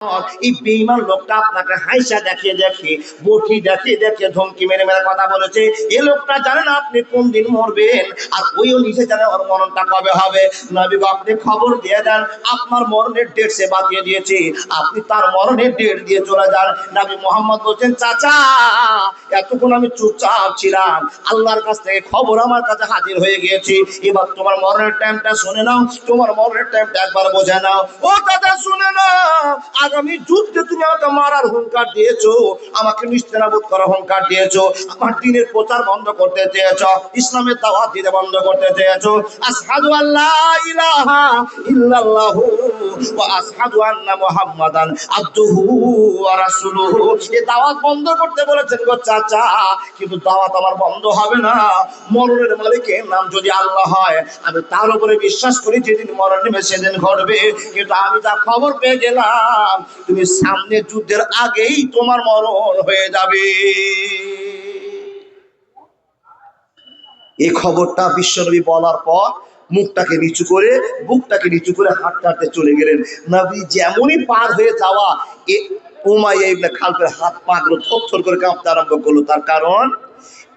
এই বেঈমান লোকটা আপনাকে হাইসা দেখিয়ে দেখে বটি দেখিয়ে দেখিয়ে ধমকি মেরে মেরে কথা বলেছে। এই লোকটা জানে না আপনি কোন দিন মরবেন, আর ওইও নিজে জানে ওর মরণটা কবে হবে। নবী গো আপনি খবর দিয়ে দেন, আপনার মরণের ডেট সে বাতিয়ে দিয়েছে, আপনি তার মরণের ডেট দিয়ে চলে যান। নবী মোহাম্মদ বলছেন, চাচা এতক্ষণ আমি চুপচাপ ছিলাম, আল্লাহর কাছ থেকে খবর আমার কাছে হাজির হয়ে গিয়েছে, এবার তোমার মরণের টাইমটা শুনে নাও, তোমার মরণের টাইমটা একবার বোঝে নাও। ও দাদা শুনে নাও, আগামী যুদ্ধে তুমি আমাকে মারার হুঙ্কার দিয়েছো, আমাকে নিস্তেনাবুদ করার হুঙ্কার দিয়েছো, আমার দ্বীনের প্রচার বন্ধ করতে চেয়েছো, ইসলামের দাওয়াত দিতে বন্ধ করতে চেয়েছো। আশহাদু আল্লা ইলাহা ইল্লাল্লাহু ওয়া আশহাদু আন্না মুহাম্মাদান আবদুহু ওয়া রাসূলুহু, এই দাওয়াত বন্ধ করতে বলেছেন গো চাচা, কিন্তু দাওয়াত আমার বন্ধ হবে না। মরণের মালিকের নাম যদি আল্লাহ হয়, আমি তার উপরে বিশ্বাস করি যেদিন মরণ নেমে সেদিন ঘটবে। কিন্তু আমি যা খবর পেয়ে গেলাম, তুমি সামনে যুদ্ধের আগেই তোমার মরণ হয়ে যাবে। এই খবরটা বিশ্বনবী বলার পর মুখটাকে নিচু করে বুকটাকে নিচু করে হাঁটতে হাঁটতে চলে গেলেন। নবী যেমনই পার হয়ে যাওয়া, উমাইয়া ইবনে খালফের হাত পা গুলো থরথর করে কাঁপতে আরম্ভ করলো। তার কারণ,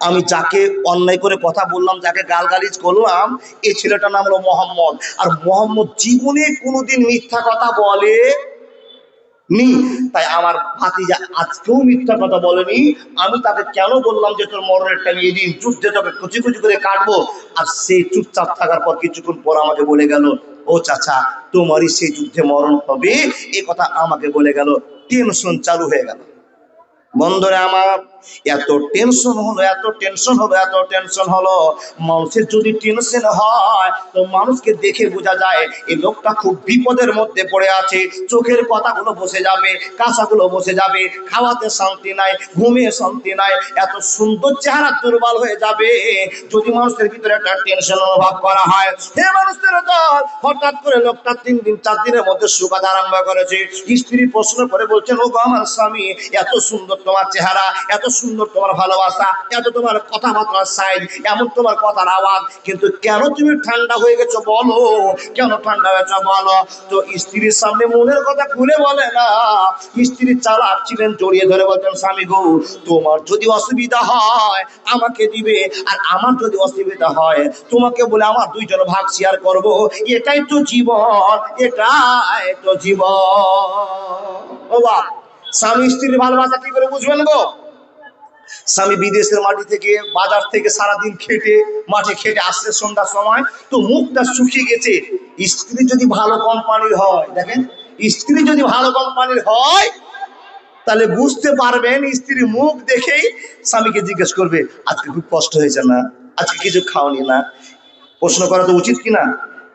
আমি যাকে অন্যায় করে কথা বললাম, যাকে গালগালিজ করলাম, এই ছেলেটার নাম হলো মোহাম্মদ। আর মোহাম্মদ জীবনে কোনোদিন মিথ্যা কথা বলে নি, তাই আমার ভাতিজা আজকেও মিথ্যা কথা বলেনি। আমি তাকে কেন বললাম যে তোর মরণের টাইম এই দিন, যুদ্ধে তোকে কুচি কুচি করে কাটবো, আর সেই চুপচাপ থাকার পর কিছুক্ষণ পর আমাকে বলে গেল, ও চাচা তোমারই সেই যুদ্ধে মরণ হবে, এই কথা আমাকে বলে গেল। টেনশন চালু হয়ে গেল। বন্ধুরা আমার, এত টেনশন হলো, এত টেনশন হলো, এত টেনশন হলো। মানুষের যদি টেনশন হয় তো মানুষকে দেখে বোঝা যায় এই লোকটা খুব বিপদের মধ্যে পড়ে আছে। চোখের কথাগুলো বসে যাবে, কাঁচাগুলো বসে যাবে, খাওয়াতে শান্তি নাই, ঘুমিয়ে শান্তি নাই, এত সুন্দর চেহারা দুর্বল হয়ে যাবে যদি মানুষের ভিতরে একটা টেনশন অনুভব করা হয়। হে মানুষের দল, হঠাৎ করে লোকটা 3 দিন 4 দিনের মধ্যে শুকাতে আরম্ভ করেছে। স্ত্রী প্রশ্ন করে বলছেন, ও গো আমার স্বামী, এত সুন্দর তোমার চেহারা, এত সুন্দর তোমার ভালোবাসা, এত তোমার কথাবার্তার সাইজ, এমন তোমার কথার আওয়াজ, কিন্তু কেন তুমি ঠান্ডা হয়ে গেছো বলো, কেন ঠান্ডা হয়েছো বলো। তো স্ত্রীর সামনে মনের কথা খুলে বলে না। স্ত্রী চালাক ছিলেন, জড়িয়ে ধরে বলছেন, স্বামী গো তোমার যদি অসুবিধা হয় আমাকে দিবে, আর আমার যদি অসুবিধা হয় তোমাকে বলে আমার দুইজন ভাগ শেয়ার করব। এটাই তো জীবন, এটাই তো জীবন। ও বাপ, স্বামী স্ত্রীর ভালোবাসা কি করে বুঝবেন গো? স্বামী বিদেশের মাটি থেকে, বাজার থেকে সারাদিন খেটে, মাঠে খেটে আসছে সন্ধ্যার সময়, তো মুখটা শুকিয়ে গেছে। স্ত্রী যদি ভালো কোম্পানির হয়, দেখেন, স্ত্রী যদি ভালো কোম্পানির হয় তাহলে বুঝতে পারবেন, স্ত্রীর মুখ দেখেই স্বামীকে জিজ্ঞেস করবে, আজকে খুব কষ্ট হয়েছে না, আজকে কিছু খাওনি না। প্রশ্ন করা তো উচিত কিনা?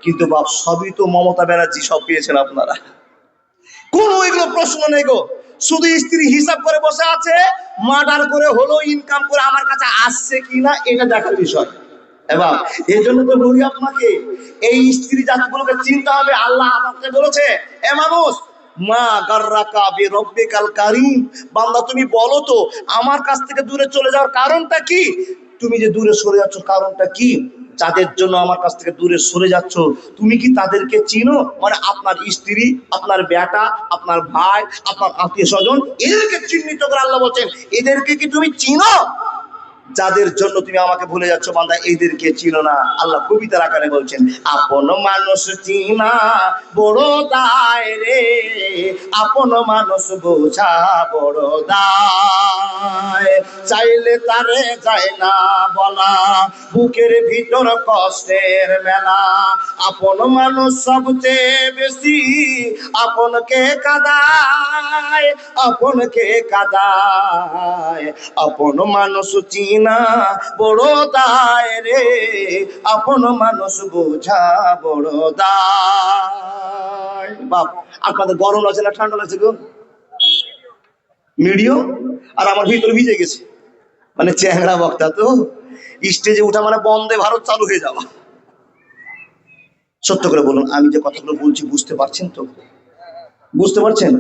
কিন্তু বাপ, সবই তো মমতা ব্যানার্জি সব পেয়েছেন আপনারা, কোন এগুলো প্রশ্ন নেই গো। শুধু স্ত্রী হিসাব করে বসে আছে, মার্ডার করে হলো ইনকাম করে আমার কাছে আসছে কিনা এটা দেখার বিষয়। এবার এই জন্য তো বলি আপনাকে, এই স্ত্রী জাতগুলোকে চিন্তা হবে। আল্লাহ আমাকে বলেছে, এ মানুষ, মা গাররাকা বিরব্বিকাল কারীম, বান্দা তুমি বলো তো আমার কাছ থেকে দূরে চলে যাওয়ার কারণটা কি? তুমি যে দূরে সরে যাচ্ছ কারণটা কি? যাদের জন্য আমার কাছ থেকে দূরে সরে যাচ্ছ, তুমি কি তাদেরকে চিনো? মানে আপনার স্ত্রী, আপনার বেটা, আপনার ভাই, আপনার আত্মীয় স্বজন, এদেরকে চিহ্নিত করে আল্লাহ বলছেন, এদেরকে কি তুমি চিনো? যাদের জন্য তুমি আমাকে ভুলে যাচ্ছ বান্দা, এদেরকে চিনো না। আল্লাহ কবিতার আকারে বলছেন, আপন মানুষ চিনা বড় দায় রে, আপন মানুষ বোঝা বড় দায়, চাইলে তারে যায় না বলা, বুকের ভিতর কষ্টের মেলা, আপন মানুষ সবচেয়ে বেশি আপনকে কাঁদায়, আপনকে কাঁদায়, আপন মানুষ চিনা বড় দায় রে, আপন মানুষ বোঝা বড় দায়। বাপ, আপনাদের গরম লাগছে না ঠান্ডা লাগছে গো? মিডিয়াম। আর আমার ভিতরে ভিজে গেছে, মানে চ্যাংড়া বক্তা তো, স্টেজে উঠা মানে বন্দে ভারত চালু হয়ে যাওয়া। সত্য করে বলুন, আমি যে কথাগুলো বলছি বুঝতে পারছেন তো? বুঝতে পারছেন?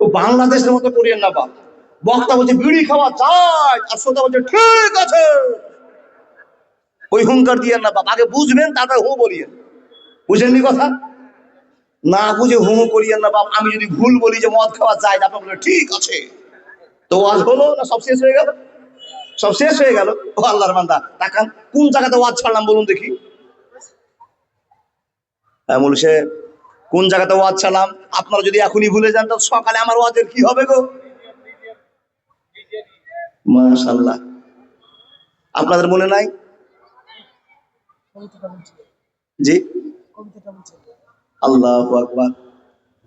ও বাংলাদেশের মতো করিয়েন না বাপ। বক্তা বলছে বিড়ি খাওয়া যায়, আর শ্রোতা বলছে ঠিক আছে। ওই হুঙ্কার দিয়েন না বাপ, আগে বুঝবেন তারপরে হু বলিয়েন। বুঝেননি কথা? না বুঝে হুমু করিয়েন না বাপ। আমি যদি ভুল বলি যে মদ খাওয়া যায়, আপনার বলে ঠিক আছে, তো ওয়াজ হলো না? সব শেষ হয়ে গেল, সব শেষ হয়ে গেল। ও আল্লাহর বান্দা, তাকান কোন জায়গাতে ওয়াজ ছাড়লাম বলুন দেখি। হ্যাঁ মৌলভী সাহেব, কোন জায়গাতে ওয়াজ ছাড়লাম? আপনারা যদি এখনই ভুলে যান তো সকালে আমার ওয়াজের কি হবে গো? মাশাআল্লাহ, আপনাদের মনে নাই? জি, আল্লাহু আকবার।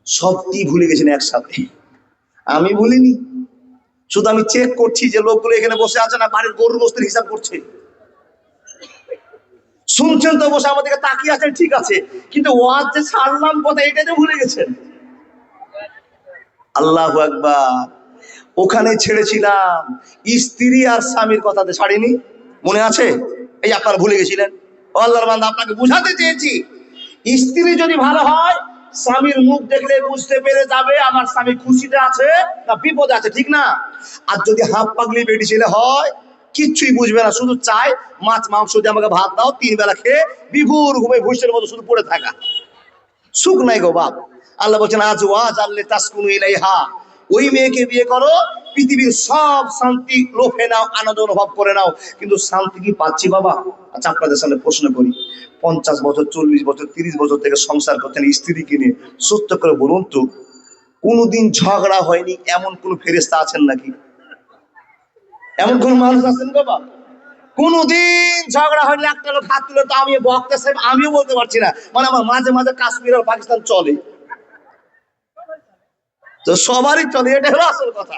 সবটি ভুলে গেছেন একসাথে, আমি ভুলিনি। শুধু আমি চেক করছি যে লোকগুলো এখানে বসে আছে না বাড়ির গরুর গোস্তের হিসাব করছে। শুনছেন তো বসে আমাদেরকে তাকিয়ে আছেন, ঠিক আছে, কিন্তু ওয়াজ যে ছাড়লাম কথা এটা যে ভুলে গেছেন। আল্লাহু আকবার। ওখানে ছেড়েছিলাম স্ত্রী আর স্বামীর কথাতে, ছাড়িনি, মনে আছে? এই আপনারা ভুলে গেছিলেন। ও আল্লাহর বান্দা, আপনাকে বুঝাতে চেয়েছি, স্ত্রী যদি ভালো হয় স্বামীর মুখ দেখলে বুঝতে পেরে যাবে আমার স্বামী খুশিতে আছে না বিপদে আছে, ঠিক না? আর যদি হাফ পাগলি বেটি ছেলে হয় কিচ্ছুই বুঝবে না, শুধু চায় মাছ মাংস দিয়ে আমাকে ভাত দাও, 3 বেলা খেয়ে বিভোর ঘুমে ভুষের মতো শুধু পড়ে থাকা, সুখ নাই গো বাপ। আল্লাহ বলছেন আজ ওয়াজ আল্লে তাসকুনু ইলাইহা, ওই মেয়েকে বিয়ে করো, পৃথিবীর সব শান্তি লোভে নাও, আনন্দ অনুভব করে নাও, কিন্তু শান্তি কি পাচ্ছি বাবা? আচ্ছা আপনাদের সামনে প্রশ্ন করি, 50 বছর 40 বছর 30 বছর থেকে সংসার করছেন স্ত্রীকে নিয়ে, সত্য করে বলুন তো কোনোদিন ঝগড়া হয়নি এমন কোন ফেরেশতা আছেন নাকি? এমন কোন মানুষ আছেন বাবা? কোনদিন ঝগড়া হয়নি? একটা লোক হাত তুলে তো আমি বক্তা সাহেব আমিও বলতে পারছি না, মানে আমার মাঝে মাঝে কাশ্মীর আর পাকিস্তান চলে, তো সবারই চলে, এটা হলো আসল কথা,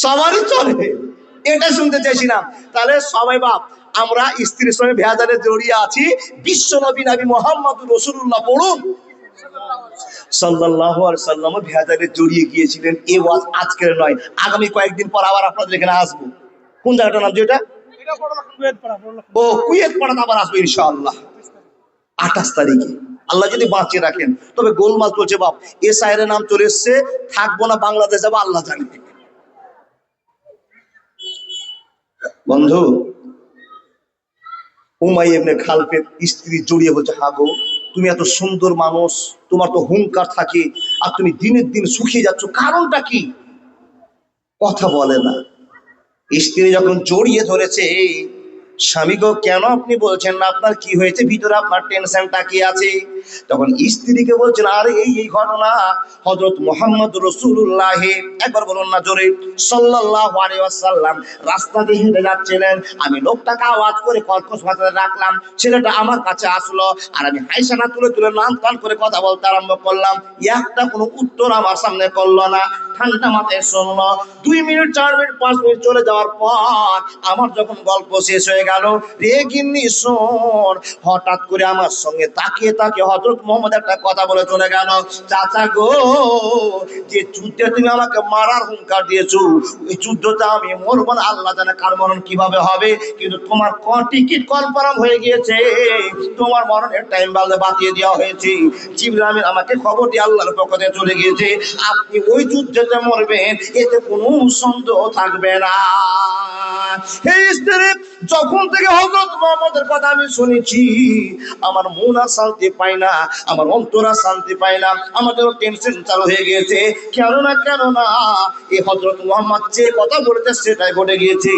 সবারই চলে, এটা শুনতে চাইছিলাম। তাহলে সবাই বাপ আমরা স্ত্রীর সঙ্গে ভেজালে জড়িয়ে আছি। বিশ্ব নবী নবী মোহাম্মদুর রাসূলুল্লাহ পড়ুন সাল্লাল্লাহু আলাইহি সাল্লাম ভেজালে জড়িয়ে গিয়েছিলেন। এই ওয়াজ আজকের নয়, আগামী কয়েকদিন পর আবার আপনাদের এখানে আসবো। কোন জায়গাটার নাম যেটা? ও কুয়েত পাড়াতে আবার আসবো ইনশাআল্লাহ 28 তারিখে, আল্লাহ যদি বাঁচিয়ে রাখেন। তবে গোলমাল চলছে বাপ, এ সাইরের নাম চলে এসছে, থাকবো না বাংলাদেশ যাবো আল্লাহ জানে। বন্ধু, উমাইয়া ইবনে খালফের স্ত্রী জড়িয়ে বলছে, হাগো তুমি এত সুন্দর মানুষ, তোমার তো হুঙ্কার থাকে, আর তুমি দিনের দিন শুকিয়ে যাচ্ছ, কারণটা কি? কথা বলে না। স্ত্রী যখন জড়িয়ে ধরেছে, স্বামী গো কেন আপনি বলছেন না, আপনার কি হয়েছে, ভিতরে আপনার টেনশনটা কি আছে? তখন স্ত্রীকে বলছেন, আরে এই ঘটনা, হযরত মুহাম্মদ রাসূলুল্লাহ, একবার বলুন না জোরে, সাল্লাল্লাহু আলাইহি ওয়াসাল্লাম রাস্তা দিয়ে হেঁটে যাচ্ছিলেন, আমি লোকটাকে আওয়াজ করে কর্কশ ভাষায় ডাকলাম, ছেলেটা আমার কাছে আসলো, আর আমি হাইসানা তুলে তুলে নান টান করে কথা বলতে আরম্ভ করলাম, একটা কোনো উত্তর আমার সামনে করলো না, ঠান্ডা মাথায় শুনলো। 2 মিনিট 4 মিনিট 5 মিনিট চলে যাওয়ার পর আমার যখন গল্প শেষ হয়ে গেল, রে গিন্নি শোন, হঠাৎ করে আমার সঙ্গে তাকিয়ে তাকিয়ে হযরত মুহাম্মদ একটা কথা বলে চলে গেল, চাচা গো, যে যুদ্ধে তুমি আমাকে মারার হুঙ্কার দিয়েছো, ওই যুদ্ধটা আমি মরবো না, আল্লাহ জানে কার মরণ কিভাবে হবে, কিন্তু তোমার টিকিট কনফার্ম হয়ে গিয়েছে, তোমার মরণের টাইম বাতিয়ে দেওয়া হয়েছে, জিবরাইল আমিন আমাকে খবর দিয়ে আল্লাহর পক্ষ থেকে চলে গিয়েছে, আপনি ওই যুদ্ধেতে মরবেন, এতে কোনো সন্দেহ থাকবে না। হে স্ত্রী, যখন থেকে হযরত মুহাম্মদের কথা আমি শুনেছি, আমার মন আর শান্তি পায় না, আমার অন্তর আর শান্তি পায় না, আমাদের টেনশন চালু হয়ে গিয়েছে, কেন না এই হযরত মুহাম্মদ যে কথা বলেছে সেটাই ঘটে গিয়েছে,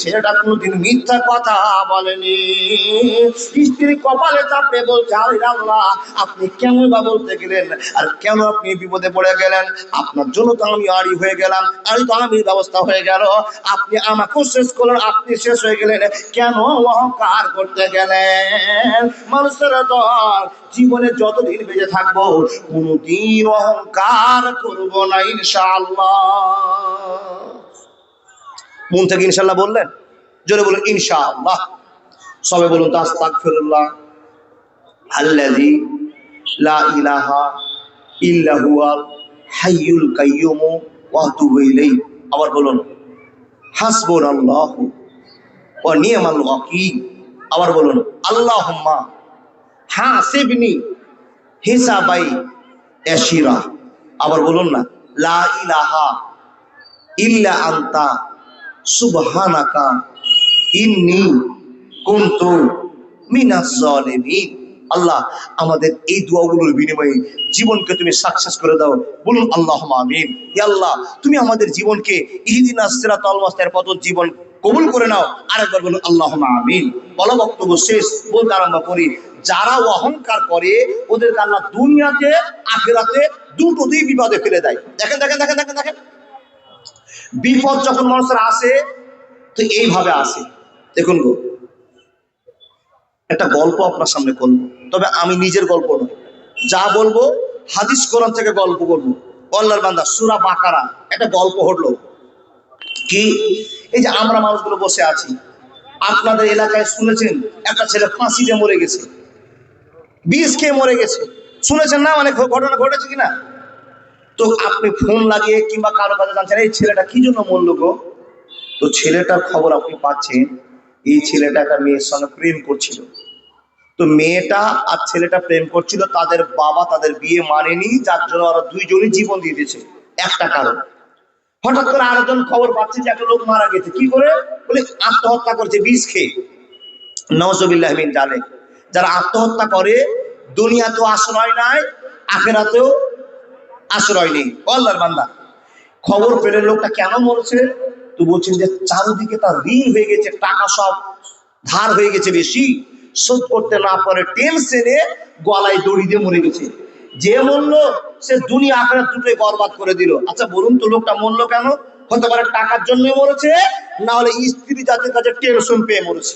ছেলেটা কোনোদিন মিথ্যা কথা বলেনি। স্ত্রী কপালে চাপড়ে বলছে, আরে আল্লাহ, আপনি কেন বা বলতে গেলেন, আর কেন আপনি বিপদে পড়ে গেলেন? আপনার জন্য তো আমি আড়ি হয়ে গেলাম, আড়ি তো আমি ব্যবস্থা হয়ে গেল, আপনি আমাকেও শেষ করলেন, আপনি শেষ হয়ে গেলেন, কেন অহংকার করতে গেলেন? মানুষের দল, জীবনে যতদিন বেঁচে থাকবো কোনদিন অহংকার করব না ইনশাআল্লাহ। মন থেকে ইনশাআল্লাহ বললেন, জোরে বলুন ইনশাআল্লাহ। সবাই বলুন তো আস্তাগফিরুল্লাহ আল্লাযী লা ইলাহা ইল্লা হুয়াল হাইয়ুল কাইয়্যুম ওয়া আতুবু ইলাইহি। আবার বলুন হাসবুনাল্লাহু ওয়া নি'মাল ওয়াকিল। আবার বলুন আল্লাহুম্মা হাসিবনি হিসাবাই ইয়াসিরা। আবার বলুন না লা ইলাহা ইল্লা আনতা সুবহানাকা ইন্নী কুনতু মিনাজ জালিমিন। আল্লাহ আমাদের এই দোয়াগুলোর বিনিময়ে জীবনকে তুমি সাকসেস করে দাও, বলুন আল্লাহুম্মা আমিন। হে আল্লাহ, তুমি আমাদের জীবনকে ইহদিনাস সিরাতাল মুস্তাকিম পথ জীবন কবুল করে নাও। আরেকবার বলুন আল্লাহুম্মা আমিন। বলা বক্তব্য শেষ, বলতে আরম্ভ করি। যারা অহংকার করে ওদেরকে আল্লাহ দুনিয়াতে আখিরাতে দুটোতেই বিপদে ফেলে দেয়। দেখেন দেখেন দেখেন দেখেন দেখেন, বিপদ যখন মানুষের আসে তো এইভাবে আসে। দেখুন গো, একটা গল্প আপনার সামনে বলবো, তবে আমি নিজের গল্প নয়, যা বলবো হাদিস কোরআন থেকে গল্প করবো। আল্লাহর বান্দা সূরা বাকারা একটা গল্প হলো কি, এই যে আমরা মানুষগুলো বসে আছি, আপনাদের এলাকায় শুনেছেন একটা ছেলে ফাঁসিতে মরে গেছে, বিষ খেয়ে মরে গেছে, শুনেছেন না? মানে ঘটনা ঘটেছে কিনা? তো আপনি ফোন লাগিয়ে কিংবা কারো কাছে জানছেন এই ছেলেটা কি জন্য মরলো গো। তো ছেলেটার খবর আপনি পাচ্ছেন, এই ছেলেটা একটা মেয়ের সঙ্গে প্রেম করছিল। তো মেয়েটা আর ছেলেটা প্রেম করছিল, তাদের বাবা তাদের বিয়ে মানেনি, যার জন্য ওরা দুইজনই জীবন দিয়ে দিয়েছে একটা কারণ। হঠাৎ করে আরেকজন খবর পাচ্ছে যে একটা লোক মারা গেছে, কি করে? বলে আত্মহত্যা করছে বিষ খেয়ে। নওজুবিল্লাহ মিন জালিক। যারা আত্মহত্যা করে দুনিয়াতেও আশ্রয় নাই, আখিরাতেও আশ্রয় নেই। আল্লাহর বান্দা, খবর পেলে লোকটা কেন মরছে? তো বলছেন যে চারিদিকে তার ঋণ হয়ে গেছে, টাকা সব ধার হয়ে গেছে, বেশি শোধ করতে না পারে টেনশনে গলায় দড়ি দিয়ে মরে গেছে। যে মরলো সে দুনিয়া আখিরাত দুটোই বরবাদ করে দিল। আচ্ছা বলুন তো, লোকটা মরলো কেন? হতে পারে টাকার জন্য মরেছে, না হলে স্ত্রী জাতির কাছে টেনশন পেয়ে মরেছে।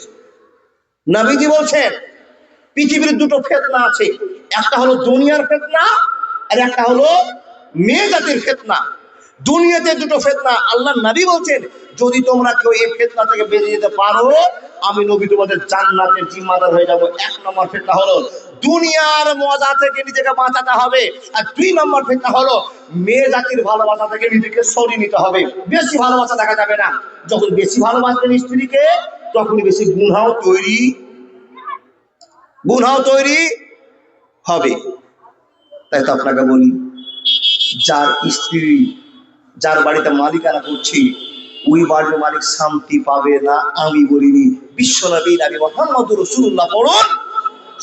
নবীজি বলছেন পৃথিবীর দুটো ফিতনা আছে, একটা হলো দুনিয়ার ফিতনা আর একটা হলো মেয়ে জাতির ফিতনা। দুনিয়াতে দুটো ফিতনা, আল্লাহ নবী বলছেন যদি তোমরা কেউ এই ফিতনা থেকে বেরিয়ে যেতে পারো, আমি নবী তোমাদের জান্নাতের জিম্মাদার হয়ে যাব। এক নম্বর ফিতনা হলো দুনিয়ার মজা থেকে নিজেকে বাঁচাতে হবে, আর দুই নম্বর ফিতনা হলো মেয়ে জাতির ভালোবাসা থেকে নিজেকে সরিয়ে নিতে হবে। বেশি ভালোবাসা দেখা যাবে না। যখন বেশি ভালোবাসবেন স্ত্রীকে, তখনই বেশি গুনাহ তৈরি হবে। তাই তো আপনাকে বলি, যার স্ত্রী যার বাড়িতে মালিকানা করছি, ওই বাড়ির মালিক শান্তি পাবে না আমি বলিনি, বিশ্বনবী নবী মুহাম্মদুর রাসূলুল্লাহ পড়ুন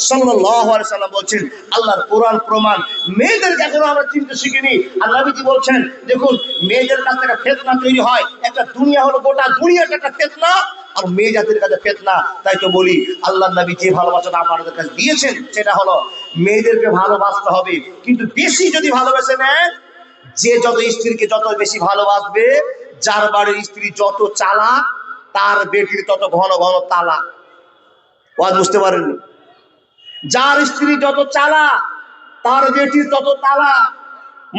সাল্লাল্লাহু আলাইহি সাল্লাম বলছেন, আল্লাহর কোরআন প্রমাণ। মেয়েদেরকে এখনো আমরা চিনতে শিখিনি। আর নবীজি বলছেন দেখুন, মেয়েদের কাছ থেকে ফিতনা তৈরি হয়। একটা দুনিয়া হলো, গোটা দুনিয়াটা একটা ফিতনা, আর মেয়ে জাতির কাছে ফিতনা। তাই তো বলি, আল্লাহর নবী যে ভালোবাসাটা আপনাদের কাছে দিয়েছেন সেটা হলো মেয়েদেরকে ভালোবাসতে হবে, কিন্তু বেশি যদি ভালোবেসে নেন, যে যত স্ত্রীকে যত বেশি ভালোবাসবে, যার বাড়ির স্ত্রী যত চালাক, তার বেটির তত ঘন ঘন তালাক। ওয়াজ বুঝতে পারেননি? যার স্ত্রী যত চালাক, তার বেটির তত তালাক।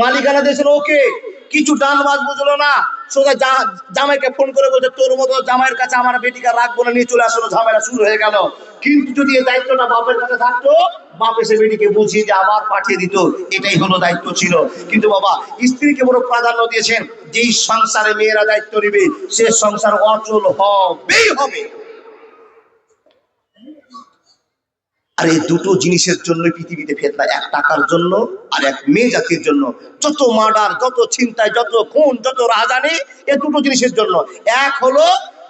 মালিকানা দিয়েছিল ওকে, কিছু ডান বাজ বুঝলো না, সোজা জামাইকে ফোন করে বলছে তোর মতো জামাইয়ের কাছে আমার বেটিকে রাখবো না, নিয়ে চলে আসলো। ঝামেলা শুরু হয়ে গেল। কিন্তু যদি এই দায়িত্বটা বাপের কাছে থাকতো, বাপ এসে বেটিকে বুঝিয়ে দিয়ে আবার পাঠিয়ে দিত। এটাই হলো দায়িত্ব ছিল। কিন্তু বাবা স্ত্রীকে বড় প্রাধান্য দিয়েছেন। যেই সংসারে মেয়েরা দায়িত্ব নেবে, সে সংসার অচল হবেই হবে। আর এই দুটো জিনিসের জন্য পৃথিবীতে ফিতনা, এক টাকার জন্য আর এক মেয়ে জাতির জন্য। যত মার্ডার, যত ছিনতাই, যত খুন, যত রাজধানী, এই দুটো জিনিসের জন্য। এক হলো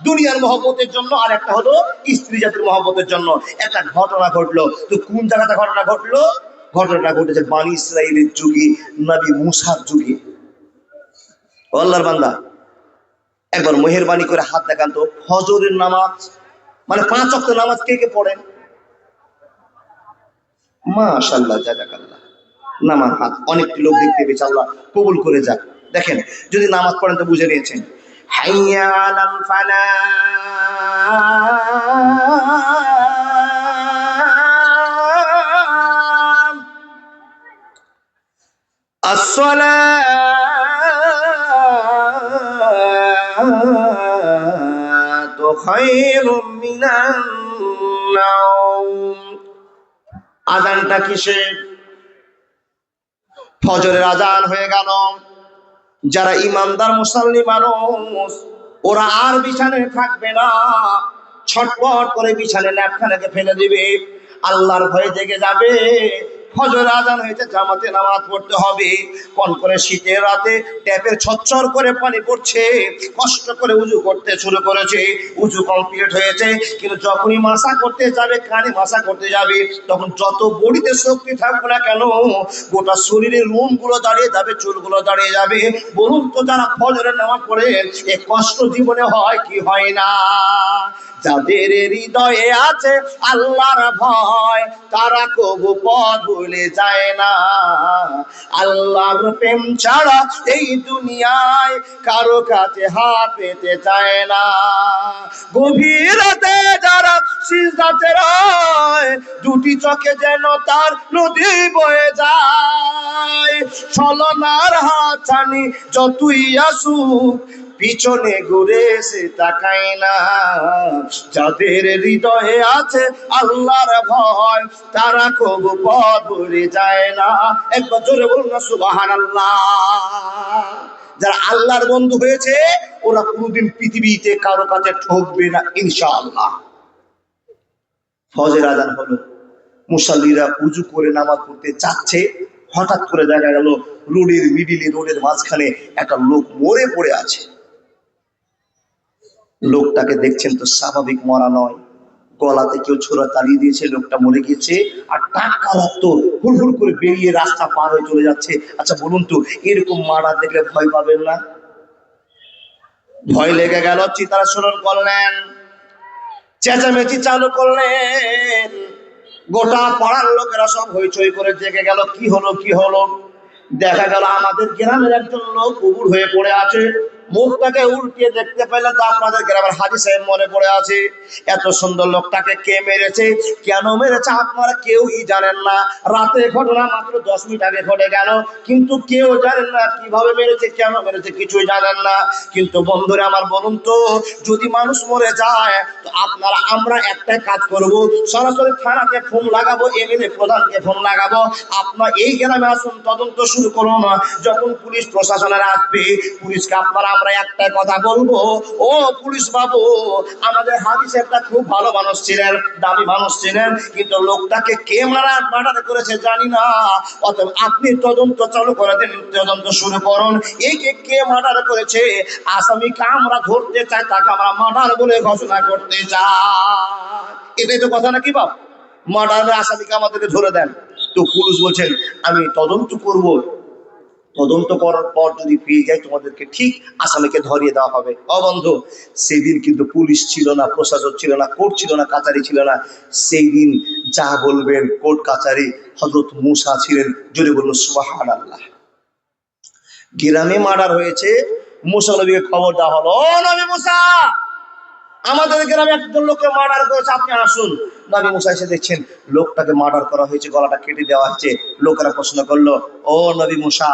দুনিয়ার মহব্বতের জন্য, আর একটা হলো স্ত্রী জাতির মহব্বতের জন্য। একটা ঘটনা ঘটলো, তো কোন জায়গাতে ঘটনা ঘটলো? ঘটনাটা ঘটেছে বনী ইসরাইলের যুগে, নবী মুসার যুগে। আল্লাহর বান্দা, একবার মেহেরবানি করে হাত দেখান তো, ফজরের নামাজ মানে 5 ওয়াক্ত নামাজ কে কে পড়েন? মাশাআল্লাহ, জাযাকাল্লাহ। নামাজ হাত অনেকটি লোক দেখতে পেয়েছে, আল্লাহ কবুল করে যাক। দেখেন, যদি নামাজ পড়েন তো বুঝে নিয়েছেন। হাইয়া আলাল ফালাহ, আসসালাতু খায়রুম মিনান নাওম। আজানটা কিসের? ফজরের আজান হয়ে গেল। যারা ইমানদার মুসল্লি মানুষ, ওরা আর বিছানায় থাকবে না, ছটপট করে বিছানায় ল্যাপখানাকে ফেলে দিবে, আল্লাহর ভয়ে জেগে যাবে। ফজর আজান হয়েছে, জামাতে নামাজ পড়তে হবে। কোন করে শীতের রাতে ট্যাপের ছচ্ছর করে পানি পড়ছে, কষ্ট করে উজু করতে শুরু করেছে, উজু কমপ্লিট হয়েছে, কিন্তু যখনই মাসা করতে যাবে, কানে মাসা করতে যাবে, তখন যত বডিতে শক্তি থাকবে না কেন, গোটা শরীরের রুম গুলো দাঁড়িয়ে যাবে, চুলগুলো দাঁড়িয়ে যাবে। বলুন তো, যারা ফজরের নামাজ পড়ে এ কষ্ট জীবনে হয় কি হয় না? যাদের হৃদয়ে আছে আল্লাহর ভয়, তারা কবু পথ ভুলে যায় না। আল্লাহর প্রেম ছাড়া এই দুনিয়ায় কারো কাছে হাত পেতে চায় না। গভীর রাতে যারা সিজদাতে রয়, দুটি চোখে যেন তার নদী বয়ে যায়। ছলনার হাতছানি যতই আসুক, পিছনে ঘুরে সে তাকায় না। যাদের হৃদয়ে আছে আল্লাহর ভয়, তারা কবু পথ ভুলে যায় না। একবার জোরে বলুন না সুবহানাল্লাহ। যারা আল্লাহর বন্ধু হয়েছে, ওরা কোনোদিন পৃথিবীতে কারো কাছে ঠকবে না ইনশাআল্লাহ। ফজর আজান হলো, মুসাল্লিরা উজু করে নামাজ পড়তে যাচ্ছে, হঠাৎ করে দেখা গেল রোডের মিডিলে, রোডের মাঝখানে একটা লোক মরে পড়ে আছে। লোকটাকে দেখছেন তো স্বাভাবিক মরা নয়, গলাতে কেউ ছোড়া চালিয়ে দিয়েছে, লোকটা মরে গেছে, আর টাকা রক্ত হুড়হুড় করে বেরিয়ে রাস্তা পার হয়ে চলে যাচ্ছে। আচ্ছা বলুন তো, এরকম মারা দেখলে ভয় পাবেন না? ভয় লেগে গেল, চিৎকার স্মরণ করলেন, চেঁচামেচি চালু করলেন। গোটা পাড়ার লোকেরা সব হইচই করে জেগে গেল। কি হলো কি হলো? দেখা গেল আমাদের গ্রামের একজন লোক উবুর হয়ে পড়ে আছে। মুখটাকে উল্টিয়ে দেখতে পেলে তো আপনাদের গ্রামের হাজী সাহেব মনে পড়ে আছে। এত সুন্দর লোকটাকে কে মেরেছে, কেন মেরেছে, আপনারা কেউই জানেন না। রাতে ঘটনা মাত্র 10 মিনিট আগে ঘটে গেল, কিন্তু কেউ জানেন না কিভাবে মেরেছে, কেন মেরেছে, কিছুই জানেন না। কিন্তু বন্ধুরা আমার, বলুন তো, যদি মানুষ মরে যায় তো আমরা একটাই কাজ করব, সরাসরি থানাতে ফোন লাগাবো, এমএলএ প্রধানকে ফোন লাগাবো, আপনার এই গ্রামে আসুন, তদন্ত শুরু করুন। যখন পুলিশ প্রশাসনের আসবে, পুলিশকে আমরা একটাই কথা বলবো, ও পুলিশ বাবু, আমাদের হাজী সাহেবটা খুব ভালো মানুষ ছিলেন, দামি মানুষ ছিলেন, কিন্তু লোকটাকে কে মার্ডার করেছে জানি না, অতএব আপনি তদন্ত চালু করে দিন, তদন্ত শুরু করুন। এই কে মার্ডার করেছে, আসামিকে আমরা ধরতে চাই, তাকে আমরা মার্ডার বলে ঘোষণা করতে চাই। এটাই তো কথা নাকি বাপ? মার্ডারের আসামিকে আমাদেরকে ধরে দেন। তো পুলিশ বলছেন আমি তদন্ত করব, তদন্ত করার পর যদি পেয়ে যায় তোমাদেরকে ঠিক আসামিকে ধরিয়ে দেওয়া হবে। বন্ধু, সেদিন কিন্তু পুলিশ ছিল না, প্রশাসন ছিল না, কোর্ট ছিল না, কাচারি ছিল না। সেই দিন যা বলবেন কোর্ট কাচারি, হযরত মূসা ছিলেন। জোরে বলুন সুবহানাল্লাহ। গ্রামে মার্ডার হয়েছে, মূসা নবীকে খবর দেওয়া হলো, ও নবী মূসা, আমাদের গ্রামে একজন লোককে মার্ডার করেছে, আপনি আসুন। নবী মূসা এসে দেখছেন লোকটাকে মার্ডার করা হয়েছে, গলাটা কেটে দেওয়া হয়েছে। লোকেরা প্রশ্ন করলো, ও নবী মূসা,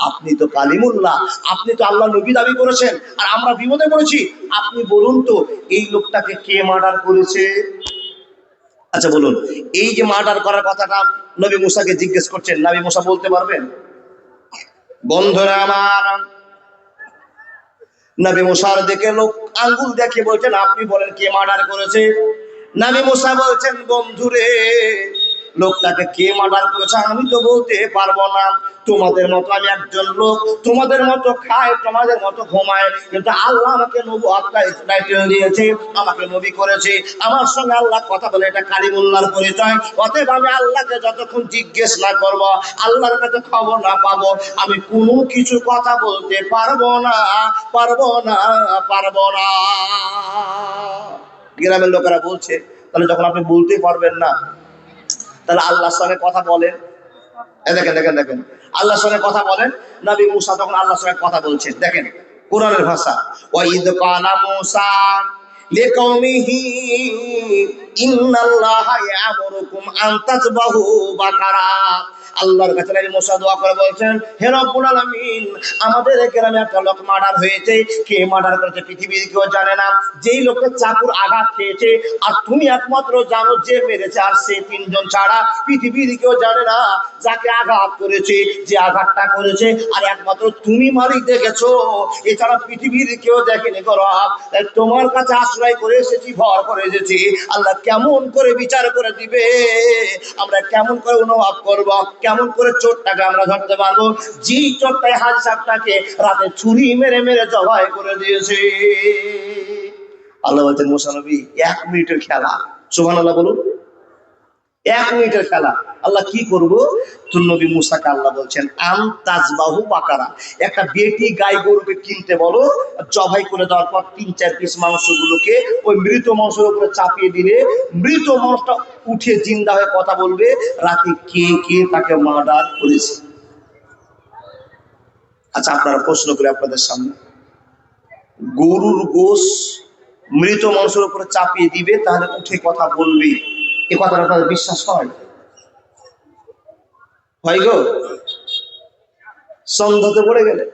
আপনি তো কালিমুল্লাহ, আপনি তো আল্লাহ নবী দাবি করেছেন, আর আমরা বিপদে পড়েছি, আপনি বলুন তো এই লোকটাকে কে মার্ডার করেছে? আচ্ছা বলুন, এই যে মার্ডার করার কথাটা নবী মূসাকে জিজ্ঞেস করছেন, নবী মূসা বলতে পারবেন? বন্ধুরা আমার, নবী মূসার দিকে লোক আঙ্গুল দেখে বলছেন, আপনি বলেন কে মার্ডার করেছে? নবী মূসা বলছেন, বন্ধুরে, লোকটাকে কে মার্ডার করেছে আমি তো বলতে পারবো না। তোমাদের মতো আমি একজন লোক, তোমাদের মতো খায়, তোমাদের মতো ঘুমায়, কিন্তু আল্লাহ আমাকে নবুয়ত টাইটেল দিয়েছে, আমাকে নবী করেছে, আমার সঙ্গে আল্লাহ কথা বলে, এটা কালিমুল্লাহর পরিচয়। অতএব আমি আল্লাহকে যতক্ষণ জিজ্ঞেস না করব, আল্লাহর কাছে খবর না পাবো, আমি কোনো কিছু কথা বলতে পারবো না, পারবো না, পারবো না। গ্রামের লোকেরা বলছে, তাহলে যখন আপনি বলতে পারবেন না, তাহলে আল্লাহর সঙ্গে কথা বলেন। দেখেন দেখেন দেখেন, আল্লাহর সঙ্গে কথা বলেন। নবী মূসা তখন আল্লাহর সঙ্গে কথা বলছেন, দেখেন কোরআনের ভাষা, ওয়াইদ কালা মূসা লিকাওমিহি ইন্নাল্লাহা ইয়ামুরুকুম আন তাযবাহু বাকারা। আল্লাহর কাছে নবী মূসা দোয়া করে বলছেন, হে রব্বুল আলামিন, আমাদের গ্রামে একটা লোক মার্ডার হয়েছে, কে মার্ডার করেছে পৃথিবীর কেউ জানে না। যেই লোকের চাকুর আঘাত খেয়েছে আর তুমি একমাত্র জানো, যে মেরেছে আর সে 3 জন ছাড়া পৃথিবীর কেউ জানে না। যাকে আঘাত করেছে, যে আঘাতটা করেছে, আর একমাত্র তুমি মালিক দেখেছো, এছাড়া পৃথিবীর কেউ দেখেনি গো রব। তোমার কাছে আশ্রয় করে এসেছি, ভর করে এসেছি। আল্লাহ কেমন করে বিচার করে দিবে, আমরা কেমন করে অনুভব করব, কেমন করে চোরটাকে আমরা ধরতে পারবো, যে চোরটাই হাজি সাহেবটাকে রাতে ছুরি মেরে মেরে জবাই করে দিয়েছে। আল্লাহ বলছেন মুসা নবী 1 মিনিটের খেলা, সুবহানাল্লাহ বলুন, 1 মিনিটের খেলা। আল্লাহ কি করবো? তো নবী মুসাকে আল্লাহ বলছেন আনতাজবাহু বাকারা, একটা বেটি গাই গরুকে কিনতে বলো, জবাই করে দেওয়ার পর 3-4 পিস মাংসগুলোকে ওই মৃত মাংসের উপরে চাপিয়ে দিলে মৃত মাংসটা উঠে জিন্দা হয়ে কথা বলবে, রাতে কে কে তাকে মার্ডার করেছে। আচ্ছা আপনারা প্রশ্ন করে আপনাদের সামনে, গরুর গোশ মৃত মাংসের উপরে চাপিয়ে দিবে তাহলে উঠে কথা বলবে, এ কথাটা আপনাদের বিশ্বাস হয়? হয় গো? সন্দেহতে পড়ে গেলে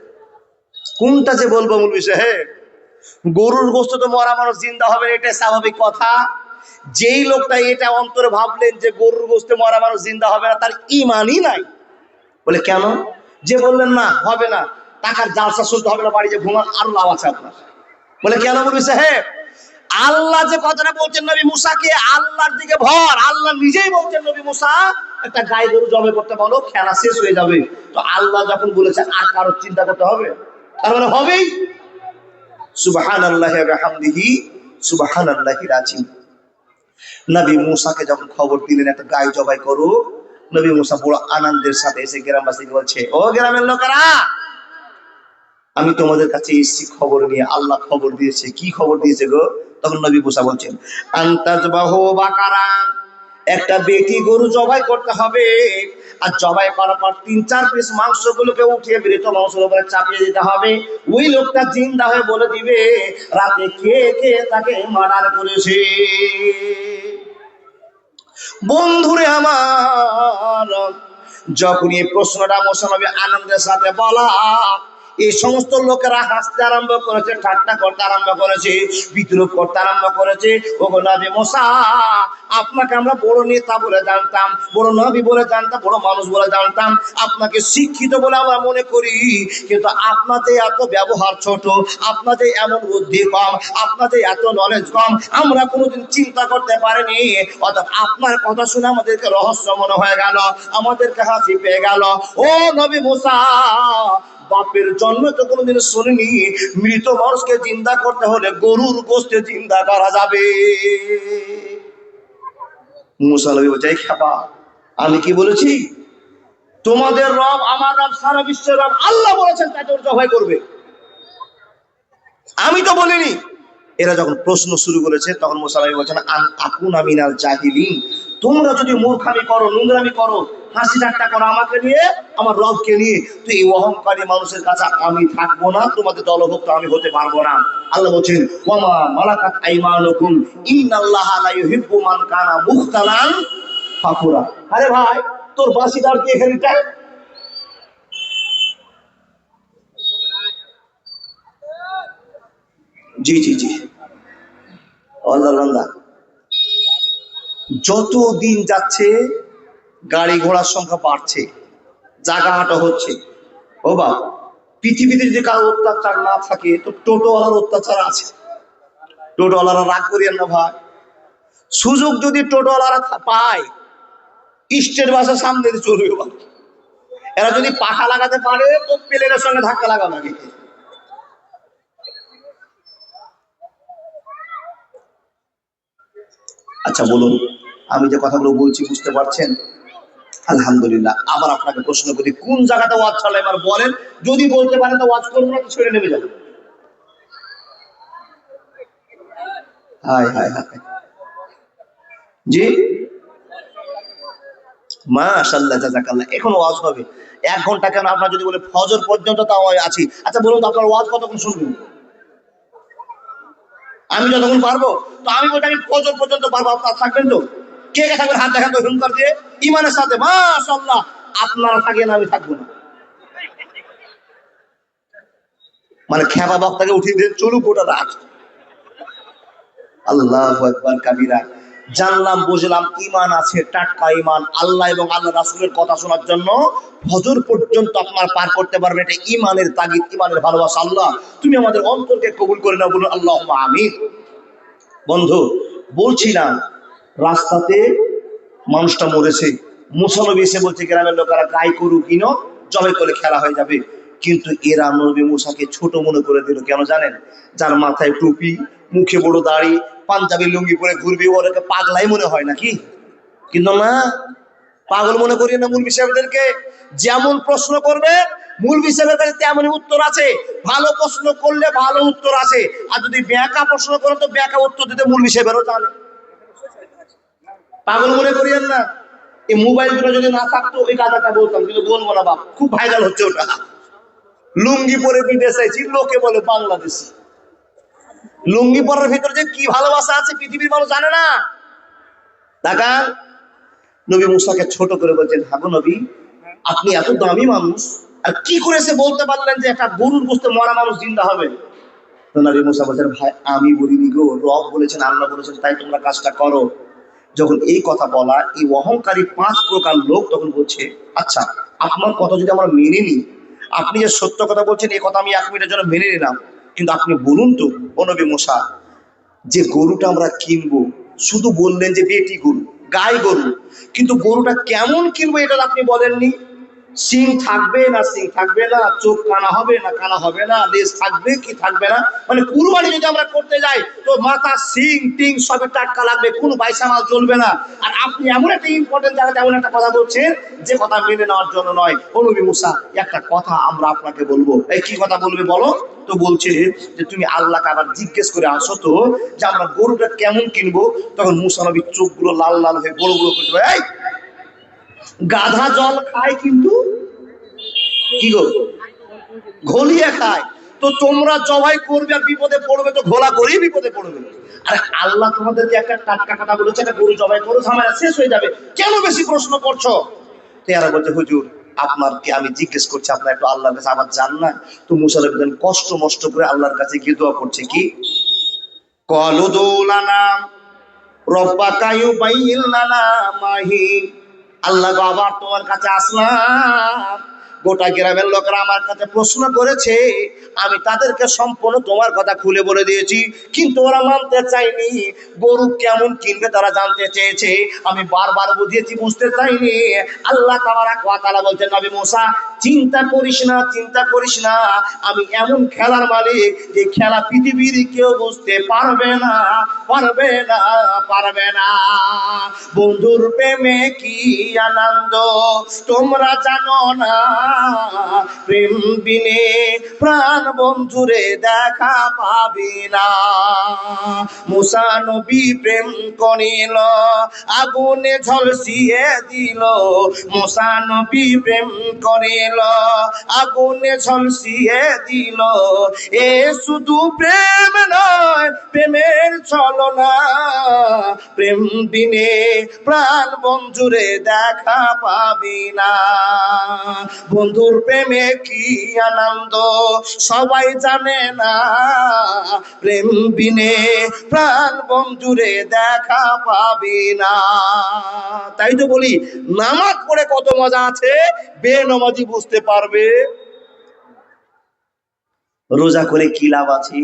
কোনটা যে বলবো মূল বিষয়? হ্যাঁ, গরুর গোশত তো মরা মানুষ জিন্দা হবে, এটা স্বাভাবিক কথা। যেই লোকটা এটা অন্তরে ভাবলেন যে গরুর গোশতে মরা মানুষ জিন্দা হবে না, তার ঈমানই নাই। বলে কেন? যে বললেন না হবে না, টাকার জালসা শুনতে হবে না, বাড়ি যে ঘুমান, আরো লাভ আছে আপনার। বলে কেন বলবি সাহেব? আল্লাহ যে কথাটা বলছেন নবী মুসাকে, আল্লাহর দিকে ভর। আল্লাহ নিজেই বলছেন নবী মুসা একটা গাই গরু জবাই করতে বলো, খেলা শেষ হয়ে যাবে। তো আল্লাহ যখন বলেছে আর কারো চিন্তা করতে হবে? তার মানে হবেই। সুবহানাল্লাহি ওয়া বিহামদিহি সুবহানাল্লাহিল আযীম। নবী মুসাকে যখন খবর দিলেন একটা গাই জবাই করো, নবী মুসা বড় আনন্দের সাথে এসে গ্রামবাসীকে বলছে, ও গ্রামের লোকেরা, আমি তোমাদের কাছে এসেছি খবর নিয়ে। আল্লাহ খবর দিয়েছে। কি খবর দিয়েছে গো? তখন নবী মুসা বলছেন আনতাজবাহু বাকারা, একটা বেটি গরু জবাই করতে হবে, আর জবাই করার পর 3-4 পিস মাংসগুলোকে উঠিয়ে মৃত মাংসের উপরে চাপিয়ে দিতে হবে। ওই লোকটা জিন্দা হয়ে বলে দিবে রাতে কে কে তাকে মার্ডার করেছে। বন্ধুরে আমার, যখন এই প্রশ্নটা মুসা নবী আনন্দের সাথে বলা, এই সমস্ত লোকেরা হাসতে আরম্ভ করেছে, ঠাট্টা করতে আরম্ভ করেছে, বিদ্রুপ করতে আরম্ভ করেছে। ওগো নবী মুসা, আপনাকে আমরা বড় নেতা বলে জানতাম, বড় নবী বলে জানতাম, বড় মানুষ বলে জানতাম, আপনাকে শিক্ষিত বলে আমরা মনে করি, কিন্তু আপনাদের এত ব্যবহার ছোট, আপনাদের এমন বুদ্ধি কম, আপনাদের এত নলেজ কম, আমরা কোনোদিন চিন্তা করতে পারিনি। অর্থাৎ আপনার কথা শুনে আমাদেরকে রহস্য মনে হয়ে গেল, আমাদেরকে হাসি পেয়ে গেল। ও নবী মুসা, বাপের জন্ম তো কোনোদিন শুনিনি মৃত মানুষকে জিন্দা করতে হলে গরুর গোশতে জিন্দা করা যাবে। মুসা নবী বলছে, খেপা, আমি কি বলেছি? তোমাদের রব আমার রব, সারা বিশ্বের রব আল্লাহ বলেছেন তাকে জবাই করবে, আমি তো বলিনি। এরা যখন প্রশ্ন শুরু করেছে তখন মুসা নবী বলছেন আকুনা মিনাল জাহিলিন, তোমরা যদি মূর্খামি করো, নোংরামি করো, হাসি ঠাট্টা করো আমাকে নিয়ে, আমার রবকে নিয়ে, তো এই অহংকারী মানুষের কাছে আমি থাকবো না, তোমাদের দলভুক্ত আমি হতে পারবো না। আল্লাহ বলছেন ওয়ামা মালাকাত আইমানুকুম ইন্নাল্লাহা লা ইউহিব্বু মান কানা মুখতালান ফাকুরা। আরে ভাই, তোর বাসিদার কি এখানটা? জি জি জি, আল্লাহ, যত দিন যাচ্ছে গাড়ি ঘোড়ার সংখ্যা বাড়ছে, জায়গা হাঁটা হচ্ছে। ও বা, পৃথিবীতে যদি কারো অত্যাচার না থাকে তো টোটোওয়ালার অত্যাচার আছে। টোটোওয়ালারা রাগ করিয়েন না ভাই, সুযোগ যদি টোটোওয়ালারা পায় স্টেট বাসের সামনে চলবে। এরা যদি পাখা লাগাতে পারে তো প্লেনের সঙ্গে ধাক্কা লাগাবে আগে। আচ্ছা বলুন, আমি যে কথাগুলো বলছি বুঝতে পারছেন? আলহামদুলিল্লাহ। আবার আপনাকে প্রশ্ন করি, কোন জায়গাতে ওয়াজ চলে এবার বলেন, যদি বলতে পারেন তো ওয়াজ করবো না, তো ছেড়ে নেমে যাবে। হায় হায় হায়, জি মাশাআল্লাহ জাযাকাল্লাহ। এখন ওয়াজ হবে 1 ঘন্টা, কেন আপনার যদি বলে ফজর পর্যন্ত তাও আছি। আচ্ছা বলুন তো আপনার ওয়াজ কতক্ষণ শুনবেন? আমি যতক্ষণ পারবো। তো আমি বলছি আমি ফজর পর্যন্ত পারবো, আপনারা থাকবেন তো? কে কে থাকবেন হাত দেখান তো হুঙ্কার দিয়ে ইমানের সাথে। মাশাআল্লাহ, আপনারা থাকেন, আমি থাকবো না। মানে খেপা বক্তাকে উঠিয়ে দিয়ে চলুক গোটা রাত। আল্লাহু আকবার কাবীরা। জানলাম বুঝলাম ঈমান আছে, টাটকা ঈমান, আল্লাহ এবং আল্লাহ রাসূলের কথা শোনার জন্য ফজর পর্যন্ত আপনার পার করতে পারবেন। এটা ঈমানের তাগিদ, ঈমানের ভালোবাসা। আল্লাহ তুমি আমাদের অন্তরকে কবুল করে নাও, বলুন আল্লাহুম্মা আমিন। বন্ধু বলছিলাম রাস্তাতে মানুষটা মরেছে, মুসা নবী এসে বলছে গ্রামের লোকেরা গাই গরু কিনো, জবাই করে খেলা হয়ে যাবে। কিন্তু এরা নবী মুসাকে ছোট মনে করে দিল। কেন জানেন? যার মাথায় টুপি, মুখে বড় দাড়ি, পাঞ্জাবি লুঙ্গি পরে ঘুরবি, ওরাকে পাগলাই মনে হয় নাকি? কিন্তু না, পাগল মনে করি না মূলবি সাহেবদেরকে। যেমন প্রশ্ন করবে মূলবি সাহেবের কাছে তেমনই উত্তর আছে। ভালো প্রশ্ন করলে ভালো উত্তর আছে, আর যদি ব্যাকা প্রশ্ন করে তো ব্যাকা উত্তর দিতে মূলবি সাহেবেরও জানে। পাগল মনে করিয়েন না। এই মোবাইল দুটো যদি না থাকতো ওই কথাটা বলতাম, কিন্তু বলবো না বাপ, খুব ভাইরাল হচ্ছে ওটা। লুঙ্গি পরে বিদেশ আইছি, লোকে বলে বাংলাদেশি। লুঙ্গি পরার ভিতরে যে কি ভালোবাসা আছে পৃথিবীর মানুষ জানে না। দেখান, নবী মুসাকে ছোট করে বলছেন, হাগো নবী, আপনি এত দামি মানুষ, আর কি করেছে বলতে পারলেন যে একটা গরুর গোশতে মরা মানুষ জিন্দা হবে? তো নবী মুসা বলছেন, ভাই আমি বলিনি গো, রব বলেছেন, আল্লাহ বলেছেন, তাই তোমরা কাজটা করো। যখন এই কথা বলা, এই অহংকারী 5 প্রকার লোক তখন বলছে, আচ্ছা আপনার কথা যদি আমরা মেনে নিই, আপনি যে সত্য কথা বলছেন এই কথা আমি 1 মিনিটের জন্য মেনে নিলাম, কিন্তু আপনি বলুন তো ও নবী মুসা, যে গরুটা আমরা কিনবো, শুধু বললেন যে বেটি গরু, গাই গরু, কিন্তু গরুটা কেমন কিনবো এটা আপনি বলেননি। সিং থাকবে না সিং থাকবে না, চোখ কানা হবে না কানা হবে না, লেজ থাকবে কি থাকবে না, মানে কুরবানি যদি আমরা করতে যাই তো মাথা সিং টিং সবই টাটকা লাগবে, কোনো পয়সা মাল চলবে না। আর আপনি এমন একটা ইম্পর্টেন্ট জায়গাতে এমন একটা কথা বলছেন যে কথা মেনে নেওয়ার জন্য নয়। ও নবী মুসা, একটা কথা আমরা আপনাকে বলবো। এই কি কথা বলবে বলো? তো বলছে যে তুমি আল্লাহকে আবার জিজ্ঞেস করে আসো তো যে আমরা গরুটা কেমন কিনবো। তখন মুসা নবীর চোখগুলো লাল লাল হয়ে বড় বড় করতে, এই গাধা জল খায় কিন্তু কি গো ঘলিয়ে খায়, তো তোমরা জবাই করবে আর বিপদে পড়বে তো ঘোলা করেই বিপদে পড়বে। আর আল্লাহ তোমাদেরকে একটা টাটকা কথা বলেছে, একটা গরু জবাই করো, ঝামেলা শেষ হয়ে যাবে, কেন বেশি প্রশ্ন করছো? তেরা বলছে, হুজুর আপনারকে আমি জিজ্ঞেস করছি, আপনার একটু আল্লাহর কাছে আবার যান না। তো মুসা নবী কষ্ট মষ্ট করে আল্লাহর কাছে গিয়ে দোয়া করছে, কি কলু দৌলানা রব্বাকা ইউবাইয়িন লানা মাহি, আল্লাহ গো আবার তোমার কাছে আসলাম, গোটা গ্রামের লোকেরা আমার কাছে প্রশ্ন করেছে, আমি তাদেরকে সম্পূর্ণ তোমার কথা খুলে বলে দিয়েছি, কিন্তু ওরা মানতে চায়নি। গরু কেমন কিনবে তারা জানতে চেয়েছে, আমি বারবার বুঝিয়েছি, বুঝতে চাইনি। আল্লাহ তাবারাক ওয়া তাআলা বলছেন, নবী মুসা চিন্তা করিস না, চিন্তা করিস না, আমি এমন খেলার মালিক যে খেলা পৃথিবীর কেউ বুঝতে পারবে না, পারবে না, পারবে না। বন্ধুর প্রেমে কি আনন্দ তোমরা জানো না, প্রেম বিনে প্রাণ বন্ধুরে দেখা পাবি না। মুসা নবী প্রেম করিল, আগুনে ঝলসিয়ে দিল। মুসা নবী প্রেম করিল, আগুনে ঝলসিয়ে দিল। এ শুধু প্রেম নয়, প্রেমের ছলনা, প্রেম বিনে প্রাণ বন্ধুরে দেখা পাবি না। বন্ধুর প্রেমে কি আনন্দ সবাই জানে না, প্রেম বিনে প্রাণ বন্ধুরে দেখা পাবি না। তাই তো বলি, নামাজ পড়ে কত মজা আছে বেনামাজি বুঝতে পারবে। রোজা করে কি লাভ আছে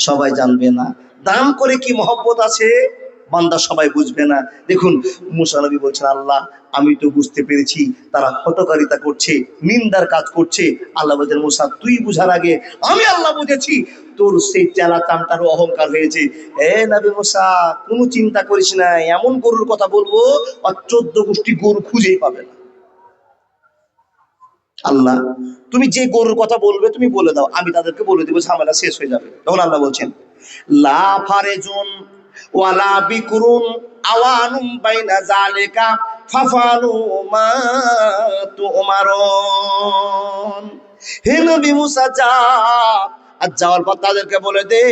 সবাই জানবে না, দান করে কি মহব্বত আছে বান্দা সবাই বুঝবে না। দেখুন মুসা নবী বলছেন, আল্লাহ আমি তো বুঝতে পেরেছি তারা হটকারিতা করছে, নিন্দার কাজ করছে। আল্লাহ বলছেন, মুসা তুই বুঝার আগে আমি আল্লাহ বুঝেছি, তোর সেই চেলা চামটারও অহংকার হয়েছে। এ নবী মুসা কোনো চিন্তা করিস না, এমন গরুর কথা বলবো আর 14 গোষ্ঠী গরু খুঁজেই পাবে না। আল্লাহ তুমি যে গরুর কথা বলবে তুমি বলে দাও, আমি তাদেরকে বলে দেবো, ঝামেলা শেষ হয়ে যাবে। তখন আল্লাহ বলছেন, লা ফারেজুন ওয়ালা বিকরুন আওয়ানুম বাইনা যালিকা ফাফালু মা তুমারুন। হে নবী মুসা যা, আর যাওয়ার পর তাদেরকে বলে দে,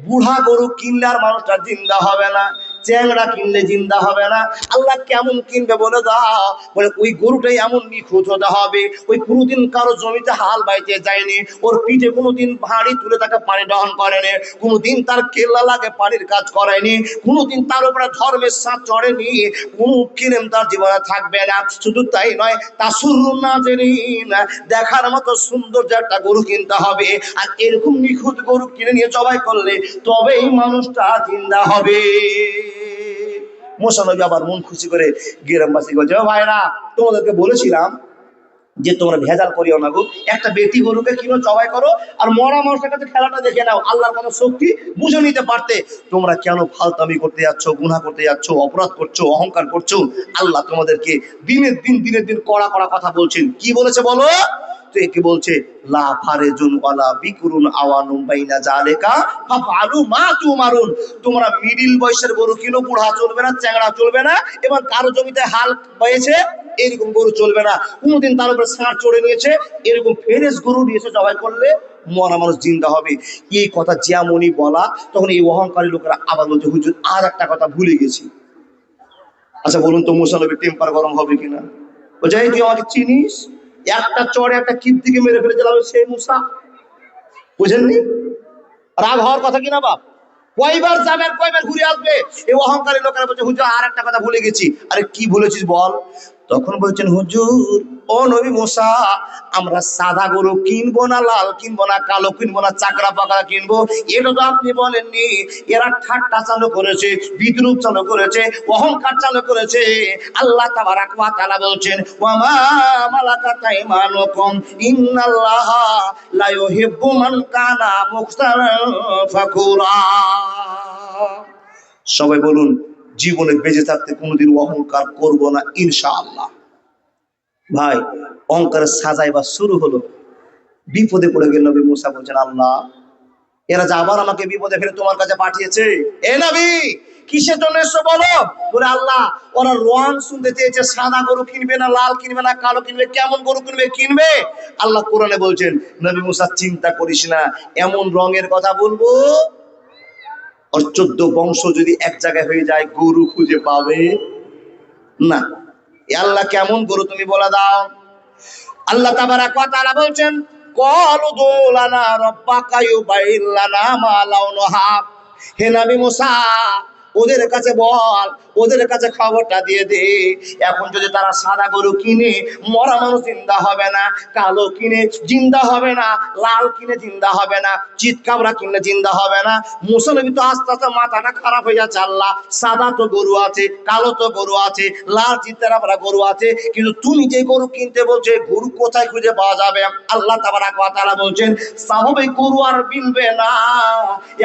বুড়া গরু কিনলে আর মানুষটা জিন্দা হবে না, চ্যাংড়া কিনলে জিন্দা হবে না। আল্লাহ কেমন কিনবে বলে দাও। বলে ওই গরুটাই এমন নিখুঁত হতে হবে, ওই কোনোদিন কারো জমিতে হাল বাইতে যায়নি, ওর পিঠে কোনোদিন ভারী তুলে তাকে পানি দহন করেনি, কোনোদিন তার কেল্লা লাগে পানির কাজ করেনি, কোনোদিন তার উপরে ধর্মের সাথ চড়েনি, কোনো কিলেম তার জীবনে থাকবে না। শুধু তাই নয়, তাসুরুন নাজিরিন, দেখার মতো সৌন্দর্য একটা গরু কিনতে হবে, আর এরকম নিখুঁত গরু কিনে নিয়ে জবাই করলে তবেই মানুষটা জিন্দা হবে। মুসা নবী আবার মন খুশি করে গ্রামবাসী বলছে, ও ভাইরা, তোমাদেরকে বলেছিলাম যে তোমরা ভেজাল করিও না গো, একটা বেটি গরুকে কিনো, জবাই করো, আর মরা মানুষের কাছে খেলাটা দেখে নাও, আল্লাহর কত শক্তি বুঝে নিতে পারতে। তোমরা কেন ফালতামি করতে যাচ্ছ, গুনাহ করতে যাচ্ছ, অপরাধ করছো, অহংকার করছো? আল্লাহ তোমাদেরকে দিনের দিন কড়া কড়া কথা বলছেন। কি বলেছে বলো? তো একে বলছে লা ফারেজুন ওয়ালা বিকরুন আওয়ানুম বাইনা জালেকা ফাফআলু মা তুমারুন। তোমরা মিডিল বয়সের গরু কিনো, বুড়া চলবে না, চ্যাংড়া চলবে না, এবং কারো জমিতে হাল বয়েছে এরকম গরু চলবে না। কোনোদিন তার উপরে ষাঁড় চড়ে নিয়েছে, এরকম ফেরেশ গরু নিয়েছে, জবাই করলে মরা মানুষ জিন্দা হবে। এই কথা যেমনই বলা, তখন এই অহংকারী লোকেরা আবার বলছে, হুজুর আর একটা কথা ভুলে গেছি। আচ্ছা বলুন তো, মুসা নবীর টেম্পার গরম হবে কিনা? বলছে, এই তুই আমাকে চিনিস? একটা চড়ে একটা কীর্তিকে মেরে ফেলেছিলাম, সেই মুসা, বুঝেননি? রাগ হওয়ার কথা কিনা বাপ? কয়বার যাবেন, কয়বার ঘুরে আসবে? এই অহংকারী লোকেরা বলছে, হুজুর আর একটা কথা ভুলে গেছি। আরে কি ভুলেছিস বল? তখন বলছেন, হুজুর ও নবী মুসা, আমরা সাদা গরু কিনবো না, লাল কিনবো না, কালো কিনবো না, চাকরা পাকড়া কিনবো, এটা তো আপনি বলেননি। এরা ঠাট্টা চালু করেছে, বিদ্রুপ চালু করেছে, অহংকার চালু করেছে। আল্লাহ তাবারাক ওয়া তাআলা বলছেন, ওয়া মা মালাকাত আইমানুকুম ইন্নাল্লাহা লা ইউহিব্বু মান কানা মুখতারান ফাকুরা। সবাই বলুন, জীবনে বেঁচে থাকতে কোনোদিন অহংকার করব না ইনশাআল্লাহ। ভাই, অহংকারের সাজা এবার শুরু হলো। বিপদে পড়ে গেল নবী মুসা, বলছেন, আল্লাহ এরা যে আবার আমাকে বিপদে ফেলে তোমার কাছে পাঠিয়েছে, এ নবী কিসের জন্য এসছো বলো? বলে, আল্লাহ ওরা রং শুনতে চেয়েছে, সাদা গরু কিনবে না, লাল কিনবে না, কালো কিনবে, কেমন গরু কিনবে? আল্লাহ কোরআনে বলছেন, নবী মুসা চিন্তা করিস না, এমন রঙের কথা বলবো আর 14 বংশ যদি এক জায়গায় হয়ে যায়, গরু খুঁজে পাবে না। আল্লাহ কেমন গরু তুমি বলে দাও। আল্লাহ তাবারাক ওয়া তাআলা বলছেন, ক্বালু দুলানা রাব্বাকা ইউবাইন লানা মা লাউনুহা। হে নবী মুসা, ওদের কাছে বল, ওদের কাছে খবরটা দিয়ে দে, এখন যদি তারা সাদা গরু কিনে, মরা মানুষ জিন্দা হবে না, কালো কিনে জিন্দা হবে না, লাল কিনে জিন্দা হবে না, চিৎকাবরা কিনে জিন্দা হবে না। মুসা নবী তো আস্তে আস্তে মাথাটা খারাপ হয়ে যাচ্ছে, আল্লাহ সাদা তো গরু আছে, কালো তো গরু আছে, লাল চিত্তারা গরু আছে, কিন্তু তুমি যে গরু কিনতে বলছে, গরু কোথায় খুঁজে পাওয়া যাবে? আল্লাহ তাবারাক ওয়া তাআলা বলছেন, স্বাভাবিক গরু আর মিলবে না,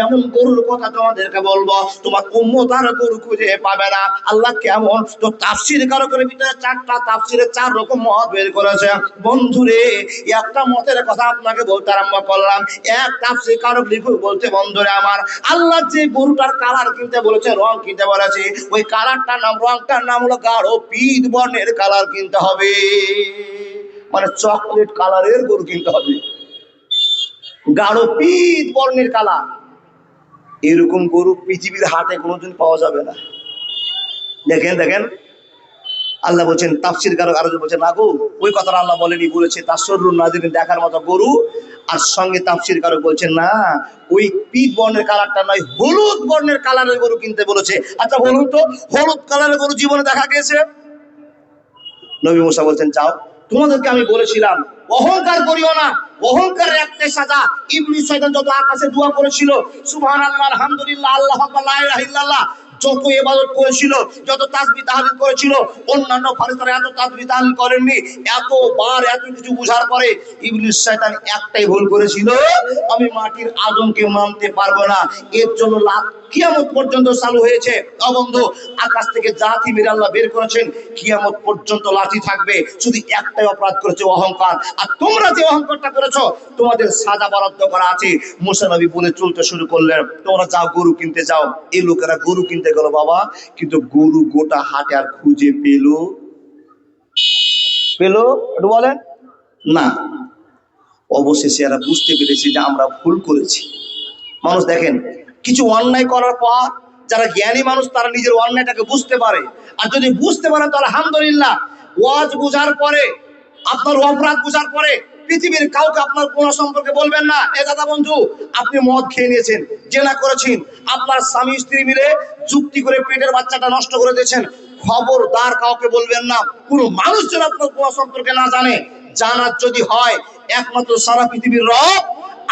এমন গরুর কথা তোমাদেরকে বলবো, তোমার উম্মত আর গরু খুঁজে পাবে না। আল্লাহ কেমন? তো তাফসীর কারকের ভিতরে 4টা তাফসীরে 4 রকম মত বের করেছে। বন্ধুরে, একটা মতের কথা আপনাকে বলতে আরম্ভ করলাম। এক তাফসীর কারক লিখু বলতে, বন্ধুরে আমার, আল্লাহ যে গরুটার কালার কিনতে বলেছে, রং কিনতে বলেছে, ওই কালারটার নাম, রংটার নাম হলো গাঢ় পীত বর্ণের কালার কিনতে হবে, মানে চকলেট কালারের গরু কিনতে হবে, গাঢ় পীত বর্ণের কালার। এরকম গরু পৃথিবীর হাটে কোনোদিন পাওয়া যাবে না। দেখেন আল্লাহ বলছেন, তাফসীর কারক আরো বলছেন, না গো, ওই কথাটা আল্লাহ বলেনি, বলেছে তাসররুন নাযিরিন, দেখার মতো গরু। আর সঙ্গে তাফসীর কারক বলছেন, না, ওই পীত বর্ণের কালারটা নয়, হলুদ বর্ণের কালারের গরু কিনতে বলেছে। আচ্ছা বলুন তো, হলুদ কালারের গরু জীবনে দেখা গেছে? নবী মুসা বলছেন, যাও, তোমাদেরকে আমি বলেছিলাম অহংকার করিও না, অহংকারের একটাই সাজা। ইবলিস শয়তান যত আকাশে দোয়া করেছিল, সুবহানাল্লাহ, আলহামদুলিল্লাহ, আল্লাহু আকবার, লা ইলাহা ইল্লাল্লাহ, যত ইবাদত করেছিল, যত তাসবিহ তাহলিল করেছিল, অন্যান্য ফেরেশতারা এত তাসবিহ তাহলিল করেননি। এতবার এত কিছু বুঝার পরে ইবলিস শয়তান একটাই ভুল করেছিল, আমি মাটির আদমকে মানতে পারবো না। এর জন্য কিয়ামত পর্যন্ত চালু হয়েছে। বন্ধু, আকাশ থেকে জাতি মেরে আল্লাহ বের করেছেন, কিয়ামত পর্যন্ত লাঠি থাকবে। শুধু একটাই অপরাধ করেছে, অহংকার। আর তোমরা যে অহংকারটা করেছো, তোমাদের সাজা বরাদ্দ করা আছে। মুসা নবী বলে চলতে শুরু করলেন, তোমরা যাও, গরু কিনতে যাও। এই লোকেরা গরু কিনতে গেল বাবা, কিন্তু গরু গোটা হাটে আর খুঁজে পেল একটু বলেন না। অবশেষে এরা বুঝতে পেরেছে যে আমরা ভুল করেছি। মানুষ দেখেন, কিছু অন্যায় করার পর যারা জ্ঞানী মানুষ, তারা নিজের অন্যায়টাকে বুঝতে পারে। আর যদি বুঝতে পারেন তো আলহামদুলিল্লাহ। ওয়াজ বুঝার পরে, আপনার অপরাধ বুঝার পরে পৃথিবীর কাউকে আপনার গুনাহ সম্পর্কে বলবেন না। এ দাদা বন্ধু, আপনি মদ খেয়ে নিয়েছেন, জেনা করেছেন, আপনার স্বামী স্ত্রী মিলে যুক্তি করে পেটের বাচ্চাটা নষ্ট করে দিয়েছেন, খবরদার কাউকে বলবেন না। কোনো মানুষ যেন আপনার গুনাহ সম্পর্কে না জানে। জানার যদি হয়, একমাত্র সারা পৃথিবীর রব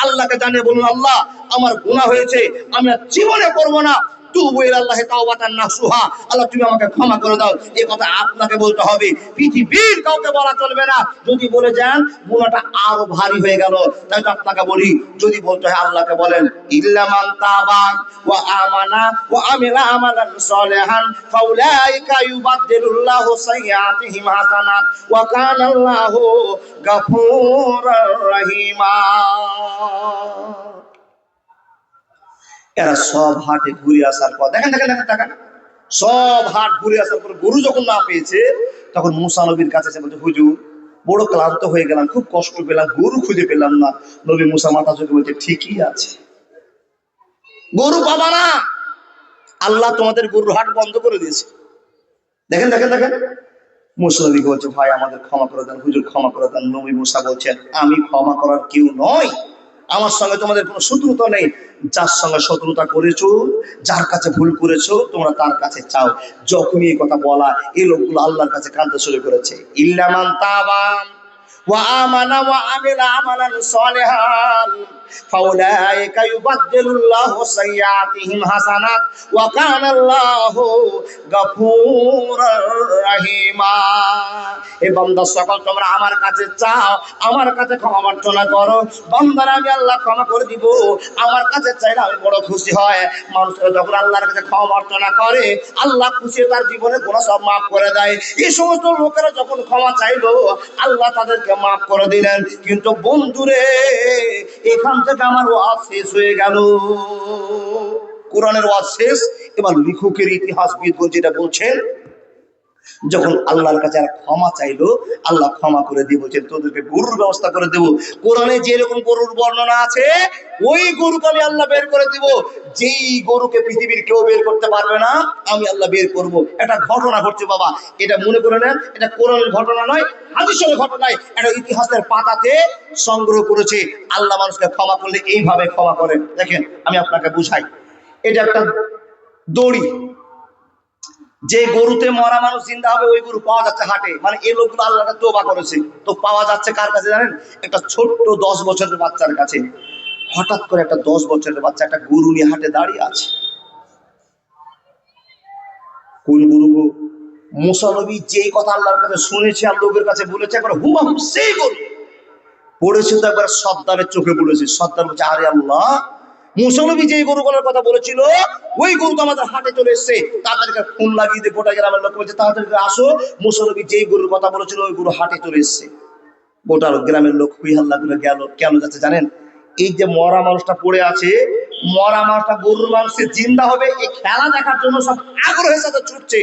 আল্লাহকে জানিয়ে বলুন, আল্লাহ আমার গুনাহ হয়েছে, আমি আর জীবনে করবো না। তুবু ইলাল্লাহি তাওবাতান নাসুহা, আল্লাহ তুমি আমাকে ক্ষমা করে দাও। এই কথা আপনাকে বলতে হবে, পৃথিবীর কাউকে বলা চলবে না। যদি বলে যান গুনাহটা আরো ভারী হয়ে গেল। তাই তো আপনাকে বলি, যদি বলতে হয় আল্লাহকে বলেন ইল্লা মান তাবা ওয়া আমানা ওয়া আমিলা আমালান সালিহান ফাউলাইকা ইউবাদদিলুল্লাহু সাইয়্যাতিহিম হাসানাত ওয়া কানা আল্লাহু গাফুরুর রহিমা। এরা সব হাটে ঘুরে আসার পর দেখেন দেখেন দেখেন দেখেন, সব হাট ঘুরে আসার পর গরু যখন না পেয়েছে, তখন মুসা নবীর কাছে এসে বলছে, হুজুর বড় ক্লান্ত হয়ে গেলাম, খুব কষ্ট পেলাম, গরু খুঁজে পেলাম না। নবী মুসা মাথা চোখে বলছে, ঠিকই আছে, গরু পাবা না, আল্লাহ তোমাদের গরুর হাট বন্ধ করে দিয়েছে। দেখেন দেখেন দেখেন, মুসা নবীকে বলছে, ভাই আমাদের ক্ষমা করে দেন, হুজুর ক্ষমা করে দেন। নবী মুসা বলছেন, আমি ক্ষমা করার কেউ নয়, আমার সঙ্গে তোমাদের কোনো শত্রুতা নেই। যার সঙ্গে শত্রুতা করেছো, যার কাছে ভুল করেছো, তোমরা তার কাছে চাও। যখনই এই কথা বলা, এই লোকগুলো আল্লাহর কাছে কাঁদতে শুরু করেছে। ইল্লা মান তাবা ওয়া আমানা ওয়া আমিলা আমালান সালিহান ফাউলাইকা ইউবাদদিলুল্লাহু সাইয়্যাতিহিম হাসানাত ওয়া কানা আল্লাহু গাফুরুর রহিমা। হে বান্দা সকল, তোমরা আমার কাছে চাও, আমার কাছে ক্ষমা প্রার্থনা করো, বান্দারা আমি আল্লাহ ক্ষমা করে দিব। আমার কাছে চাইলে আমি বড় খুশি হয়। মানুষরা যখন আল্লাহর কাছে ক্ষমা প্রার্থনা করে, আল্লাহ খুশি, তার জীবনের গুনাহ সব মাফ করে দেয়। এই সমস্ত লোকেরা যখন ক্ষমা চাইলো, আল্লাহ তাদেরকে মাফ করে দিলেন। কিন্তু বন্ধুরে, এখান থেকে আমার ওয়াজ শেষ হয়ে গেল, কোরআনের ওয়াজ শেষ। এবার লেখকের ইতিহাসবিদ যেটা বলছেন, যখন আল্লাহর কাছে ক্ষমা চাইলো, আল্লাহ ক্ষমা করে দিয়ে বলছেন, তোদেরকে গরুর ব্যবস্থা করে দেবো। কোরআনে যেরকম গরুর বর্ণনা আছে, ওই গরুকে আমি আল্লাহ বের করে দিব। যেই গরুকে পৃথিবীর কেউ বের করতে পারবে না, আমি আল্লাহ বের করব। একটা ঘটনা ঘটছে বাবা, এটা মনে করে নেন, এটা কোরআনের ঘটনা নয়, হাদিসের ঘটনায়, এটা ইতিহাসের পাতাতে সংগ্রহ করেছে। আল্লাহ মানুষকে ক্ষমা করলে এইভাবে ক্ষমা করেন। দেখেন আমি আপনাকে বুঝাই, এটা একটা দড়ি, যে গরুতে মরা মানুষ জিন্দা হবে, ওই গরু পাওয়া যাচ্ছে হাটে। মানে এই লোকগুলো আল্লাহকে তওবা করেছে, তো পাওয়া যাচ্ছে কার কাছে জানেন? একটা ছোট্ট 10 বছরের বাচ্চার কাছে। হঠাৎ করে একটা 10 বছরের বাচ্চা একটা গরু নিয়ে হাটে দাঁড়িয়ে আছে। কোন গরু গো? মুসা নবী যেই কথা আল্লাহর কাছে শুনেছে আর লোকের কাছে বলেছে, একবার হুবহু সেই গরু পড়েছে। তো একবার সর্দারের চোখে পড়েছে। সর্দার বলছে, আরে আল্লাহ, মুসা নবী যে গরুগুলোর কথা বলেছিল, ওই গরু তো আমাদের হাটে চলে এসছে। তাড়াতাড়ি ফোন লাগিয়ে দিয়ে গোটা গ্রামের লোক বলছে, তাড়াতাড়ি আসো, মুসা নবী যেই গরুর কথা বলেছিল, ওই গরু হাটে চলে এসছে। গোটা গ্রামের লোক হুই হাল্লা করে গেল। কেন যাচ্ছে জানেন? এই যে মরা মানুষটা পড়ে আছে, মরা মানুষটা গরুর মাংসে জিন্দা হবে, এই খেলা দেখার জন্য সব আগ্রহের সাথে ছুটছে।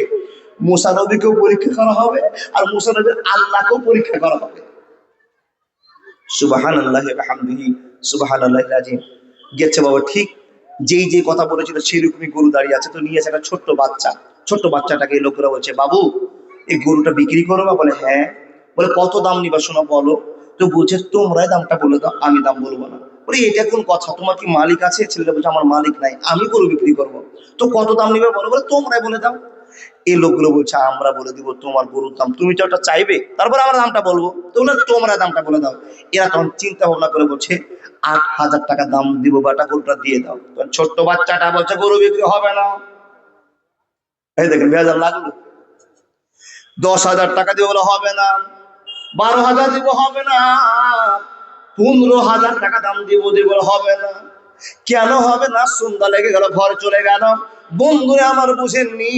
মুসা নবীকেও পরীক্ষা করা হবে, আর মুসা নবীর আল্লাহকেও পরীক্ষা করা হবে। সুবহানাল্লাহি ওয়া বিহামদিহি সুবহানাল্লাহিল আযীম। গেছে বাবা, ঠিক যেই যে কথা বলেছিল সেরকমই গরু দাঁড়িয়ে আছে। তো নিয়ে আছে একটা ছোট্ট বাচ্চা। ছোট্ট বাচ্চাটাকে এই লোকরা বলছে, বাবু এই গরুটা বিক্রি করবা? বলে হ্যাঁ। বলে কত দাম নিবা? শোনো বলো। তো বলছে, তোমরাই দামটা বলে দাও, আমি দাম বলবো না। বলে এটা কোন কথা, তোমার কি মালিক আছে? ছেলেটা বলছে, আমার মালিক নাই, আমি গরু বিক্রি করবো। তো কত দাম নিবে বলো? বলে তোমরাই বলে দাও। এই লোকগুলো বলছে, আমরা বলে দিব তোমার গরুর দাম, তুমি তো ওটা চাইবে, তারপর আমরা দামটা বলবো। তো বলে তোমরা দামটা বলে দাও। এরা তখন চিন্তা ভাবনা করে বলছে, 8,000 টাকা দাম দিব, বাটা গরুটা দিয়ে দাও। তখন ছোট্ট বাচ্চাটা বলছে, গরু বিক্রি হবে না। এই দেখেন বেজার লাগলো। 10,000 টাকা দিয়ে বলে হবে না, 12,000 দিব, হবে না, 15,000 টাকা দাম দিব, দিব হবে না। কেন হবে না? সন্ধ্যা লেগে গেল, ঘরে চলে গেল। বন্ধুরা আমার বুঝেননি,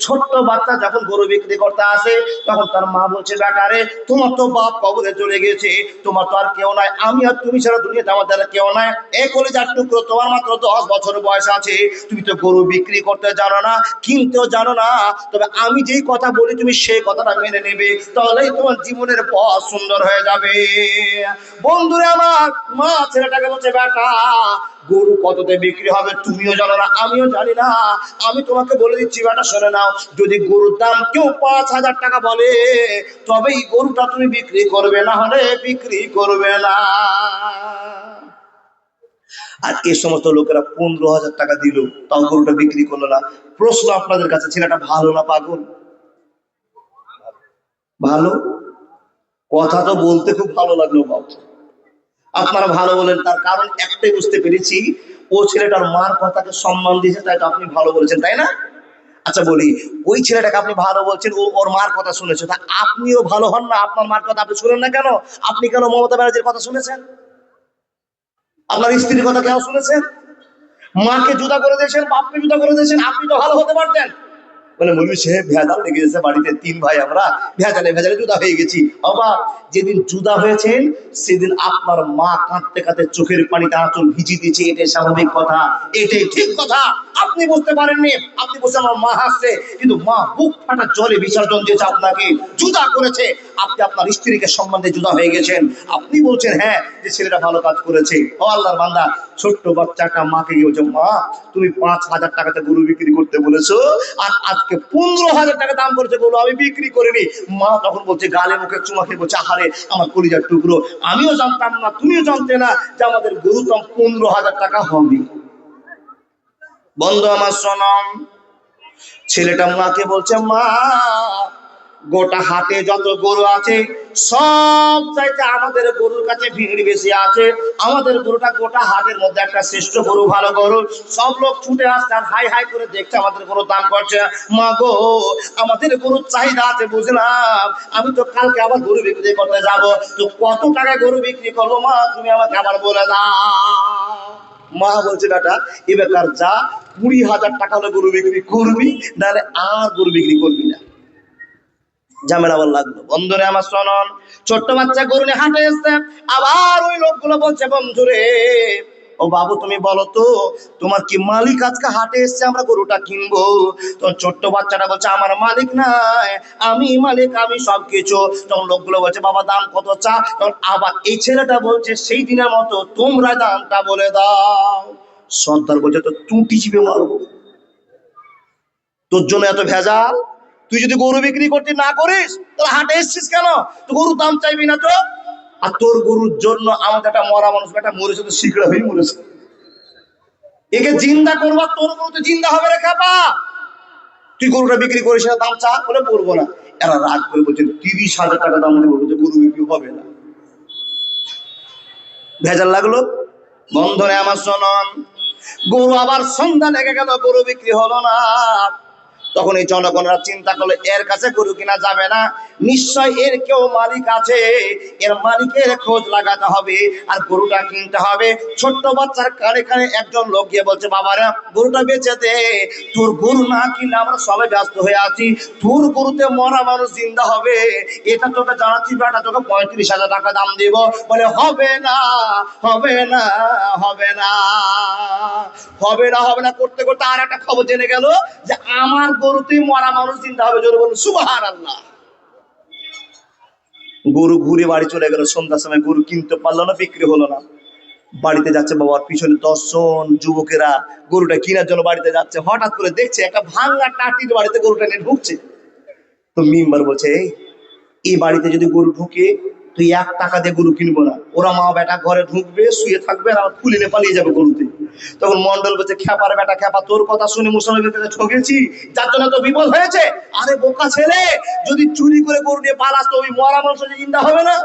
ছোট্ট বাচ্চা যখন গরু বিক্রি করতে আসে, তখন তার মা বলছে, বেটারে তোমার তো বাপ কবরে চলে গেছে, তোমার তো আর কেউ নাই, আমি আর তুমি ছাড়া দুনিয়াতে আমাদের কেউ নাই। এই কলিজার টুকরো, তোমার মাত্র 10 বছর বয়স আছে, তুমি তো গরু বিক্রি করতে জানো না, কিনতেও জানো না। তবে আমি যেই কথা বলি তুমি সেই কথাটা মেনে নেবে, তাহলেই তোমার জীবনের পথ সুন্দর হয়ে যাবে। বন্ধুরা আমার, মা ছেলেটাকে বলছে, বেটা গরু কততে বিক্রি হবে তুমিও জানো না, আমিও জানি না, আমি তোমাকে বলে দিচ্ছি বেটা, শুনে নাও। যদি গরুর দাম কেউ 5,000 টাকা বলে, তবেই গরুটা তুমি বিক্রি করবে, না হলে বিক্রি করবে না। আর এই সমস্ত লোকেরা 15,000 টাকা দিল, তাও গরুটা বিক্রি করলো না। প্রশ্ন আপনাদের কাছে, ছেলেটা ভালো না পাগল? ভালো। কথা তো বলতে খুব ভালো লাগলো বাবু, আপনারা ভালো বলেন। তার কারণ একটাই বুঝতে পেরেছি, ও ছেলেটার মার কথাকে সম্মান দিয়েছে, তাই তো আপনি ভালো বলেছেন, তাই না? আচ্ছা বলি, ওই ছেলেটাকে আপনি ভালো বলছেন, ও ওর মার কথা শুনেছে, তা আপনিও ভালো হন না? আপনার মার কথা আপনি শুনেন না কেন? আপনি কেন মমতা ব্যানার্জির কথা শুনেছেন? আপনার স্ত্রীর কথা কেন শুনেছেন? মাকে জুদা করে দিয়েছেন, বাপকে জুদা করে দিয়েছেন, আপনি তো ভালো হতে পারতেন। বলে মৌলভী সাহেব ভেজাল লেগে গেছে বাড়িতে, 3 ভাই আমরা, ভেজালে ভেজালে জুদা হয়ে গেছি। বাবা, যেদিন জুদা হয়েছেন সেদিন আপনার মা কাঁদতে কাঁদতে চোখের পানিতে আঁচল ভিজিয়ে দিয়েছে, এটাই স্বাভাবিক কথা, এটাই ঠিক কথা। আপনি বুঝতে পারেননি, আপনি বলছেন আমার মা হাসছে, কিন্তু মা বুক ফাটা জলে বিসর্জন দিয়েছে, আপনাকে জুদা করেছে। আপনি আপনার স্ত্রীকে সম্মান দিয়ে জুদা হয়ে গেছেন। আপনি বলছেন হ্যাঁ যে ছেলেটা ভালো কাজ করেছে। ও আল্লাহর বান্দা, ছোট্ট বাচ্চাটা মাকে গিয়ে বলছে, মা তুমি 5,000 টাকাতে গরু বিক্রি করতে বলেছো, আর আজকে 15,000 টাকা দাম করেছে গরু, আমি বিক্রি করিনি। মা তখন বলছে, গালে মুখে চুমা খেয়ে বলছে, আহারে আমার কলিজার টুকরো, আমিও জানতাম না, তুমিও জানতে না যে আমাদের গরু দাম 15,000 টাকা হবে। বন্ধু আমার শোনম, ছেলেটা মাকে বলছে, মা গোটা হাটে যত গরু আছে সব চাইতে আমাদের গরুর কাছে ভিড় বেশি আছে, আমাদের গরুটা গোটা হাটের মধ্যে একটা শ্রেষ্ঠ গরু, ভালো গরু। সব লোক ছুটে আসছে আর হাই হাই করে দেখছে আমাদের গরুর দাম করছে। মা গো, আমাদের গরুর চাহিদা আছে বুঝলাম, আমি তো কালকে আবার গরু বিক্রি করতে যাব, তো কত টাকায় গরু বিক্রি করবো মা, তুমি আমাকে আবার বলে দাও। মা বলছে, বেটা এ বেকার যা, 20,000 টাকা হলে গরু বিক্রি করবি, নাহলে আর গরু বিক্রি করবি না। ঝামেলা আবার লাগলো। বন্ধুরে আমার শোনন, ছোট্ট বাচ্চা গরু নিয়ে হাটে এসছে, আবার ওই লোকগুলো বলছে, বন্ধুরে ও বাবু তুমি বলো তো, তোমার কি মালিক আজকে হাটে এসছে, আমরা গরুটা কিনবো? তখন ছোট্ট বাচ্চাটা বলছে, আমার মালিক নাই, আমি মালিক, আমি সবকিছু। তখন লোকগুলো বলছে, বাবা দাম কত চা? তখন আবার এই ছেলেটা বলছে, সেই দিনের মতো তোমরা দামটা বলে দাও। সর্দার বলছে, তো টুটি চিপে মারবো, তোর জন্য এত ভেজাল, তুই যদি গরু বিক্রি করতে না করিস তাহলে হাটে এসছিস কেন? তো গরুর দাম চাইবি না তো? আর তোর গরুর জন্য আমাদের একটা মরা মানুষ বেটা মরেছে, তো শিকড়া হয়ে মরেছে, একে জিন্দা করবা, তোর গরু তো জিন্দা হবে রে খাপা, তুই গরুটা বিক্রি করিস না, দাম চা। বলে বলবো না। এরা রাগ করে বলছেন, 30,000 টাকা দাম দেবো, বলছে গরু বিক্রি হবে না। ভেজাল লাগলো। বন্ধনে আমার শোনন, গরু আবার সন্ধ্যা লেগে গেল, গরু বিক্রি হলো না। তখন এই জনগণরা চিন্তা করলো, এর কাছে গরু কিনা যাবে না, নিশ্চয় এর কেউ মালিক আছে, এর মালিকের খোঁজ লাগাতে হবে আর গরুটা কিনতে হবে। ছোট্ট বাচ্চার কানে কানে একজন লোক গিয়ে বলছে, বাবারা গরুটা বেচে দে, তোর গরু না কিনলে আমরা সবাই ব্যস্ত হয়ে আছি, তোর গরুতে মরা মানুষ জিন্দা হবে, এটা তোকে জানাচ্ছি বেটা, তোকে 35,000 টাকা দাম দিব। বলে হবে না, হবে না, হবে না, হবে না, হবে না করতে করতে আর একটা খবর জেনে গেল যে আমার গরুতে মরা মানুষ জিন্দা হবে। জোরে বলুন সুবহানাল্লাহ। গরু ঘুরে বাড়ি চলে গেল, সন্ধ্যার সময় গরু কিনতে পারলো না, বিক্রি হলো না। বাড়িতে যাচ্ছে, বাবার পিছনে 10 জন যুবকেরা গরুটা কেনার জন্য বাড়িতে যাচ্ছে। হঠাৎ করে দেখছে একটা ভাঙা টাটির বাড়িতে গরুটা নিয়ে ঢুকছে। তো মেম্বার বলছে, এই বাড়িতে যদি গরু ঢুকে তুই 1 টাকা দিয়ে গরু কিনবো না, ওরা মা বেটা ঘরে ঢুকবে, শুয়ে থাকবে আর খুলে নিয়ে পালিয়ে যাবে গরুতে। তখন মন্ডল বলছে, খ্যাপার বেটা খ্যাপা, তোর কথা শুনে মুসলমানদের কাছে ঠকেছি, যার জন্য তো বিপদ হয়েছে। আরে বোকা ছেলে, যদি চুরি করে গরু নিয়ে পালাস তো ওই মরা মানুষ জিন্দা হবে না।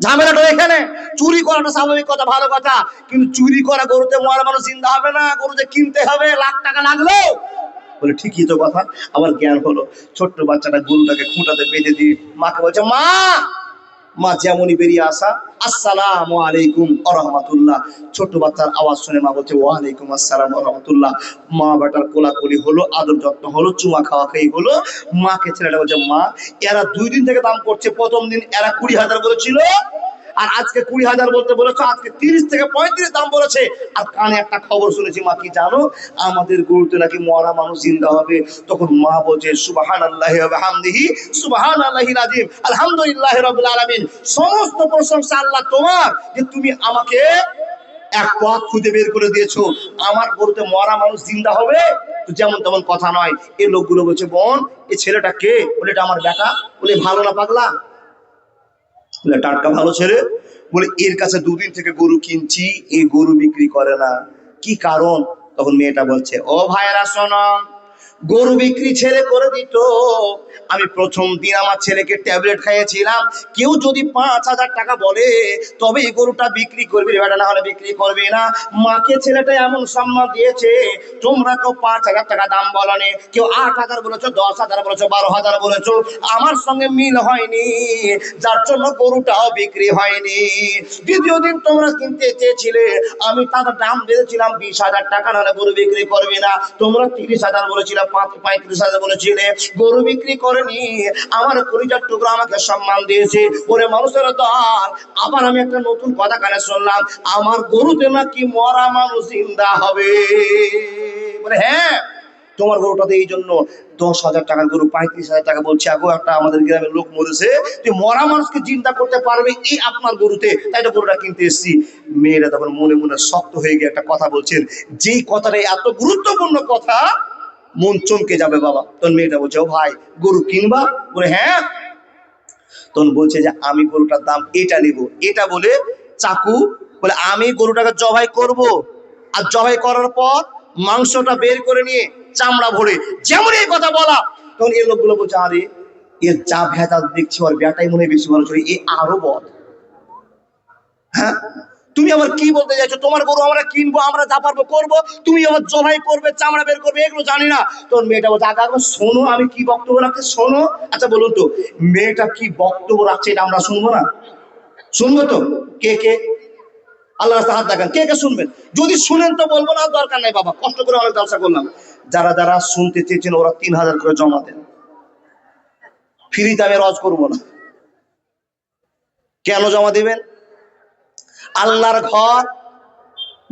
ঝামেলাটা এখানে, চুরি করাটা স্বাভাবিক কথা, ভালো কথা, কিন্তু চুরি করা গরুতে মরা মানুষ জিন্দা হবে না, গরুতে কিনতে হবে, লাখ টাকা লাগলো। বলে ঠিকই তো কথা। আমার জ্ঞান হলো, ছোট্ট বাচ্চাটা গরুটাকে খুঁটাতে বেঁধে দিয়ে মাকে বলছে, মা, মা যেমনই বেরিয়ে আসা, আসসালামু আলাইকুম ওয়া রাহমাতুল্লাহ। ছোট্ট বাচ্চার আওয়াজ শুনে মা বলছে, ওয়া আলাইকুম আসসালাম ওয়া রাহমাতুল্লাহ। মা বেটার কোলাকুলি হলো, আদর যত্ন হলো, চুমা খাওয়া খাই হলো। মাকে ছেলেটা বলছে, মা এরা 2 দিন থেকে দাম করছে, প্রথম দিন এরা 20,000 বলেছিল, আর আজকে 20,000 বলতে বলেছো, আজকে 30 থেকে 35 দাম বলেছে। আর কানে একটা খবর শুনেছি মা, কি জানো, আমাদের গরুতে নাকি মরা মানুষ জিন্দা হবে। তখন মা বলছে, সুবহানাল্লাহি ওয়া বিহামদিহি সুবহানাল্লাহিল আযীম আলহামদুলিল্লাহি রাব্বিল আলামিন। সমস্ত প্রশংসা আল্লাহ তোমার, যে তুমি আমাকে এক পথ খুঁজে বের করে দিয়েছো, আমার গরুতে মরা মানুষ জিন্দা হবে। তো যেমন তেমন কথা নয়। এই লোকগুলো বলছে, বোন এই ছেলেটা কে? বলে এটা আমার বেটা। বলে ভালো না পাগলা? বলে টাটকা ভালো ছেলে। বলে এর কাছে 2 দিন থেকে গরু কিনছি, এই গরু বিক্রি করে না, কি কারণ? তখন মেয়েটা বলছে, ও ভাইরা শোনো, গরু বিক্রি ছেলে করে দিত। আমি প্রথম দিন আমার ছেলেকে ট্যাবলেট খাইয়েছিলাম, কেউ যদি 5,000 টাকা বলে তবে এই গরুটা বিক্রি করবি রে বেটা, না হলে বিক্রি করবি না। মাকে ছেলেটা এমন সম্মান দিয়েছে, তোমরা কেউ 5,000 টাকা দাম বলনি, কেউ 8,000 বলেছো, 10,000 বলেছো, 12,000 বলেছো, আমার সঙ্গে মিল হয়নি, যার জন্য গরুটাও বিক্রি হয়নি। দ্বিতীয় দিন তোমরা কিনতে চেয়েছিলে, আমি তার দাম দিয়েছিলাম 20,000 টাকা, নাহলে গরু বিক্রি করবি না, তোমরা 30,000 বলেছিলে, 35,000 বলেছিলে, গরু বিক্রি করেনি। আমার কলিজার টুকরো আমাকে সম্মান দিয়েছে, ওরে মানুষের দল। আবার আমি একটা নতুন কথা কানে শুনলাম, আমার গরুতে নাকি মরা মানুষ জিন্দা হবে। বলে হ্যাঁ, তোমার গরুটাতে এই জন্য 10,000 টাকার গরু 35,000 টাকা বলছে। আগো একটা আমাদের গ্রামের লোক মরেছে, যে মরা মানুষকে চিন্তা করতে পারবে এই আপনার গরুতে, তাই তো গরুটা কিনতে এসেছি। মেয়েরা তখন মনে মনে শক্ত হয়ে গিয়ে একটা কথা বলছেন, যেই কথাটা এত গুরুত্বপূর্ণ কথা, মন চমকে যাবে বাবা। তখন মেয়েটা বলছে, ও ভাই গরু কিনবা? বলে হ্যাঁ। তখন বলছে যে আমি গরুটার দাম এটা নিব, এটা বলে চাকু বলে আমি গরুটাকে জবাই করব, আর জবাই করার পর মাংসটা বের করে নিয়ে চামড়া ভরে, যেমন এই কথা বলা, তখন এই লোকগুলো বলছে আরে এর যা ভেজাল দেখছি, ওর ব্যাটাই মনে হয় বেশি ভালো চলে, এ আরো বদ। হ্যাঁ, তুমি আবার কি বলতে চাইছো? তোমার গরু আমরা কিনবো, আমরা যা পারবো করবো, তুমি আবার জবাই করবে, চামড়া বের করবে, এগুলো জানি না। তোর মেয়েটা বলছে আগে একবার শোনো আমি কি বক্তব্য রাখছি, শোনো। আচ্ছা বলুন তো, মেয়েটা কি বক্তব্য রাখছে এটা আমরা শুনবো না? শুনবো তো। কে কে আল্লাহ রাস্তায় হাত দেখান, কে কে শুনবেন? যদি শুনেন তো বলবো না, দরকার নাই বাবা, কষ্ট করে অনেক জলসা করলাম। যারা যারা শুনতে চেয়েছেন ওরা 3,000 করে জমা দেন, ফ্রিতে আমি রজ করবো না। কেন জমা দিবেন? আল্লাহর ঘর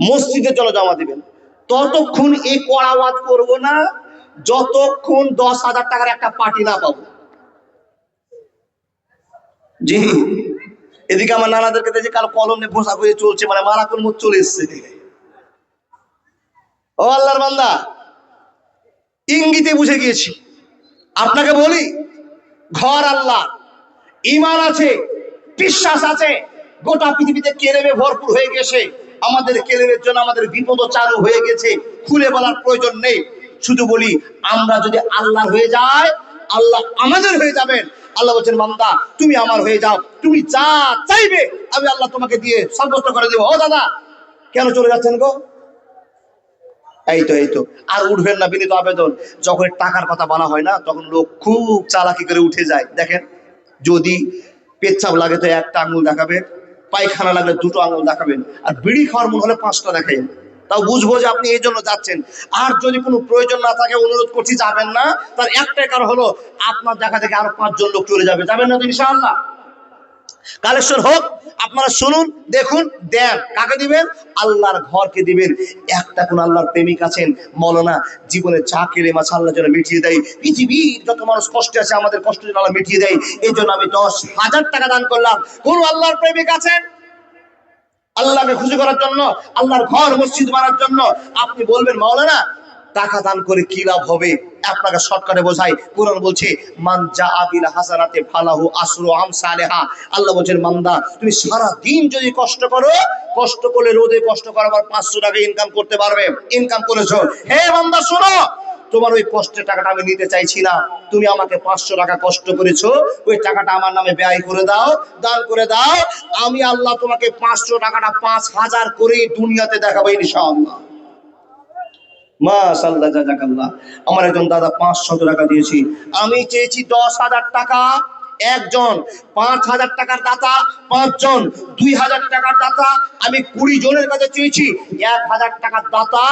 মসজিদে চলো জমা দিবেন। ততক্ষণ এই কড়া ওয়াজ করবো না যতক্ষণ 10,000 টাকার একটা পার্টি না পাবো। জি, এদিকে আমার নানাদেরকে দেখছি কাল কলম নিয়ে ঘোষা করে চলছে, মানে মারাকুল মুখ চলে এসছে। ও আল্লাহর বান্দা, ইঙ্গিতে বুঝে গিয়েছি। আপনাকে বলি, ঘর আল্লাহ, ঈমান আছে, বিশ্বাস আছে, গোটা পৃথিবীতে কেলেমে ভরপুর হয়ে গেছে। আমাদের কেলেমের জন্য আমাদের বিপদ চালু হয়ে গেছে, খুলে বলার প্রয়োজন নেই। শুধু বলি আমরা যদি আল্লাহ হয়ে যায়, আল্লাহ আমাদের হয়ে যাবেন। আল্লাহ বলছেন বান্দা তুমি আমার হয়ে যাও, তুমি যা চাইবে আমি আল্লাহ তোমাকে দিয়ে সাব্যস্ত করে দেবো। ও দাদা কেন চলে যাচ্ছেন গো? এই তো আর উঠবেন না, বিনীত আবেদন। যখন টাকার কথা বলা হয় না, তখন লোক খুব চালাকি করে উঠে যায়। দেখেন, যদি পেচ্ছাপ লাগে তো একটা আঙুল দেখাবেন, পায়খানা লাগলে দুটো আঙুল দেখাবেন, আর বিড়ি খাওয়ার মনে হলে 5টা দেখাবেন, তাও বুঝবো যে আপনি এই জন্য যাচ্ছেন। আর যদি কোনো প্রয়োজন না থাকে, অনুরোধ করছি যাবেন না, তার একটাই কারণ হলো আপনার দেখা থেকে আরো 5 জন লোক চলে যাবে। যাবেন না তো ইনশাআল্লাহ? কালেকশন হোক, আপনারা শুনুন, দেখুন, দেন। কাকে দিবেন? আল্লাহর ঘরকে দিবেন। একটা কোন আল্লাহর প্রেমিক আছেন মৌলানা, জীবনে চা কেড়ে মাছ আল্লাহ যেন মিটিয়ে দেয়, পৃথিবীর যত মানুষ কষ্টে আছে আমাদের কষ্ট যেন আল্লাহ মিটিয়ে দেয়, এই জন্য আমি 10,000 টাকা দান করলাম। কোন আল্লাহর প্রেমিক আছেন আল্লাহকে খুশি করার জন্য, আল্লাহর ঘর মসজিদ বানার জন্য? আপনি বলবেন মাওলানা টাকা দান করে কি লাভ হবে? আপনাকে শর্টকাটে বোঝাই, কোরআন বলছে মান জাআ বিল হাসানাতি ফালাহু আসরু আমসালিহা। আল্লাহ বলেন বান্দা তুমি সারা দিন যদি কষ্ট করো, কষ্ট করলে রোদে কষ্ট করার 500 টাকা ইনকাম করতে পারবে। ইনকাম করেছো, হে বান্দা শোনো, তোমার ওই কষ্টের টাকাটা আমি নিতে চাইছি না। তুমি আমাকে 500 টাকা কষ্ট করেছো, ওই টাকাটা আমার নামে ব্যয় করে দাও, দান করে দাও। আমি আল্লাহ তোমাকে 500 টাকাটা 5,000 করে দুনিয়াতে দেখাবো ইনশাআল্লাহ। মাশাআল্লাহ, জাযাকাল্লাহ। আমার একজন দাদা 500 টাকা দিয়েছি, আমি চেয়েছি 10,000 টাকা। একজন 5,000 টাকার দাতা, 5 জন 2,000 টাকার দাতা, আমি 20 জনের কাছে চেয়েছি 1,000 টাকার দাতা।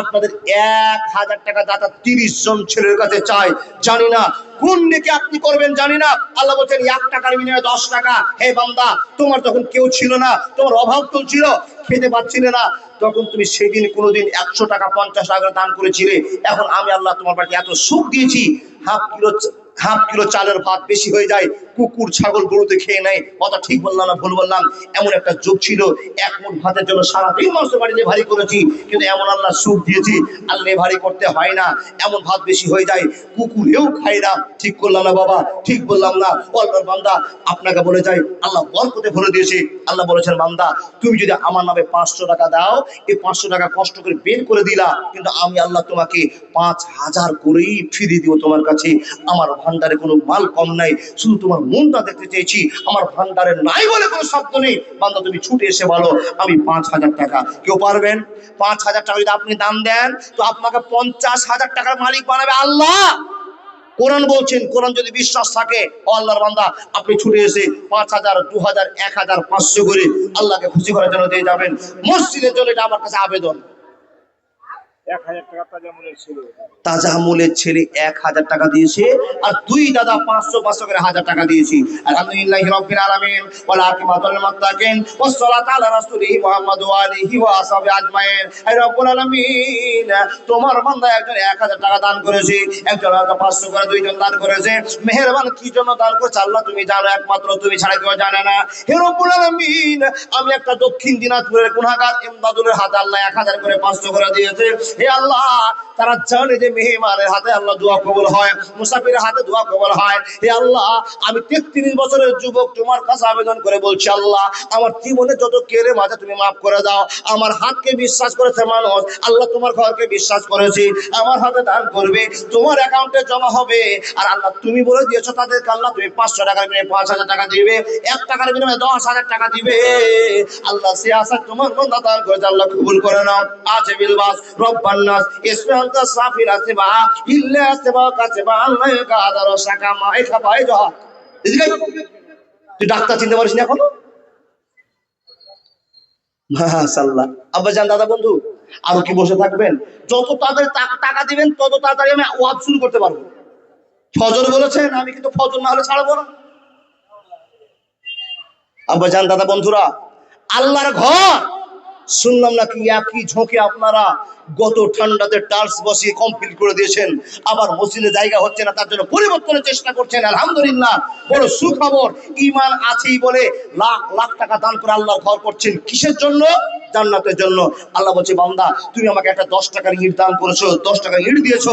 আপনাদের 1,000 টাকা দাতা 30 জন ছেলের কাছে চাই। জানি না কোন নেকি আপনি করবেন, জানি না। আল্লাহ বলছেন 1 টাকার বিনিময়ে 10 টাকা। হে বান্দা, তোমার যখন কেউ ছিল না, তোমার অভাব চলছিল, খেতে পাচ্ছিলে না, তখন তুমি সেদিন কোনোদিন 100 টাকা 50 টাকা দান করেছিলে। এখন আমি আল্লাহ তোমার বাড়িতে এত সুখ দিয়েছি, হাফ কিলো হাফ কিলো চালের ভাত বেশি হয়ে যায়, কুকুর ছাগল গরুতে খেয়ে নেয়। কথা ঠিক বললাম না ভুল বললাম? এমন একটা যুগ ছিল, এক মুঠ ভাতের জন্য সারাদিন মানুষের বাড়িতে ভারী করেছি, কিন্তু এমন আল্লাহ সুখ দিয়েছি, আল্লাহ ভারী করতে হয় না। এমন ভাত বেশি হয়ে যায়, কুকুরেও খায় না। ঠিক করলাম না বাবা? ঠিক বললাম না? আল্লাহর বান্দা, আপনাকে বলে যাই, আল্লাহ বরকতে ভরে দিয়েছে। আল্লাহ বলেছেন, বান্দা তুমি যদি আমার নামে 500 টাকা দাও, এই 500 টাকা কষ্ট করে বের করে দিলা, কিন্তু আমি আল্লাহ তোমাকে 5000 করেই ফিরিয়ে দিব তোমার কাছে। আমার ভান্ডারে কোনো মাল কম নাই, শুধু তোমার মনটা দেখতে চেয়েছি। আমার ভান্ডারে নাই বলে কোনো শব্দ নেই। বান্দা তুমি ছুটে এসে বলো, আমি 5000 টাকা। কেউ পারবেন? 5000 টাকা যদি আপনি দান দেন, তো আপনাকে 50,000 টাকার মালিক বানাবে আল্লাহ। কোরআন বলছেন, কোরআন যদি বিশ্বাস থাকে, ও আল্লাহর বান্দা, আপনি ছুটে এসে 5000, 2000, 1000, 500 করে আল্লাহকে খুশি করার জন্য দিয়ে যাবেন। মসজিদের জন্য এটা আমার কাছে আবেদন। 1000 টাকা তাজা আমলের ছেলে 1000 টাকা দিয়েছে, আর দুই দাদা 500 করে 1000 টাকা দিয়েছি। আলহামদুলিল্লাহি রাব্বিল আলামিন ওয়াল আকিবাতুল মুত্তাকিন ওয়াসসালাতু আলা রাসূলিহি মুহাম্মদ ওয়া আলিহি ওয়া আসহাবিহি আজমাইন। হে রব্বুল আলামিন, তোমার বান্দা একজন 1000 টাকা দান করেছে, একজন 500 করে, দুইজন দান করেছে। মেহেরবান কি জন্য দান করেছে আল্লাহ তুমি জানো, একমাত্র তুমি ছাড়া কেউ জানে না। হে রব্বুল আলামিন, আমি একটা দক্ষিণ দিনাজপুরের গুনাহগার ইমদাদুলের হাতে আল্লাহ 1000 করে 500 করে দিয়েছে। হে আল্লাহ, তারা জানে যে মেহমানের হাতে আল্লাহ দোয়া কবুল হয়, মুসাফিরের হাতে দোয়া কবুল হয়। হে আল্লাহ, আমি 33 বছরের যুবক তোমার কাছে আবেদন করে বলছি, আল্লাহ আমার জীবনে যত কেড়ে মাঝে তুমি মাফ করে দাও। আমার হাতকে বিশ্বাস করেছে মানুষ, আল্লাহ তোমার ঘরকে বিশ্বাস করেছি, আমার হাতে দান করবে, তোমার অ্যাকাউন্টে জমা হবে। আর আল্লাহ তুমি বলে দিয়েছো তাদেরকে, আল্লাহ তুমি 500 টাকার বিনিময়ে 5000 টাকা দিবে, 1 টাকার বিনিময়ে 10,000 টাকা দিবে। আল্লাহ সে আশা তোমার বান্দা দান করেছে, আল্লাহ কবুল করে নাও। আছে বিলবাস রব্বান নাস ইসরানকা সাফির আসবা ইল্লা আসবা কাসবা আল্লাহ কাদার শাকা মাই খাবাই যা। তুই ডাক্তার চিনতে পারিস না এখনো? মাশাআল্লাহ। আব্বাজান, দাদা, বন্ধু, আরো কি বসে থাকবেন? যত তাড়াতাড়ি টাকা দিবেন, তত তাড়াতাড়ি আমি ওয়াজ শুরু করতে পারবো। ফজর বলেছেন, আমি কিন্তু ফজর না হলে ছাড়বো না। আব্বাজান, দাদা, বন্ধুরা, আল্লাহর ঘর শুনলাম নাকি একই ঝোঁকে আপনারা গত ঠান্ডাতে টার্চ বসিয়ে কমপ্লিট করে দিয়েছেন, আবার মসজিদে জায়গা হচ্ছে না, তার জন্য পরিবর্তনের চেষ্টা করছেন। আলহামদুলিল্লাহ, বড় সুখবর। ঈমান আছেই বলে লাখ লাখ টাকা দান করে আল্লাহর ঘর করছেন। কিসের জন্য? জান্নাতের জন্য। আল্লাহ বলছে, বান্দা তুমি আমাকে একটা 10 টাকার ইট দান করেছো, 10 টাকার ইট দিয়েছো,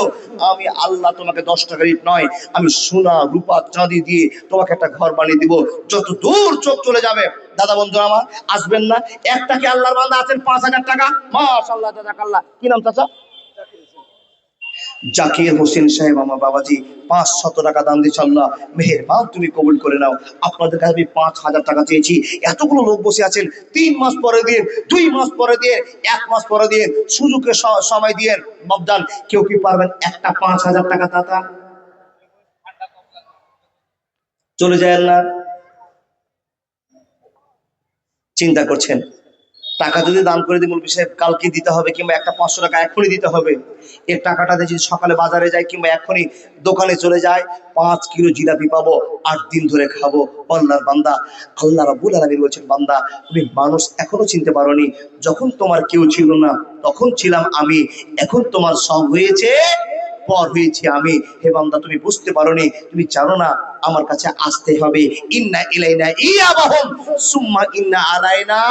আমি আল্লাহ তোমাকে 10 টাকার ইট নয়, আমি সোনা রূপা চাঁদি দিয়ে তোমাকে একটা ঘর বানিয়ে দিব, যত দূর চোখ চলে যাবে। দাদা বন্ধু আমার, আসবেন না? একটা কি আল্লাহর বান্দা আছেন 5000 টাকা? মাশাআল্লাহ, জাযাকাল্লাহ। কি নাম চাচা? জাকির হোসেন সাহেব, আমার বাবাজি 500 টাকা দান দিয়েছে। আল্লাহ মেহেরবান, তুমি কবুল করে নাও। আপনাদের কাছে আমি 5000 টাকা চেয়েছি, এতগুলো লোক বসে আছেন, 3 মাস পরে দিন, 2 মাস পরে দিন, 1 মাস পরে দিন, সুযোগের সময় দিন। বাবজান, কেউ কি পারবেন একটা 5000 টাকা দাতা? চলে যায় না? চিন্তা করছেন টাকা যদি দান করে দিই মৌলভী সাহেব কালকে দিতে হবে, কিংবা একটা 500 টাকা এখনই দিতে হবে। এর টাকাটা দিয়ে যদি সকালে বাজারে যাই কিংবা এখনই দোকানে চলে যায়, 5 কিলো জিলাপি পাবো, 8 দিন ধরে খাবো। আল্লাহর বান্দা, আল্লাহ রাব্বুল আলামিন বলছেন, বান্দা তুমি মানুষ এখনো চিনতে পারোনি, যখন তোমার কেউ ছিল না তখন ছিলাম আমি, এখন তোমার সব হয়েছে, পর হয়েছি আমি। হে বান্দা, তুমি বুঝতে পারোনি, তুমি জানো না আমার কাছে আসতে হবে। ইন্না ইলাইনা ইয়াবাহুম সুম্মা ইন্না আলাইনা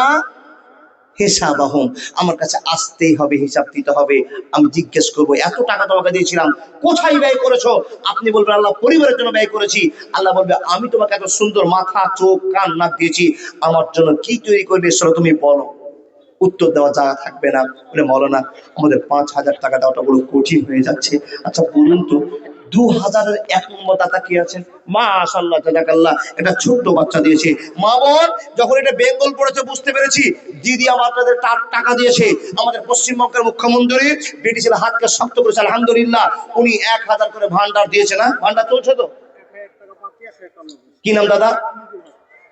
হিসাবাহুম, আমার কাছে আসতেই হবে, হিসাব দিতে হবে। আমি জিজ্ঞেস করবো, এত টাকা তোমাকে দিয়েছিলাম, কোথায় ব্যয় করেছো? আপনি বলবেন, আল্লাহ পরিবারের জন্য ব্যয় করেছি। আল্লাহ বলবে, আমি তোমাকে এত সুন্দর মাথা, চোখ, কান, নাক দিয়েছি, আমার জন্য কি তৈরি করবে সেটা তুমি বলো। উত্তর দেওয়া জায়গা থাকবে না। বলে, মৌলানা আমাদের 5000 টাকা দেওয়াটা বড় কঠিন হয়ে যাচ্ছে। আচ্ছা বলুন তো, 2000-এর 1 নম্বর দাতা কি আছেন? মাশাআল্লাহ, জাযাকাল্লাহ, এটা ছোট্ট বাচ্চা দিয়েছে। মা বোন, যখন এটা বেঙ্গল পড়েছে বুঝতে পেরেছি, দিদি আমার আপনাদের টাকা দিয়েছে। আমাদের পশ্চিমবঙ্গের মুখ্যমন্ত্রী ব্রিটিশের হাতকে শক্ত করেছে, আলহামদুলিল্লাহ। উনি 1000 করে ভান্ডার দিয়েছে। না ভান্ডার চলছে তো? কি নাম দাদা?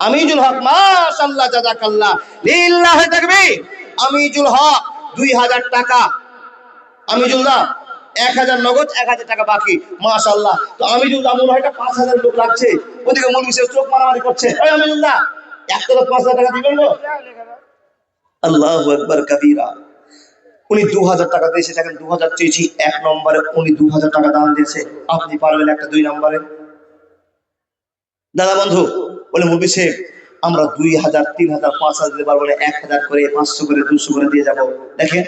আমিজুল হক, মাশাআল্লাহ, জাযাকাল্লাহ, লিল্লাহি তাকবীর। আমিজুল হক 2000 টাকা। আমিজুল্লাহ 1000 নগদ, 1000 টাকা বাকি। মাশাআল্লাহ। তো আমিজুল্লাহ মনে হয় 5000 লোক লাগছে, ওদিকে মৌলভী সাহেব চোখ মারামারি করছে। এই আমিজুল্লাহ, একটা 5000 টাকা দিবেন গো? আল্লাহু আকবার কাবীরা। উনি 2000 টাকা দিয়েছে, দেখেন 2000 চেয়েছি 1 নম্বরে, উনি 2000 টাকা দান দিয়েছে। আপনি পারবেন একটা 2 নম্বরে? দাদা বন্ধু বলে মুরবি সাহেব আমরা 2000 3000 5000 দিতে পারবো না, 1000 করে 500 করে 200 করে দিয়ে যাবো। দেখেন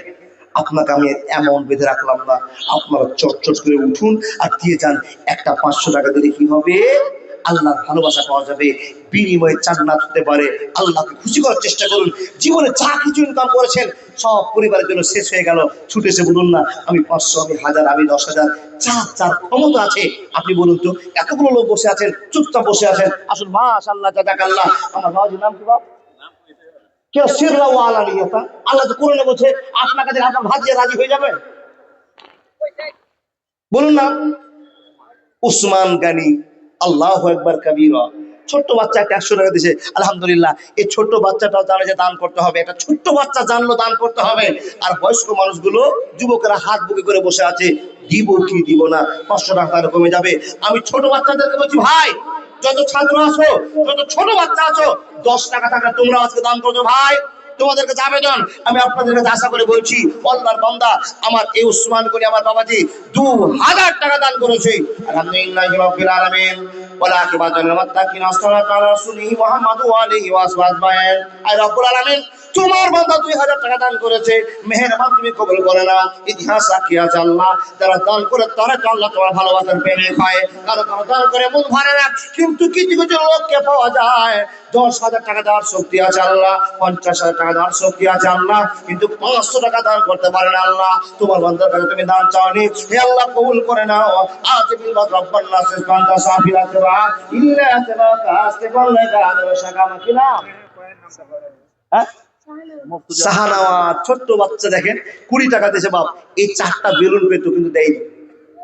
আপনাকে আমি অ্যামাউন্ট বেঁধে রাখলাম না, আপনারা চট চট করে উঠুন আর দিয়ে যান। একটা 500 টাকা দিলে কি হবে? আল্লাহর ভালোবাসা পাওয়া যাবে, বিনিময়ে জান্নাত হতে পারে। আল্লাহকে খুশি করার চেষ্টা করুন। জীবনে যা কিছু ইনকাম করেছেন সব পরিবারের জন্য শেষ হয়ে গেল, ছুটে এসে বলুন না আমি 500, আমি 1000, আমি 10,000। যার ক্ষমতা আছে আপনি বলুন তো। এতগুলো লোক বসে আছেন, চুপচাপ বসে আছেন, আসুন মাশাআল্লাহ জাযাকাল্লাহ। আমার বাবাজির নাম কি বাবা? কেউ সিররা ওয়া আলানিয়াতা। আল্লাহ তো কোরআনে বলছে আপনার কাছে আপনার ভাজিয়ে রাজি হয়ে যাবে। বলুন না। উসমান গানি, আল্লাহু আকবার কাবীরা। ছোট্ট বাচ্চা একটা 100 টাকা দিয়েছে, আলহামদুলিল্লাহ। এই ছোট্ট বাচ্চাটাও জানে যে দান করতে হবে, একটা ছোট্ট বাচ্চা জানলো দান করতে হবে। আর বয়স্ক মানুষগুলো, যুবকেরা হাত বুকে করে বসে আছে, দিব কি দিব না, 500 টাকা কমে যাবে। আমি ছোট বাচ্চাদেরকে বলছি, ভাই যত ছাত্র আছো, যত ছোট বাচ্চা আছো, 10 টাকা টাকা তোমরা আজকে দান করছো ভাই, তোমাদেরকে আবেদন। আমি আপনাদের কাছে আশা করে বলছি, আল্লাহর বান্দা আমার এই উসমান গনি আমার বাবাজি 2000 টাকা দান করেছে। আলহামদুলিল্লাহি রাব্বিল আলামিন ওয়ালা আকিবাতুল মুত্তাকিন আসসালাতু আলা রাসূলিহি মুহাম্মাদু ওয়া আলিহি ওয়া আসহাবিহি। আয় রব্বুল আলামিন তোমার বান্দা 2000 টাকা দান করেছে, মেহেরবান তুমি কবুল করে নাও। ইতিহাস সাক্ষী আছে আল্লাহ, যারা দান করে তারা আল্লাহ তোমার ভালোবাসার প্রেমে হয়। কারো কারো দান করে মন ভরে না, কিন্তু কিছু কিছু লোককে পাওয়া যায় 10,000 টাকা দেওয়ার শক্তি আছে আল্লাহ, 50,000 টাকা দেওয়ার শক্তি আছে আল্লাহ, কিন্তু 500 টাকা দান করতে পারে না আল্লাহ। তোমার বান্দার কাছে তুমি দান চাওনি, হে আল্লাহ কবুল করে নাও। আতিবিল রব্বান নাস কান্তা সাফিরাতরা ইল্লা তাবাকা আস্তাগফির লাকা আদা শাকামা কিনা। হ্যাঁ শাহানাওয়াত ছোট্ট বাচ্চা দেখেন 20 টাকা দিয়েছে বাপ। এই 4টা বেলুন পেতো কিন্তু দেয়নি,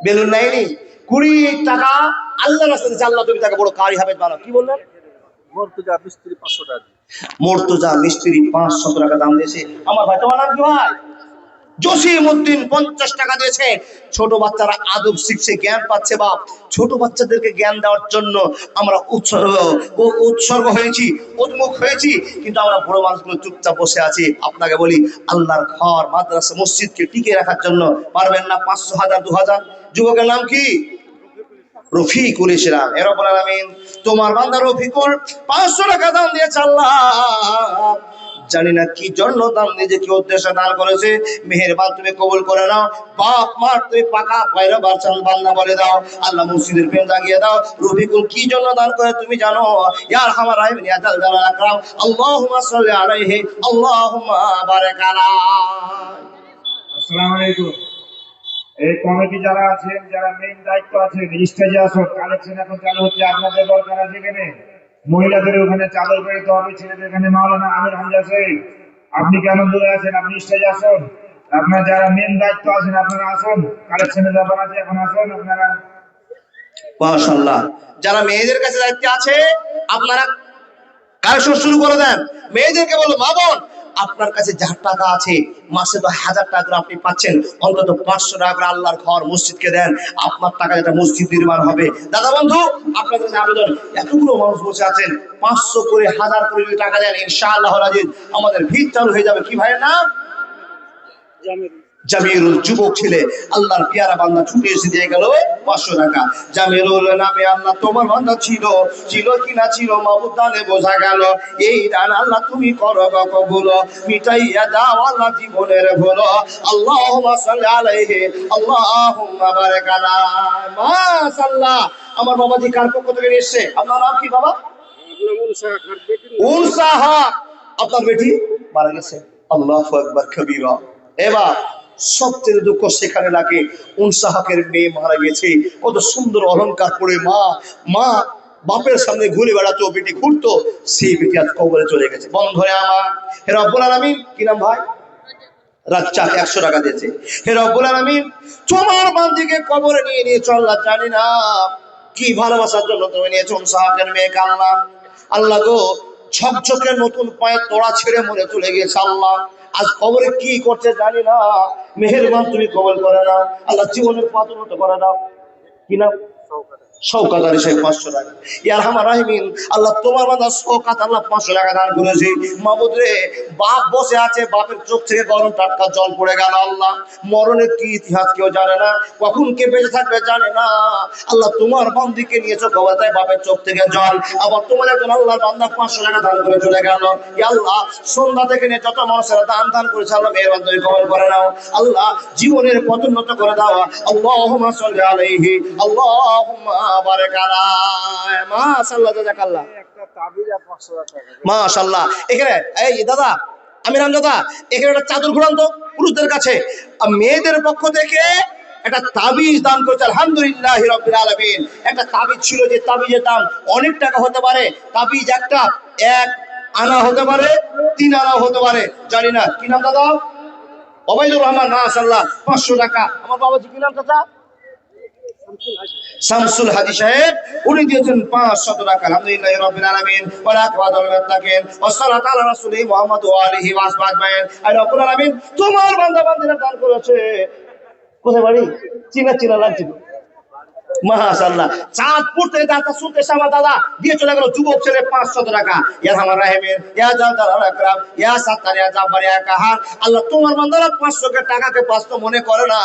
বেলুন নেয়নি। 20 টাকা আল্লাহর রাস্তায় দিয়েছে। আল্লাহ তুমি তাকে বড় কারি হাফেজ বানাও। কি বললেন? মর্তুজা মিস্ত্রি 500 টাকা। মর্তুজা মিস্ত্রি 500 টাকা দাম দিয়েছে। আমার ভাই তোমার নাম কি ভাই? জসিমউদ্দিন 50 টাকা দিয়েছে। ছোট বাচ্চারা আদব শিখছে, জ্ঞান পাচ্ছে বাপ। ছোট বাচ্চাদেরকে জ্ঞান দেওয়ার জন্য আমরা উৎসর্গ হয়েছি, উন্মুখ হয়েছি, কিন্তু আমরা বড় মানুষগুলো চুপচাপ বসে আছি। আপনাকে বলি আল্লাহর ঘর মাদ্রাসা মসজিদকে টিকিয়ে রাখার জন্য পারবেন না? 500, 1000, 2000। যুবকের নাম কি? রফিকুল ইসলাম। এ রব্বুল আলামিন তোমার বান্দা রফিকুল 500 টাকা দান দিয়েছে আল্লাহ। জানি না কি জন্য দান দিয়েছে, কি উদ্দেশ্যে দান করেছে, মেহেরবান তুমি কবুল করে নাও। বাপ মার তুমি পাকা পয়রা বাঁচান বান্দা বলে দাও, আল্লাহ মসজিদের প্রেম জাগিয়ে দাও। রফিকুল কি জন্য দান করে তুমি জানো? ইয়া আরহামার রাহিমিন ইয়া জাল জালাল আকরাম, আল্লাহুম্মা সাল্লি আলাইহি আল্লাহুম্মা বারিক আলাইহি। আসসালামু আলাইকুম। এই কমিটি যারা আছেন, যারা মেইন দায়িত্ব আছে, স্টেজে আসুন। কালেকশন এখন চালু হচ্ছে, আপনাদের দরকার আছে এখানে। মহিলাদের ওখানে চাদর পেতে হবে, ছেলেদের এখানে মাওলানা আমির হামজা সাহেব। আপনি কেন দূরে আছেন? আপনি স্টেজে আসুন। আপনার যারা মেইন দায়িত্ব আছেন আপনারা আসুন। কালেকশনের ব্যাপার আছে, এখন আসুন আপনারা। মাশাআল্লাহ। যারা মেয়েদের কাছে দায়িত্ব আছে আপনারা কালেকশন শুরু করে দেন। মেয়েদেরকে বলো, মা বোন আপনার কাছে যার টাকা আছে, মাসে তো 1000 টাকা করে আপনি পাচ্ছেন, অন্তত 500 টাকা করে আল্লাহর ঘর মসজিদকে দেন। আপনার টাকা যেটা মসজিদ নির্মাণ হবে। দাদা বন্ধু আপনার কাছে আবেদন, এতগুলো মানুষ বসে আছেন, 500 করে 1000 করে যদি টাকা দেন, ইনশাআল্লাহ রাজিদ আমাদের ভিড় চালু হয়ে যাবে। কি ভাইয়ের নাম? জামিরুল, যুবক ছেলে, আল্লাহর পেয়ারা বান্দা ছুটে এসে দিয়ে গেল 500 টাকা। জামিরুল নামে আল্লাহ তোমার বান্দা ছিল, ছিল কি না ছিল মাবুদ জানে, বোঝা গেল। এই দান আল্লাহ তুমি করো কবুল, মিটাইয়া দাও আল্লাহ জীবনের ভুল। আল্লাহুম্মা সাল্লি আলাইহি আল্লাহুম্মা বারিক আলাইহি। মাশাআল্লাহ। আমার বাবাজি কার পক্ষ থেকে এসেছে? আপনার নাম কি বাবা? উনসা হক। আপনার বেটি মারা গেছে। আল্লাহু আকবার কবীরা। এবার সবচেয়ে দুঃখ সেখানে লাগে, উনসা হকের মেয়ে মারা গেছে। কত সুন্দর অলংকার পরে মা বাপের সামনে ঘুরে বেড়াতো, বেটি ঘুরতো, সেই বেটি আজ কবরে চলে গেছে। বন্ধুরে আমার, হে রব্বুল আলামিন, কি নাম ভাই? রাজ্জাক 100 টাকা দিয়েছে। হে রব্বুল আলামিন তোমার বান্দিকে কবরে নিয়ে চল। জানি না কি ভালোবাসার জন্য তুমি নিয়েছো উনসা হকের মেয়েকে। আল্লাহ, আল্লাহ গো, ঝকঝকে নতুন পায়ে তোড়া ছেড়ে মরে চলে গেছে। আল্লাহ আজ কবরে কি করছে জানি না, মেহেরবান তুমি কবুল করে নাও। আল্লাহ জীবনের পাথর মতো করে দাও। কি নাম? শওকত আলী সাহেব 500 টাকা। ইয়া আরহামার রাহিমিন, আল্লাহ তোমার বান্দা শওকত আল্লাহ 500 টাকা দান করেছে। মাবুদ রে, বাপ বসে আছে, বাপের চোখ থেকে গরম টাটকা জল পড়ে গেল। আল্লাহ মরণের কি ইতিহাস কেউ জানে না, কখন কে বেঁচে থাকবে জানে না। আল্লাহ তোমার বান্দিকে নিয়েছো কবরটায়, বাপের চোখ থেকে জল, আবার তোমার একজন আল্লাহর বান্দা 500 টাকা দান করে চলে গেল। ইয়া আল্লাহ, সন্ধ্যা থেকে নিয়ে যত মানুষেরা দান করেছে আল্লাহ মেহেরবান তুমি কবুল করে নাও। আল্লাহ জীবনের পদোন্নত করে দাও। আল্লাহুম্মা সাল্লি আলাইহি, আল্লাহুম্মা বারিক আলাইহি। মাশাআল্লাহ, জাযাকাল্লাহ, একটা তাবিজ আর 500 টাকা। মাশাআল্লাহ। এখানে এই দাদা, আমি রামদাদা, এখানে একটা চাদর ঘুরান তো পুরুষদের কাছে। আর মেয়েদের পক্ষ থেকে একটা তাবিজ দান করছে, আলহামদুলিল্লাহ রাব্বিল আলামিন। একটা তাবিজ ছিল যে তাবিজের দাম অনেক টাকা হতে পারে। তাবিজ একটা 1 আনা হতে পারে, 3 আনা হতে পারে, জানি না। কি নাম দাদা? ওবাইদুর রহমান, মাশাআল্লাহ, 500 টাকা। আমার বাবাজি কি নাম চাচা? শামসুল হাদি সাহেব, উনি দিয়েছেন 500 টাকা। আলহামদুলিল্লাহ রাব্বিল আলামিন, ওয়া রাকাবাতুল মুত্তাকিন, ওয়া সাল্লাতু আলা রাসূলিহি মুহাম্মদ ওয়া আলিহি ওয়া আসহাবিহি আজমাইন। আয় রাব্বুল আলামিন, তোমার বান্দা বান্দিরা দান করেছে। কোথায় বাড়ি? চিনা লাগছে। মাশাআল্লাহ, চাঁদপুর থেকে দাদা শুনতে আমার দাদা দিয়ে চলে গেল যুবক ছেলে 500 টাকা। ইয়া আমার রাহিমের, ইয়া জালাল আকরাম, ইয়া সাত্তার, ইয়া জাব্বার, ইয়া কাহার। আল্লাহ তোমার বান্দারা 500 টাকাকে 500 মনে করে না,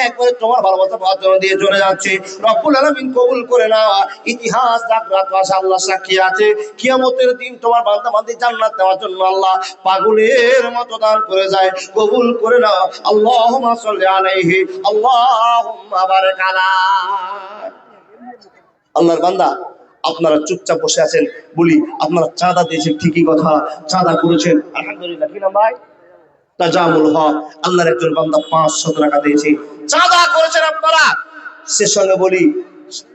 একবারে তোমার ভালোবাসা পাওয়ার জন্য দিয়ে চলে যাচ্ছে। রব্বুল আলামিন কবুল করে নাও। ইতিহাস জাগ্রত আল্লাহ সাক্ষী আছে, কিয়ামতের দিন তোমার বান্দা বান্দি জান্নাত নেওয়ার জন্য আল্লাহ পাগলের মতো দান করে যায়। কবুল করে নাও। আল্লাহুম্মা সাল্লি আলাইহি, আল্লাহুম্মা বারিক আলাইহি। আল্লাহর বান্দা, আপনারা চুপচাপ বসে আছেন, বলি আপনারা চাঁদা দিয়েছেন, ঠিকই কথা, চাঁদা করেছেন, আলহামদুলিল্লাহ। কি নাম ভাই? তাজামুল হক, আল্লাহর একজন বান্দা 500 টাকা দিয়েছে, চাঁদা করেছেন আপনারা। সে সঙ্গে বলি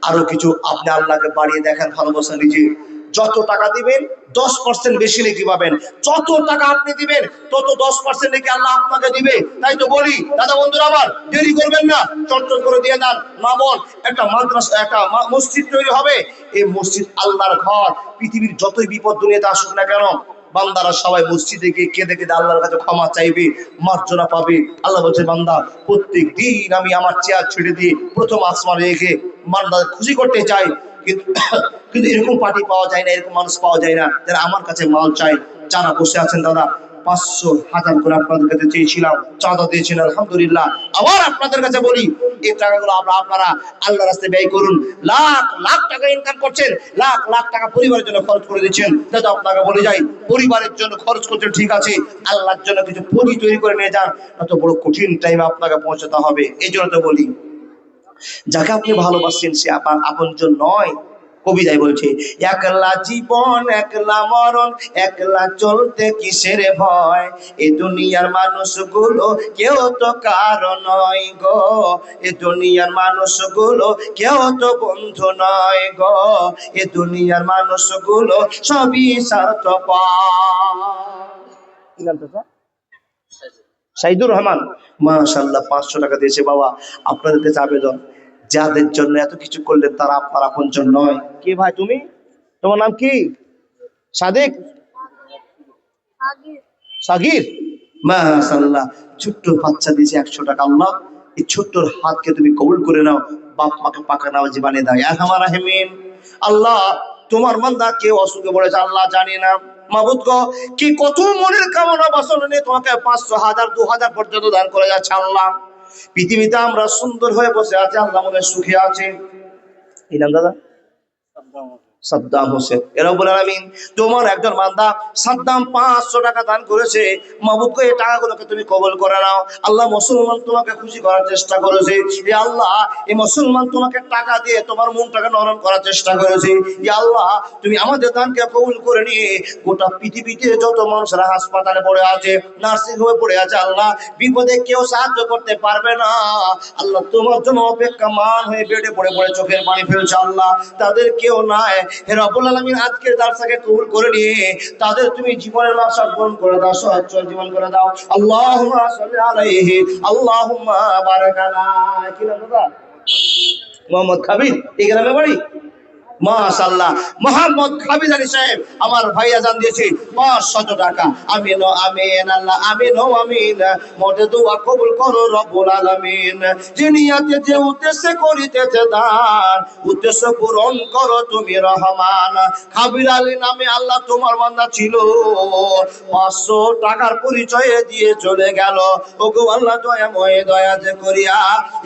আরো কিছু আপনি আল্লাহকে বাড়িয়ে দেখেন ভালোবাসা নিজে। যত টাকা দিবেন 10% বেশি নেকি পাবেন। যত টাকা আপনি দিবেন তত 10% নেকি আল্লাহ আপনাকে দিবে। তাই তো বলি দাদা বন্ধুরা আমার, দেরি করবেন না, চটচট করে দিয়ে দেন। মা বোন, একটা মাদ্রাসা, একটা মসজিদ তৈরি হবে। এই মসজিদ আল্লাহর ঘর। পৃথিবীর যতই বিপদ দুনিয়াতে আসুক না কেন, বান্দারা সবাই মসজিদে গিয়ে কেঁদে কেঁদে আল্লাহর কাছে ক্ষমা চাইবে, মার্জনা পাবে। আল্লাহ বলছে, বান্দা প্রত্যেক দিন আমি আমার চেয়ার ছেড়ে দিয়ে প্রথম আসমানে রেখে বান্দা খুশি করতে চাই। কিন্তু এরকম পার্টি পাওয়া যায় না, এরকম মানুষ পাওয়া যায় না যারা আমার কাছে মাল চাই। যারা বসে আছেন দাদা, 500 1000 করে আপনাদের কাছে চেয়েছিলাম, চাঁদা দিয়েছেন, আলহামদুলিল্লাহ। আবার আপনাদের কাছে বলি, এই টাকাগুলো আপনারা আল্লাহর রাস্তায় ব্যয় করুন। লাখ লাখ টাকা ইনকাম করছেন, লাখ লাখ টাকা পরিবারের জন্য খরচ করে দিচ্ছেন। দাদা আপনাকে বলে যাই, পরিবারের জন্য খরচ করছেন ঠিক আছে, আল্লাহর জন্য কিছু পুঁজি তৈরি করে নিয়ে যান, এত বড় কঠিন টাইমে আপনাকে পৌঁছাতে হবে। এই জন্য তো বলি, যাকে আপনি ভালোবাসছেন সে আপনার আপনজন নয়। কবিতায় বলছে, একলা জীবন একলা মরণ, একলা চলতে কিসের ভয়, এ দুনিয়ার মানুষগুলো কেউ তো কারো নয় গো, এ দুনিয়ার মানুষগুলো কেউ তো বন্ধু নয় গো, এ দুনিয়ার মানুষগুলো সবই স্বার্থপর। কি নাম তো স্যার? সাইদুর রহমান, মাশাআল্লাহ, 500 টাকা দিয়েছে। বাবা আপনাদের কাছে আবেদন, যাদের জন্য এত কিছু করলেন তারা আপনার আপনজন নয়। কি ভাই তুমি, তোমার নাম কি? সাদিক, সাগির, মাশাআল্লাহ, ছোট্ট বাচ্চা দিয়েছে 100 টাকা। আল্লাহ এই ছোট্টর হাতকে তুমি কবুল করে নাও, বাপ মাকে পাকা নামাজি বানিয়ে দাও। ইয়া আরহামার রাহিমিন, আল্লাহ তোমার বান্দা কেউ অসুখে পড়েছে, আল্লাহ জানি না। মাবুদ গো, কি কত মনের কামনা বাসনা নিয়ে তোমাকে 500 1000 2000 পর্যন্ত দান করে যাচ্ছে। আল্লাহ পৃথিবীতে আমরা সুন্দর হয়ে বসে আছি, আল্লাহ মনে সুখে আছে। এই নাম দাদা? সাদ্দাম হোসেন। রব্বুল আলামিন, তোমার একজন বান্দা সাদ্দাম 500 টাকা দান করেছে। মাবুদকে এই টাকাগুলোকে তুমি কবুল করে নাও। আল্লাহ মুসলমান তোমাকে খুশি করার চেষ্টা করেছে, ইয়া আল্লাহ এই মুসলমান তোমাকে টাকা দিয়ে তোমার মনটাকে নরম করার চেষ্টা করেছে। ইয়া আল্লাহ তুমি আমাদের দানকে কবুল করে নিয়ে গোটা পৃথিবীতে যত মানুষরা হাসপাতালে পড়ে আছে, নার্সিং হোমে পড়ে আছে, আল্লাহ বিপদে কেউ সাহায্য করতে পারবে না, আল্লাহ তোমার জন্য অপেক্ষামান হয়ে বেডে পড়ে পড়ে চোখের পানি ফেলছে, আল্লাহ তাদের কেউ নাই। হে রব্বুল আলামিন, আজকের দার্সকে কবুল করে নিয়ে তাদের তুমি জীবনের মাকসাদ পূরণ করে দাও, সচ্ছল জীবন করে দাও। আল্লাহুম্মা সাল্লি আলাইহি, আল্লাহুম্মা বারিক আলাইহি। কি নাম দাদা? মোহাম্মদ খাবির। এই গ্রামে বাড়ি? মাশাআল্লাহ। মোহাম্মদ হাফিজ আলী সাহেব আমার ভাই আজান দিয়েছে 500 টাকা। আমিন ও আমিন, আল্লাহ আমিন ও আমিন। মোদের দোয়া কবুল করো রব্বুল আলামিন। যে নিয়তে যে উদ্দেশ্যে করিতেছে দান, উদ্দেশ্য পূরণ করো তুমি রহমান। হাফিজ আলী নামে আল্লাহ তোমার বান্দা ছিল, 500 টাকার পরিচয়ে দিয়ে চলে গেল। ওগো আল্লাহ দয়াময়, দয়া যে করিয়া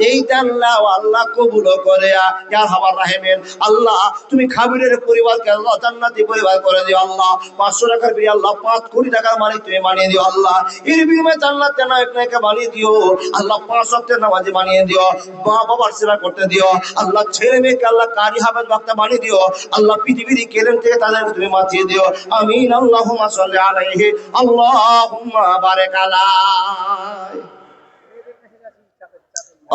এই আল্লাহ আল্লাহ কবুল করে ইয়া আরহামার রাহিমিন। আল্লাহ তুমি খাবিরের পরিবারকে আল্লাহ জান্নাতি পরিবার করে দিও আল্লাহ। 500 টাকার বিয়ে আল্লাহ 5 কোটি টাকার মালিক তুমি বানিয়ে দিও আল্লাহ। এর বিনিময়ে জান্নাতে নায়ককে বানিয়ে দিও আল্লাহ। 5 ওয়াক্তের নামাজি বানিয়ে দিও, মা বাবার সেবা করতে দিও আল্লাহ। ছেলে মেয়েকে আল্লাহ কারি হাফেজ বক্তা বানিয়ে দিও আল্লাহ। পৃথিবীর কেলেন থেকে তাদেরকে তুমি বাঁচিয়ে দিও। আমিন। আল্লাহুম্মা সাল্লি আলাইহি আল্লাহুম্মা বারিক আলাইহি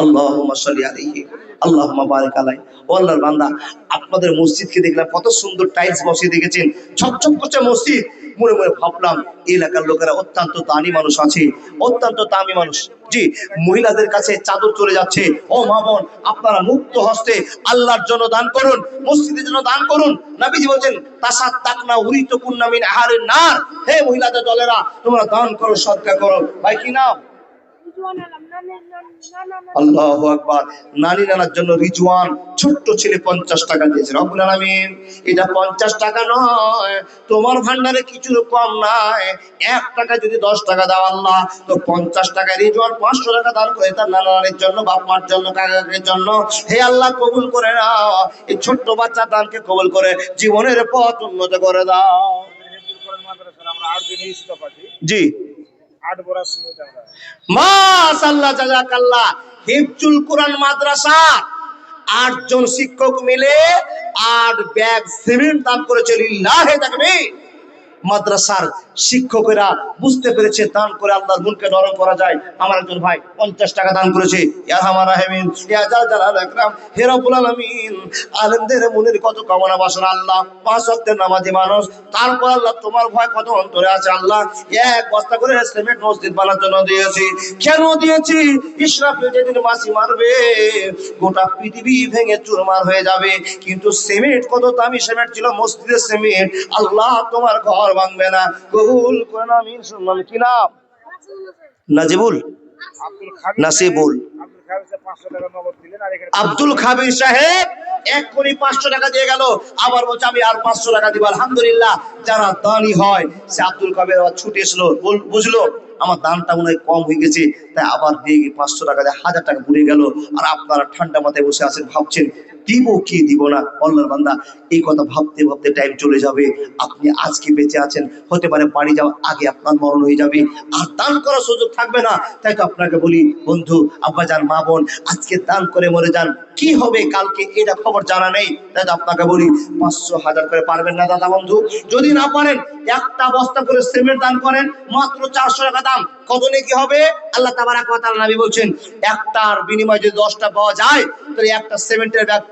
আল্লাহুম্মা সাল্লি আলাইহি আল্লাহুম্মা বারিক আলাইহি। ও আল্লাহর বান্দা, আপনাদের মসজিদকে দেখলাম কত সুন্দর টাইলস বসিয়ে দেখেছেন, ঝকঝক করছে মসজিদ। মনে মনে ভাবলাম এই এলাকার লোকেরা অত্যন্ত দানি মানুষ আছে, অত্যন্ত দামি মানুষ। জি, মহিলাদের কাছে চাদর চলে যাচ্ছে। ও মা বোন, আপনারা মুক্ত হস্তে আল্লাহর জন্য দান করুন, মসজিদের জন্য দান করুন। নবীজি বলেছেন তাসাদদাকনা উরিতুকুন্না মিন আহারিন নার। হে মহিলাদের দলেরা, তোমরা দান করো, সদকা করো। ভাই কি নাম? আল্লাহু আকবার। নানি নানার জন্য রিজওয়ান ছোট্ট ছেলে 50 টাকা দিয়েছে রব্বুল আলামিন। এটা 50 টাকা নয়, তোমার ভান্ডারে কিছু কম নাই। 1 টাকা যদি 10 টাকা দাও আল্লাহ, তো 50 টাকা রিজওয়ান 500 টাকা দান করে তার নানা নানির জন্য, বাপ মার জন্য, কাকাদের জন্য। হে আল্লাহ কবুল করে নাও, এই ছোট্ট বাচ্চা দানকে কবুল করে জীবনের পথ উন্নত করে দাও। জি মাশাআল্লাহ, জাযাকাল্লাহ। হিফজুল কোরআন মাদ্রাসা 8 জন শিক্ষক মিলে 8 ব্যাগ সিমেন্ট দান করেছে। লিল্লাহি তাকবীর। মাদ্রাসার শিক্ষকেরা বুঝতে পেরেছে দান করে আল্লাহর মুলকে নরম করা যায়। আমার একজন ভাই 50 টাকা দান করেছে। ইয়া আরহামার রাহিমিন, ইয়া জালাল আকরাম, হে রব্বুল আলামিন। আলেমদের মনের কত কামনা বাসনা আল্লাহ। 5 ওয়াক্তের নামাজি মানুষ, তারপর আল্লাহ তোমার ভয় কত অন্তরে আছে আল্লাহ। এক বস্তা করে সিমেন্ট মসজিদ বানানোর জন্য দিয়েছি। কেন দিয়েছি? ইসরাফিল যেদিন মাছি মারবে গোটা পৃথিবী ভেঙে চুরমার হয়ে যাবে, কিন্তু সিমেন্ট কত দামি সিমেন্ট ছিল, মসজিদের সিমেন্ট। আল্লাহ তোমার ঘর ভাঙবে না, কবুল করে নাও। আমিন। শুনলাম কি নাম? নাজিবুল, নাসিবুল, আব্দুল খাবির সাহেব এক্ষুনি 500 টাকা দিয়ে গেল। আবার বলছে আমি আর 500 টাকা দিব। আলহামদুলিল্লাহ, যারা দানি হয় সে আব্দুল কাদের আবার ছুটে এসলো, বুঝলো আমার দানটা মনে হয় কম হয়ে গেছে, তাই আবার দিয়ে 500 টাকা দিয়ে 1000 টাকা পুড়ে গেল। আর আপনারা ঠান্ডা মাথায় বসে আছেন, ভাবছেন দিব কি দিব না। আল্লাহর বান্দা, এই কথা ভাবতে ভাবতে টাইম চলে যাবে। আপনি আজকে বেঁচে আছেন, হতে পারে বাড়ি যাওয়ার আগে আপনার মরণ হয়ে যাবে, আর দান করার সুযোগ থাকবে না। তাই তো আপনাকে বলি বন্ধু, আব্বাজান, মা বোন, আজকে দান করে মরে যান, কি হবে কালকে এটা খবর জানা নেই। তাই তো আপনাকে বলি 500 1000 করে পারবেন না দাদা বন্ধু? যদি না পারেন, একটা বস্তা করে সিমেন্ট দান করেন, মাত্র 400 টাকা দাম। কত নেকি হবে? আল্লাহ তাবারাক ওয়া তাআলা নবী বলছেন, একটার বিনিময়ে যদি 10টা পাওয়া যায়, তাহলে একটা সিমেন্টের ব্যাগ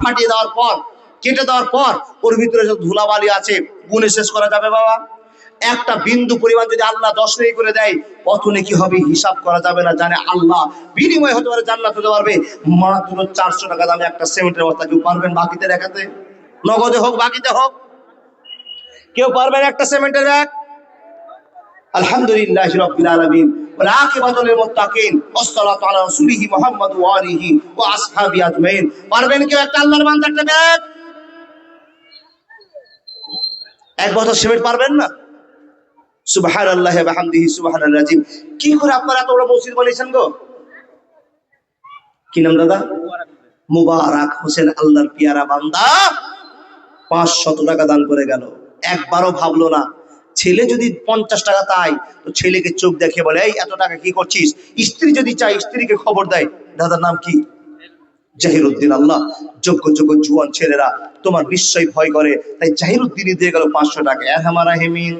ফাটিয়ে দেওয়ার পর, কেটে দেওয়ার পর ওর ভিতরে যে ধুলাবালি আছে গুণে শেষ করা যাবে বাবা। একটা বিন্দু পরিমাণ যদি আল্লাহ 10 নেকি করে দেয়, কত নেকি হবে হিসাব করা যাবে না, জানে আল্লাহ। বিনিময় হতে পারে জান্নাত হতে পারবে। মাত্র 400 টাকা দামে একটা সিমেন্টের বস্তা কেউ পারবেন বাকিতে দেখাতে? নগদে হোক বাকিতে হোক, কেউ পারবেন একটা সিমেন্টের ব্যাগ? আলহামদুলিল্লাহি রাব্বিল আলামিন, ওয়াল আকিবাতু লিল মুত্তাকিন, ওয়াসসালাতু আলা রাসূলিহি মুহাম্মদ ওয়া আলিহি ওয়া আসহাবিহি আজমাইন। পারবেন কেউ একটা আল্লাহর বান্দা একটা ব্যাগ? এক বস্তা সিমেন্ট পারবেন না? সুবহানাল্লাহি ওয়া বিহামদিহি সুবহানাল আযীম। কি করে আপনারা এত বড় মসজিদ বানিয়েছেন গো? কি নাম দাদা? মুবারক হোসেন, আল্লাহর পিয়ারা বান্দা 500 টাকা দান করে গেল। একবারও ভাবলো না। ছেলে যদি 50 টাকা চায়, তো ছেলেকে চোখ দেখে বলে এই এত টাকা কি করছিস। স্ত্রী যদি চায়, স্ত্রীকে খবর দেয়। দাদার নাম কি? জাহিরউদ্দিন। আল্লাহ, যোগ্য যোগ্য জুয়ান ছেলেরা তোমার নিশ্চয়ই ভয় করে, তাই জাহিরউদ্দিনই দিয়ে গেল 500 টাকা। ইয়া আরহামার রাহিমিন,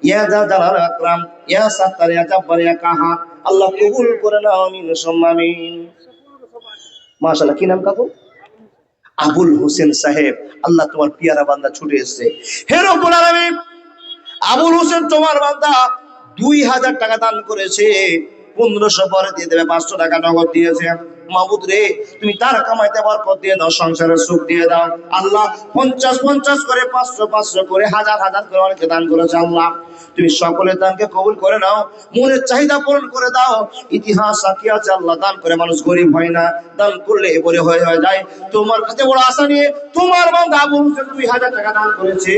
ইয়া জালাল আকরাম, ইয়া সাত্তার, ইয়া জাব্বার, ইয়া কাহার, আল্লাহ কবুল করে নাও। আমিন সুম্মা আমিন। মাশাআল্লাহ। কি নাম কাকু? আবুল হোসেন সাহেব। আল্লাহ তোমার পিয়ারা বান্দা ছুটে এসেছে। হে রব্বুল আলামিন, আবুল হোসেন তোমার বান্দা 2000 টাকা দান করেছে, 1500 পরে দিয়ে দেবে, 500 টাকা নগদ দিয়েছে। মাবুদ রে, তুমি তার কামাইতে বরকত দিয়ে দাও, সংসারের সুখ দিয়ে দাও। আল্লাহ 50-50 করে, 500-500 করে, হাজার হাজার করে অনেকে দান করেছে। আল্লাহ তুমি সকলের দানকে কবুল করে নাও, মনের চাহিদা পূরণ করে দাও। ইতিহাস সাক্ষী আছে আল্লাহ, দান করে মানুষ গরিব হয় না, দান করলে এবারে হয়ে যায়। তোমার কাছে বড় আশা নিয়ে তোমার বান্দা আবু হোসেন 2000 টাকা দান করেছে।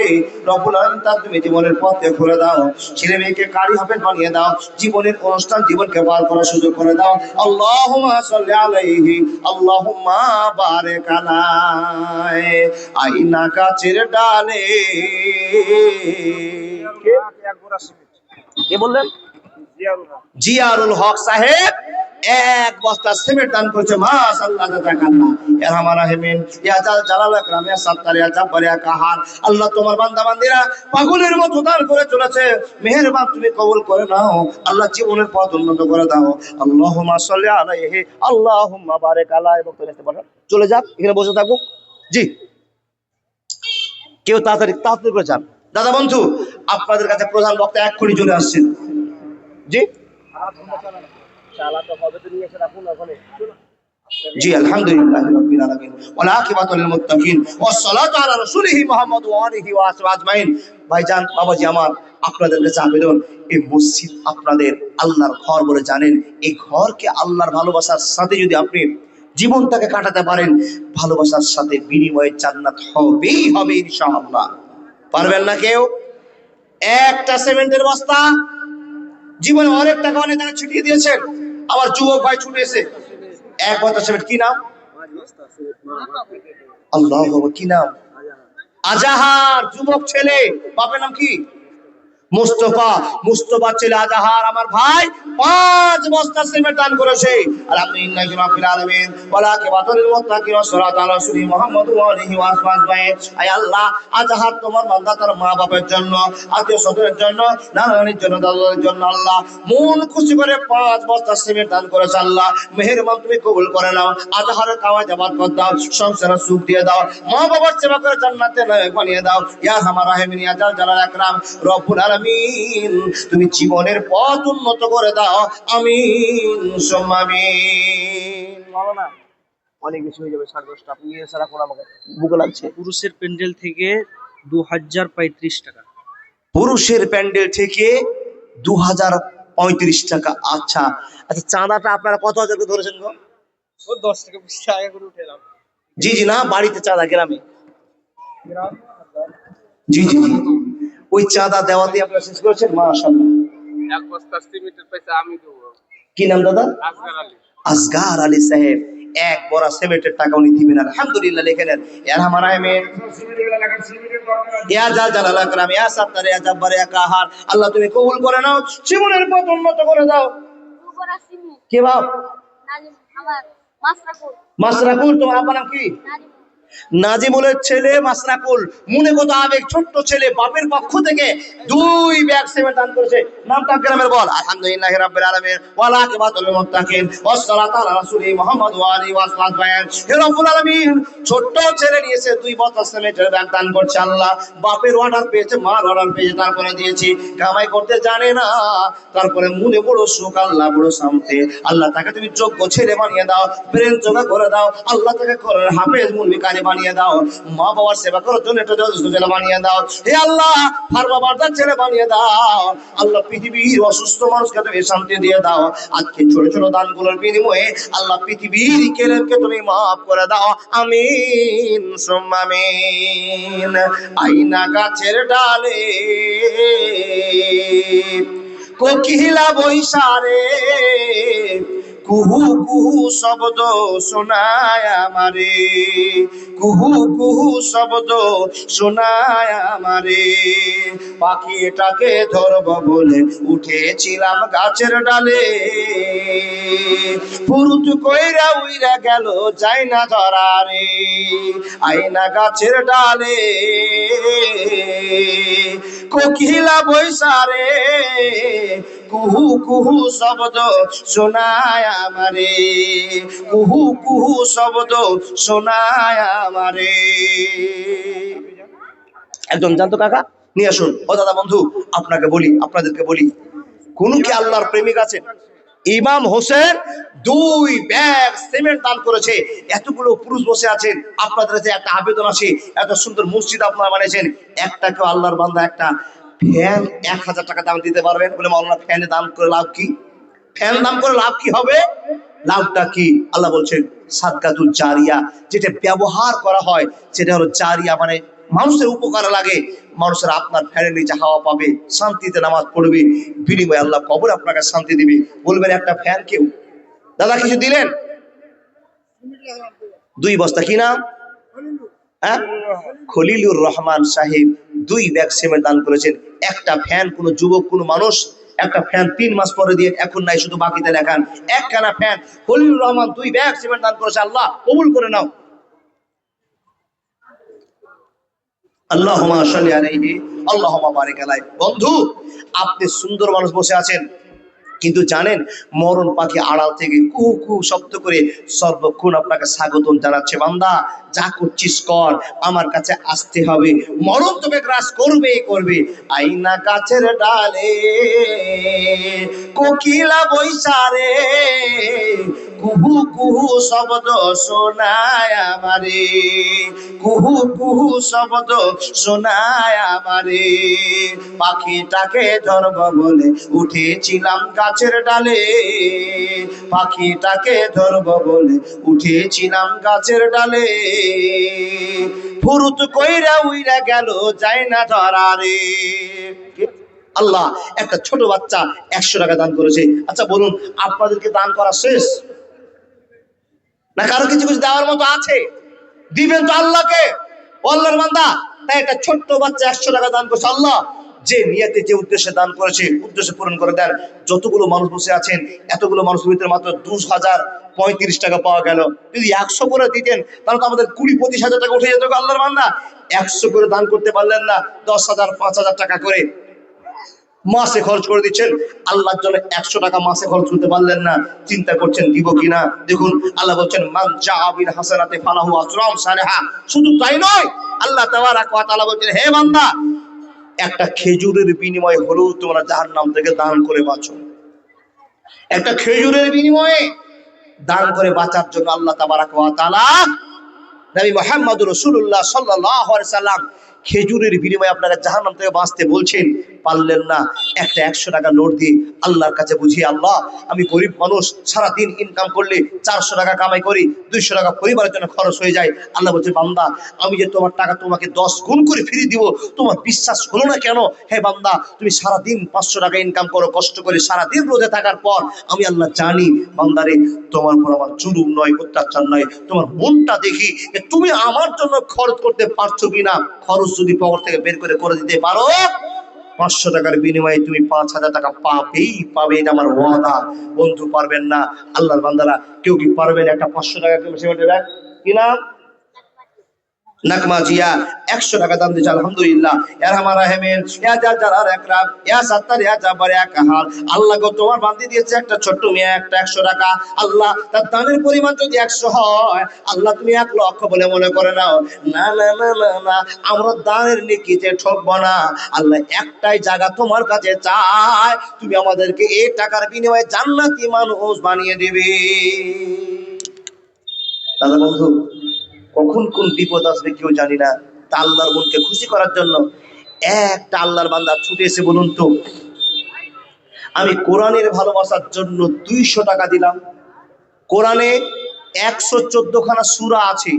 রব্বুল আলামিন তার তুমি জীবনের পথে খুলে দাও, ছেলে মেয়েকে কারি হাফেজ বানিয়ে দাও, জীবনের অনুষ্ঠান জীবনকে বার করার সুযোগ করে দাও। আল্লাহুম্মা সাল্লি আলাইহি, আল্লাহুম্মা বারিক আলাই। আইনা গাছের ডালে কে বললেন? জিয়ারুল হক সাহেব 1 বস্তা সিমেন্ট দান করেছে। মাশাআল্লাহ, জাযাকাল্লাহ। ইয়া রহমান রহিমিন, ইয়া জালাল আকরাম, ইয়া সাত্তার, ইয়া জাব্বার, ইয়া কাহার। আল্লাহ তোমার বান্দা বান্দীরা পাগলের মতো দান করে চলেছে, মেহেরবান তুমি কবুল করে নাও। আল্লাহ জীবনের পথ উন্নত করে দাও। আল্লাহুম্মা সাল্লি আলাইহি, আল্লাহুম্মা বারিক আলাইহি। চলে যাক, এখানে বসে থাকবো। জি, কেউ তাড়াতাড়ি তাড়াতাড়ি করে যান। দাদা বন্ধু, আপনাদের কাছে প্রধান বক্তা এক্ষুনি চলে আসছেন। জি জি, আলহামদুলিল্লাহ রাব্বিল আলামিন, ওয়াল আকিবাতু লিল মুত্তাকিন, ওয়াস সালাতু আলা রাসূলিহি মুহাম্মদ ওয়া আলিহি ওয়া আসহাবিহি আজমাইন। ভাইজান, বাবাজি আমার, আপনাদের কাছে আবেদন, এই মসজিদ আপনাদের আল্লাহর ঘর বলে জানেন। এই ঘরকে আল্লাহর ভালোবাসার সাথে যদি আপনি জীবনটাকে কাটাতে পারেন, ভালোবাসার সাথে বিনিময়ে জান্নাত হবেই হবে ইনশাআল্লাহ। পারবেন না কেউ? একটা সিমেন্টের বস্তা জীবনে অনেক টাকা অনেক টাকা ছুটিয়ে দিয়েছেন। আমার যুবক ভাই ছুটে এসে 1 বস্তা সিমেন্ট, কি নাম? আল্লাহু আকবার, কি নাম? আজাহার, যুবক ছেলে, বাপের নাম কি? মুস্তফা। মুস্তফার ছেলে আজাহার আমার ভাই 5 বস্তা সিমেন্ট দান করেছে। আলহামদুলিল্লাহি রাব্বিল আলামিন, ওয়ালা আকিবাতুল লিল মুত্তাকিন, ওয়াস সালাতু আলা রাসূলিহি মুহাম্মদ ওয়া আলিহি ওয়া আসহাবিহি আজমাইন। আয় আল্লাহ, আজাহার তোমার বান্দা তার মা বাবার জন্য, আত্মীয় স্বজনের জন্য, নানার জন্য, দাদার জন্য আল্লাহ মন খুশি করে 5 বস্তা সিমেন্ট দান করেছে। আল্লাহ মেহেরবান তুমি কবুল করে নাও। আজাহারের কাওয়ায় যাবার পর দাও, সংসারে সুখ দিয়ে দাও, মা বাবার সেবা করে জান্নাতে নায়ক বানিয়ে দাও। ইয়া আরহামার রাহিমিন, ইয়া জালাল আকরাম, রব্বুল আলামিন, তুমি জীবনের পথ উন্নত করে দাও। আমিন সুম্মা আমিন। মাওলানা অনেক বেশি হয়ে যাবে, 10:30। আপনি নিয়ে সারা কোন আমাকে বুকে লাগছে। পুরুষের প্যান্ডেল থেকে 2035 টাকা। পুরুষের প্যান্ডেল থেকে 2035 টাকা। আচ্ছা আচ্ছা, চাঁদাটা আপনারা কত হাজার করে ধরেছেন গো? ও 10 টাকা 20 টাকা করে উঠেলাম। জি জি, না বাড়িতে চাঁদা, গ্রামে। জি জি জি, ওই চাঁদা দেওয়াতে আপনারা শেষ করেছেন। মাশাআল্লাহ। 1 বস্তা সিমেন্টের পয়সা আমি দেব। কি নাম দাদা? আসগার আলী। আসগার আলী সাহেব 1 বড়া সিমেন্টের টাকা উনি দিবেন। আলহামদুলিল্লাহ, লিখে নেন। ইয়া রহমান রাহিমিন, ইয়া জালাল আকরাম, ইয়া সাত্তার, ইয়া জাব্বার, ইয়া কাহার। আল্লাহ তুমি কবুল করে নাও, জীবনের পথ উন্নত করে দাও। কে বাপ? মাসরাকুল। তোমার আব্বার নাম কি? নাজিমুলের ছেলে মাসরাকুল। মনে কত আবেগ, ছোট্ট ছেলে, বাপের পক্ষ থেকে 2 ব্যাগ সিমেন্ট দান করেছে। নামটা গ্রামের বল। আলহামদুলিল্লাহি রাব্বিল আলামিন, ওয়ালা আকিবাতুল লিল মুত্তাকিন, ওয়াস সালাতু আলা রাসূলিহি মুহাম্মদ ওয়া আলিহি ওয়া আসহাবিহি আজমাইন। হে রব্বুল আলামিন, ছোট্ট ছেলে নিয়েছে 2 বস্তা সিমেন্টের ব্যাগ দান করছে। আল্লাহ বাপের অর্ডার পেয়েছে, মার অর্ডার পেয়েছে, তারপরে দিয়েছি। কামাই করতে জানে না, তারপরে মনে বড় সুখ, আল্লাহ বড় শান্তি। আল্লাহ তাকে তুমি যোগ্য ছেলে বানিয়ে দাও, ব্রেন যোগা করে দাও। আল্লাহ তাকে কোরআনের হাফেজ, মুলবি কারি বানিয়ে দাও। মা বাবার সেবা করার জন্য একটা যথেষ্ট ছেলে বানিয়ে দাও। হে আল্লাহ, ফারবা বারদার ছেলে বানিয়ে দাও। আল্লাহ পৃথিবীর অসুস্থ মানুষকে তুমি শান্তি দিয়ে দাও। আজকে ছোট ছোট দানগুলোর বিনিময়ে আল্লাহ পৃথিবীর কেলেমকে তুমি মাফ করে দাও। আমিন সুম্মা আমিন। আইনা গাছের ডালে কোকিলা বৈশারে, কুহু কুহু শব্দ শোনায় আমারে, কুহু কুহু শব্দ শোনায় আমারে। পাখিটাকে ধরব বলে উঠেছিলাম গাছের ডালে, ফুরুত কইরা উইরা গেল যাই না ধরারে। আইনা গাছের ডালে কোকিলা বৈশারে, কুহু কুহু শব্দ শোনায় আমারে, কুহু কুহু শব্দ শোনায় আমারে। একদম জানতো কাকা, নিয়ে আসুন। ও দাদা বন্ধু, আপনাকে বলি, আপনাদেরকে বলি, কোন কি আল্লাহর প্রেমিক আছেন? ইমাম হোসেন 2 ব্যাগ সিমেন্ট দান করেছে। এতগুলো পুরুষ বসে আছেন, আপনাদের কাছে একটা আবেদন আছে, এত সুন্দর মসজিদ আপনারা বানিয়েছেন, একটা কেউ আল্লাহর বান্দা একটা ফ্যান 1000 টাকা দাম দিতে পারবেন? বলে মাওলানা ফ্যানে দাম করে লাভ কি? ফ্যান দাম করে লাভ কি হবে? লাভটা কি? আল্লাহ বলছেন সাদকাতুল জারিয়া, যেটা ব্যবহার করা হয় সেটা হলো জারিয়া, মানে মানুষের উপকারে লাগে। মানুষের আপনার ফ্যানের নিচে হাওয়া পাবে, শান্তিতে নামাজ পড়বে, বিনিময়ে আল্লাহ কবর আপনাকে শান্তি দিবে। বলবেন একটা ফ্যান কেউ দাদা কিছু দিলেন? 2 বস্তা, কি নাম? হ্যাঁ, খলিলুর রহমান সাহেব 2 ব্যাগ সিমেন্ট দান করেছেন। একটা ফ্যান কোন যুবক কোন মানুষ একটা ফ্যান 3 মাস পরে দিয়ে, এখন নাই শুধু বাকিতে লেখান, একখানা fan Khalilur Rahman 2 bag cement দান করেছে। আল্লাহ কবুল করে নাও। আল্লাহুম্মা সাল্লি আলাইহি আল্লাহুম্মা বারিক আলাইহি। বন্ধু, আপনি সুন্দর মানুষ বসে আছেন, কিন্তু জানেন মরণ পাখি আড়াল থেকে কু কু শব্দ করে সর্বক্ষণ আপনাকে স্বাগতম জানাচ্ছে, বান্দা যা করছিস কর, আমার কাছে আসতে হবে, মরণ তোকে গ্রাস করবেই করবে। আইনা গাছের ডালে কোকিলা বৈশারে, কুহু কুহু শব্দ শোনায় আমারে, কুহু কুহু শব্দ শোনায় আমারে, পাখিটাকে ধরব বলে উঠেছিলাম গাছের ডালে, পাখিটাকে ধরব বলে উঠেছিলাম গাছের ডালে, ফুরুত কইরা উইরা গেল যায় না ধরা রে। আল্লাহ একটা ছোট বাচ্চা 100 টাকা দান করেছে। আচ্ছা বলুন, আপনাদেরকে দান করা শেষ না কারো কিছু কিছু দেওয়ার মতো আছে? দিবেন তো আল্লাহকে, আল্লাহর বান্দা। তাই একটা ছোট্ট বাচ্চা 100 টাকা দান করছে। আল্লাহ যে নিয়তে যে উদ্দেশ্যে দান করেছে উদ্দেশ্য পূরণ করে দেন। যতগুলো মানুষ বসে আছেন এতগুলো মানুষের ভিতরে মাত্র 2035 টাকা পাওয়া গেল। যদি 100 করে দিতেন তাহলে তো আমাদের 20-25 হাজার টাকা উঠে যেত। আল্লাহর বান্দা 100 করে দান করতে পারলেন না, 10,000 5,000 টাকা করে মাসে খরচ করে দিচ্ছেন। আল্লাহর জন্য 100 টাকা মাসে খরচ করতে পারলেন না, চিন্তা করছেন দিব কিনা। দেখুন আল্লাহ বলছেন মান জাআ বিল হাসানাতি ফালাহু আসরাউ সালেহা। শুধু তাই নয়, আল্লাহ তাবারাক ওয়া তাআলা বলছেন হে বান্দা, একটা খেজুরের বিনিময়ে হলেও তোমরা জাহান্নাম থেকে দান করে বাঁচো। একটা খেজুরের বিনিময়ে দান করে বাঁচার জন্য আল্লাহ তাবারাক ওয়া তাআলা নবী মুহাম্মদুর রাসূলুল্লাহ সাল্লাল্লাহু আলাইহি সাল্লাম খেজুরের বিনিময়ে আপনারা জাহান্নাম থেকে বাঁচতে বলছেন। পারলেন না, একটা 100 টাকা নোট দিয়ে আল্লাহর কাছে বুঝিয়ে, আল্লাহ আমি গরিব মানুষ, সারাদিন ইনকাম করলে 400 টাকা কামাই করি, 200 টাকা পরিবারের জন্য খরচ হয়ে যায়। আল্লাহ বলছে বান্দা আমি যে তোমার টাকা তোমাকে 10 গুণ করে ফিরিয়ে দিব, তোমার বিশ্বাস হলো না কেন? হে বান্দা তুমি সারাদিন 500 টাকা ইনকাম করো কষ্ট করে, সারাদিন রোজে থাকার পর আমি আল্লাহ জানি বান্দারে তোমার উপর আমার জুলুম নয়, অত্যাচার নয়, তোমার মনটা দেখি যে তুমি আমার জন্য খরচ করতে পারছো কিনা। খরচ যদি পকেট থেকে বের করে দিতে পারো, 500 টাকার বিনিময়ে তুমি 5,000 টাকা পাবেই পাবে, এটা আমার ওয়াদা। বন্ধু পারবেন না? আল্লাহর বান্দারা কেউ কি পারবেন একটা 500 টাকা দেবেন কিনা? নাকমাজিয়া 100 টাকা দাম দিয়েছে। আলহামদুলিল্লাহ। ইয়া রহমান রাহিমের ইয়া জাল জালাল একরাম ইয়া সাত্তার ইয়া জাব্বার ইয়া কাহার। আল্লাহ গো তোমার বান্দি দিয়েছে একটা ছোট্ট মেয়ে একটা 100 টাকা। আল্লাহ তার দানের পরিমাণ যদি 100 হয়, আল্লাহ তুমি 1 লক্ষ বলে মনে করে নাও। না না না না না, আমরা দানের নেকিতে ঠকবো না। আল্লাহ একটাই জায়গা তোমার কাছে চায়, তুমি আমাদেরকে এই টাকার বিনিময়ে জান্নাতি মানুষ বানিয়ে দেবে। দাদা বন্ধু, কখন কোন বিপদ আসবে কেউ জানি না। তা আল্লাহর মনকে খুশি করার জন্য একটা আল্লাহর বান্দা ছুটে এসে বলুন তো, আমি কোরআনের ভালোবাসার জন্য 200 টাকা দিলাম। কোরআনে 114 খানা সূরা আছে,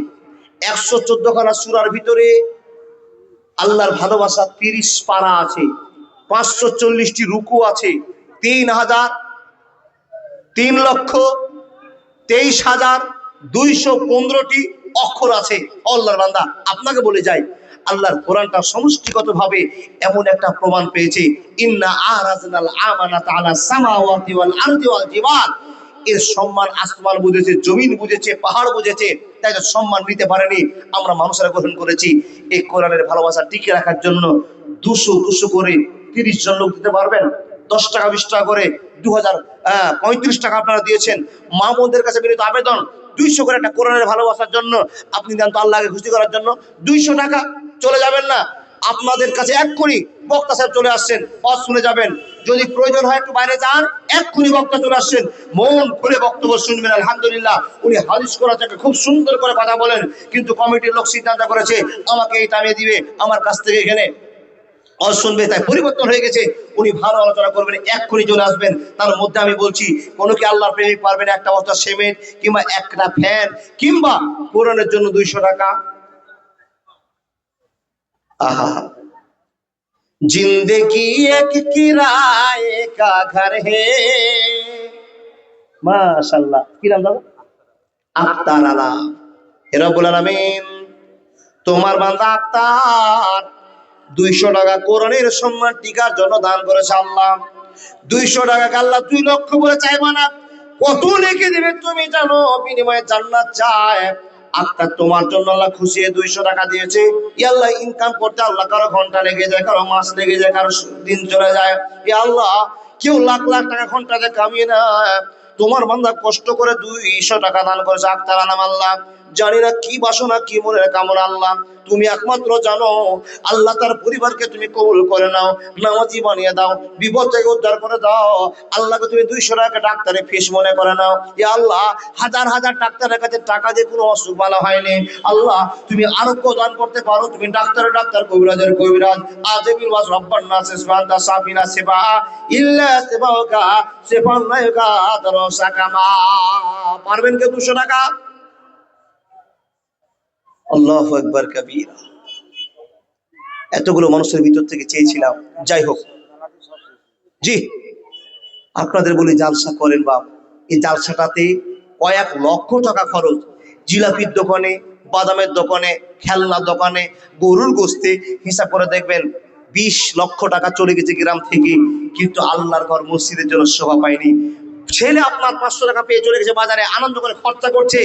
114 খানা সূরার ভিতরে আল্লাহর ভালোবাসা 30 পারা আছে, 540টি রুকু আছে, 3,23,215টি অক্ষর আছে। আল্লাহর বান্দা আপনাকে বলে যায়, আল্লাহর কোরআনটা সমষ্টিগতভাবে এমন একটা প্রমাণ পেয়েছে, ইন্না আরাজনাল আমানাতা আলা সামাওয়াতি ওয়াল আরদি ওয়াল জিবাল। এর সম্মান আসমান বুঝেছে, জমিন বুঝেছে, পাহাড় বুঝেছে, তাই তো সম্মান নিতে পারেনি, আমরা মানুষরা গ্রহণ করেছি। এই কোরআনের ভালোবাসা টিকে রাখার জন্য 200 করে 30 জন লোক দিতে পারবেন? 10 টাকা 20 টাকা করে 2035 টাকা আপনারা দিয়েছেন। মা বোনদের কাছে বিনীত আবেদন, 200 করে একটা কোরআনের ভালোবাসার জন্য আপনি দেন তো, আল্লাহকে খুশি করার জন্য। 200 টাকা চলে যাবেন না, আপনাদের কাছে এক্ষুনি বক্তা সাহেব চলে আসছেন, ওয়াজ শুনে যাবেন। যদি প্রয়োজন হয় একটু বাইরে যান, এক্ষুনি বক্তা চলে আসছেন, মন খুলে বক্তব্য শুনবেন। আলহামদুলিল্লাহ, উনি হাদিস করা থেকে খুব সুন্দর করে কথা বলেন, কিন্তু কমিটির লোক সিদ্ধান্ত করেছে আমাকে এই টাইমে দিবে, আমার কাছ থেকে এখানে শুনবে, তাই পরিবর্তন হয়ে গেছে। উনি ভালো আলোচনা করবেন, এক্ষুনি চলে আসবেন। তার মধ্যে আমি বলছি, কোনো কি আল্লাহর প্রেমিক পারবেন একটা বস্তা সিমেন্ট কিংবা একটা ফ্যান কিংবা কোরআনের জন্য 200 টাকা? आहा, जिंदगी एक किराए का घर है। माशाल्लाह, কি নাম দাদা? আক্তার আলম। হে রব্বুল আলামিন, তোমার বান্দা আক্তার 200 টাকা কোরআনের সম্মান টিকার জন্য দান করেছে আল্লাহ। 200 টাকা আল্লাহ 2 লক্ষ বলে চাইবা না, কত লিখে দিবে তুমি জানো, বিনিময়ে জান্নাত চায়। আক্তার তোমার জন্য আল্লাহ খুশি হয়ে 200 টাকা দিয়েছে। ইয়া আল্লাহ, ইনকাম করতে আল্লাহ কারো ঘন্টা লেগে যায়, কারো মাস লেগে যায়, কারো দিন চলে যায়। ইয়া আল্লাহ, কেউ লাখ লাখ টাকা ঘন্টাতে কামিয়ে নেয়, তোমার বান্দা কষ্ট করে 200 টাকা দান করেছে। আক্তার আলম, আল্লাহ জানি না কি বাসনা কি মনের কামনা, আল্লাহ তুমি একমাত্র জানো। আল্লাহ তার পরিবারকে তুমি কবুল করে নাও, নামাজি বানিয়ে দাও, বিপদ থেকে উদ্ধার করে দাও। আল্লাহকে তুমি 200 টাকা ডাক্তারের ফিস মনে করে নাও। ইয়া আল্লাহ, হাজার হাজার ডাক্তারের কাছে টাকা দিয়ে কোনো অসুখ ভালো হয়নি, আল্লাহ তুমি আরোগ্য দান করতে পারো। তুমি ডাক্তারের ডাক্তার, কবিরাজের কবিরাজ। আজেবিল ওয়াজ রব্বান নাস সুবহানাল্লাহ সাফিনা সিবা ইল্লা সিবাউকা সিফান নায়কা দরসা কামা। পারবেন কে 200 টাকা? আল্লাহু আকবার কবীরা। এতগুলো মানুষের ভিতর থেকে চেয়েছিলাম, যাই হোক। জি, আপনাদের বলি জালসা করেন বাপ, এই জালসাটাতে কয়েক লক্ষ টাকা খরচ। জিলাপির দোকানে, বাদামের দোকানে, খেলনার দোকানে, গরুর গোস্তে, হিসাব করে দেখবেন 20 লক্ষ টাকা চলে গেছে গ্রাম থেকে, কিন্তু আল্লাহর ঘর মসজিদের জন্য শোভা পায়নি। ছেলে আপনার 500 টাকা পেয়ে চলে গেছে বাজারে, আনন্দ করে খরচা করছে,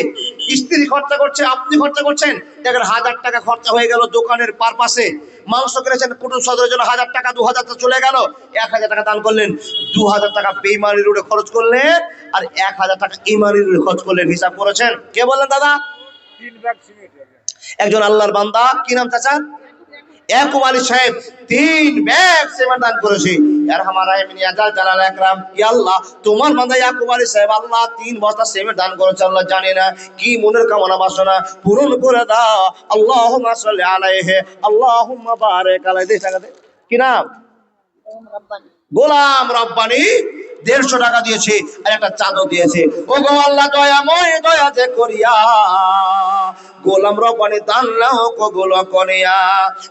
স্ত্রী খরচা করছে, আপনি খরচা করছেন, দেখেন 1000 টাকা খরচা হয়ে গেল দোকানের পারপাসে। মাংস কিনেছেন কুটুম সদরের জন্য 1000 টাকা, 2000 টাকা চলে গেল। 1000 টাকা দান করলেন, 2000 টাকা বেইমানি রোডে খরচ করলেন, আর 1000 টাকা ইমানি রোডে খরচ করলেন। হিসাব করেছেন? কে বললেন দাদা? একজন আল্লাহর বান্দা, কি নাম চাচা? ইয়াকুব আলী সাহেব 3 ব্যাগ সিমেন্ট দান করেছে। আল্লাহ তোমার বান্দা ইয়াকুব আলী সাহেব আল্লাহ 3 বস্তা সিমেন্ট দান করেছে। আল্লাহ জানে না কি মনের কামনা বাসনা পূরণ করে দাও। আল্লাহুম্মা সাল্লি আলাইহি, আল্লাহুম্মা বারিক আলাইহি। কি নাম? গোলাম রব্বানি 150 টাকা দিয়েছে, আর একটা চাদর দিয়েছে। ও গো আল্লাহ দয়াময়, দয়া যে করিয়া গোলাম রব্বানি দান নাও কবুল করিয়া।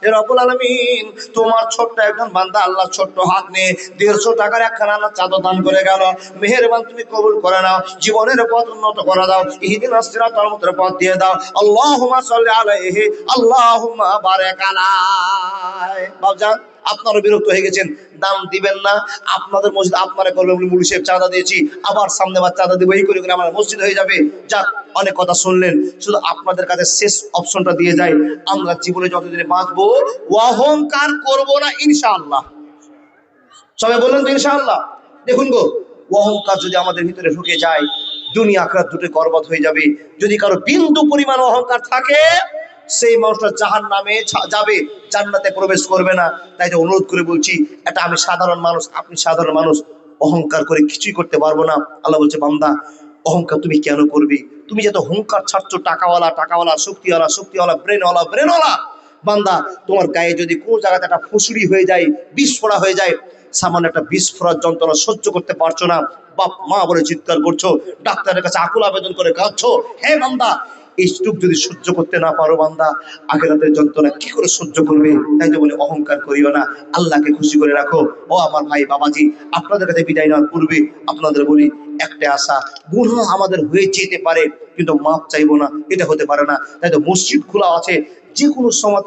হে রব্বুল আলামিন, তোমার ছোট্ট একজন বান্দা আল্লাহ ছোট্ট হাত নিয়ে 150 টাকার একখানা আল্লাহ চাদর দান করে গেল। মেহেরবান তুমি কবুল করে নাও, জীবনের পথ উন্নত করে দাও, ইহদিনাস সিরাতাল মুস্তাকিম পথ দিয়ে দাও। আল্লাহুম্মা সাল্লি আলাইহি, আল্লাহুম্মা বারিক আলাইহি। বাবজান, আপনারা বিরক্ত হয়ে গেছেন, দাম দিবেন না, আপনাদের মসজিদ আপনারা করবেন বলে মুলি সাহেব চাঁদা দিয়েছি, আবার সামনে বার চাঁদা দেবো, এই করে আমার মসজিদ হয়ে যাবে। যাক, অনেক কথা শুনলেন, শুধু আপনাদের কাছে শেষ অপশনটা দিয়ে যাই, আমরা জীবনে যতদিনে বাঁচবো অহংকার করব না ইনশাআল্লাহ। সবাই বললেন তো ইনশাআল্লাহ? দেখুন গো, অহংকার যদি আমাদের ভিতরে ঢুকে যায়, দুনিয়া আখিরাত দুটো বরবাদ হয়ে যাবে। যদি কারো বিন্দু পরিমাণ অহংকার থাকে, সেই মানুষটা জাহান্নামে যাবে, জান্নাতে প্রবেশ করবে না। তাই তো অনুরোধ করে বলছি, এটা আমি সাধারণ মানুষ, আপনি সাধারণ মানুষ, অহংকার করে কিছুই করতে পারবো না। আল্লাহ বলছে, বান্দা অহংকার তুমি কেন করবে? তুমি যত অহংকার ছাড়ছো, টাকাওয়ালা টাকাওয়ালা, শক্তিওয়ালা শক্তিওয়ালা, ব্রেনওয়ালা ব্রেনওয়ালা, বান্দা তোমার গায়ে যদি কোনো জায়গাতে একটা ফুসুড়ি হয়ে যায়, বিস্ফোরা হয়ে যায়, সামান্য একটা বিস্ফোরার যন্ত্রণা সহ্য করতে পারছো না, বাপ মা বলে চিৎকার করছো, ডাক্তারের কাছে আকুল আবেদন করে কাঁদছো, হে বান্দা এইটুক যদি সহ্য করতে না পারো, বান্দা আখিরাতের যন্ত্রণা কি করে সহ্য করবে? তাই তো বলে অহংকার করিও না, আল্লাহকে খুশি করে রাখো। ও আমার ভাই বাবাজি, আপনাদের কাছে বিদায় নেওয়ার পূর্বে আপনাদের বলি, একটা আশা, গুনাহ আমাদের হয়ে যেতে পারে, কিন্তু মাপ চাইবো না, এটা হতে পারে না। তাই তো মসজিদ খোলা আছে, যে কোনো সময়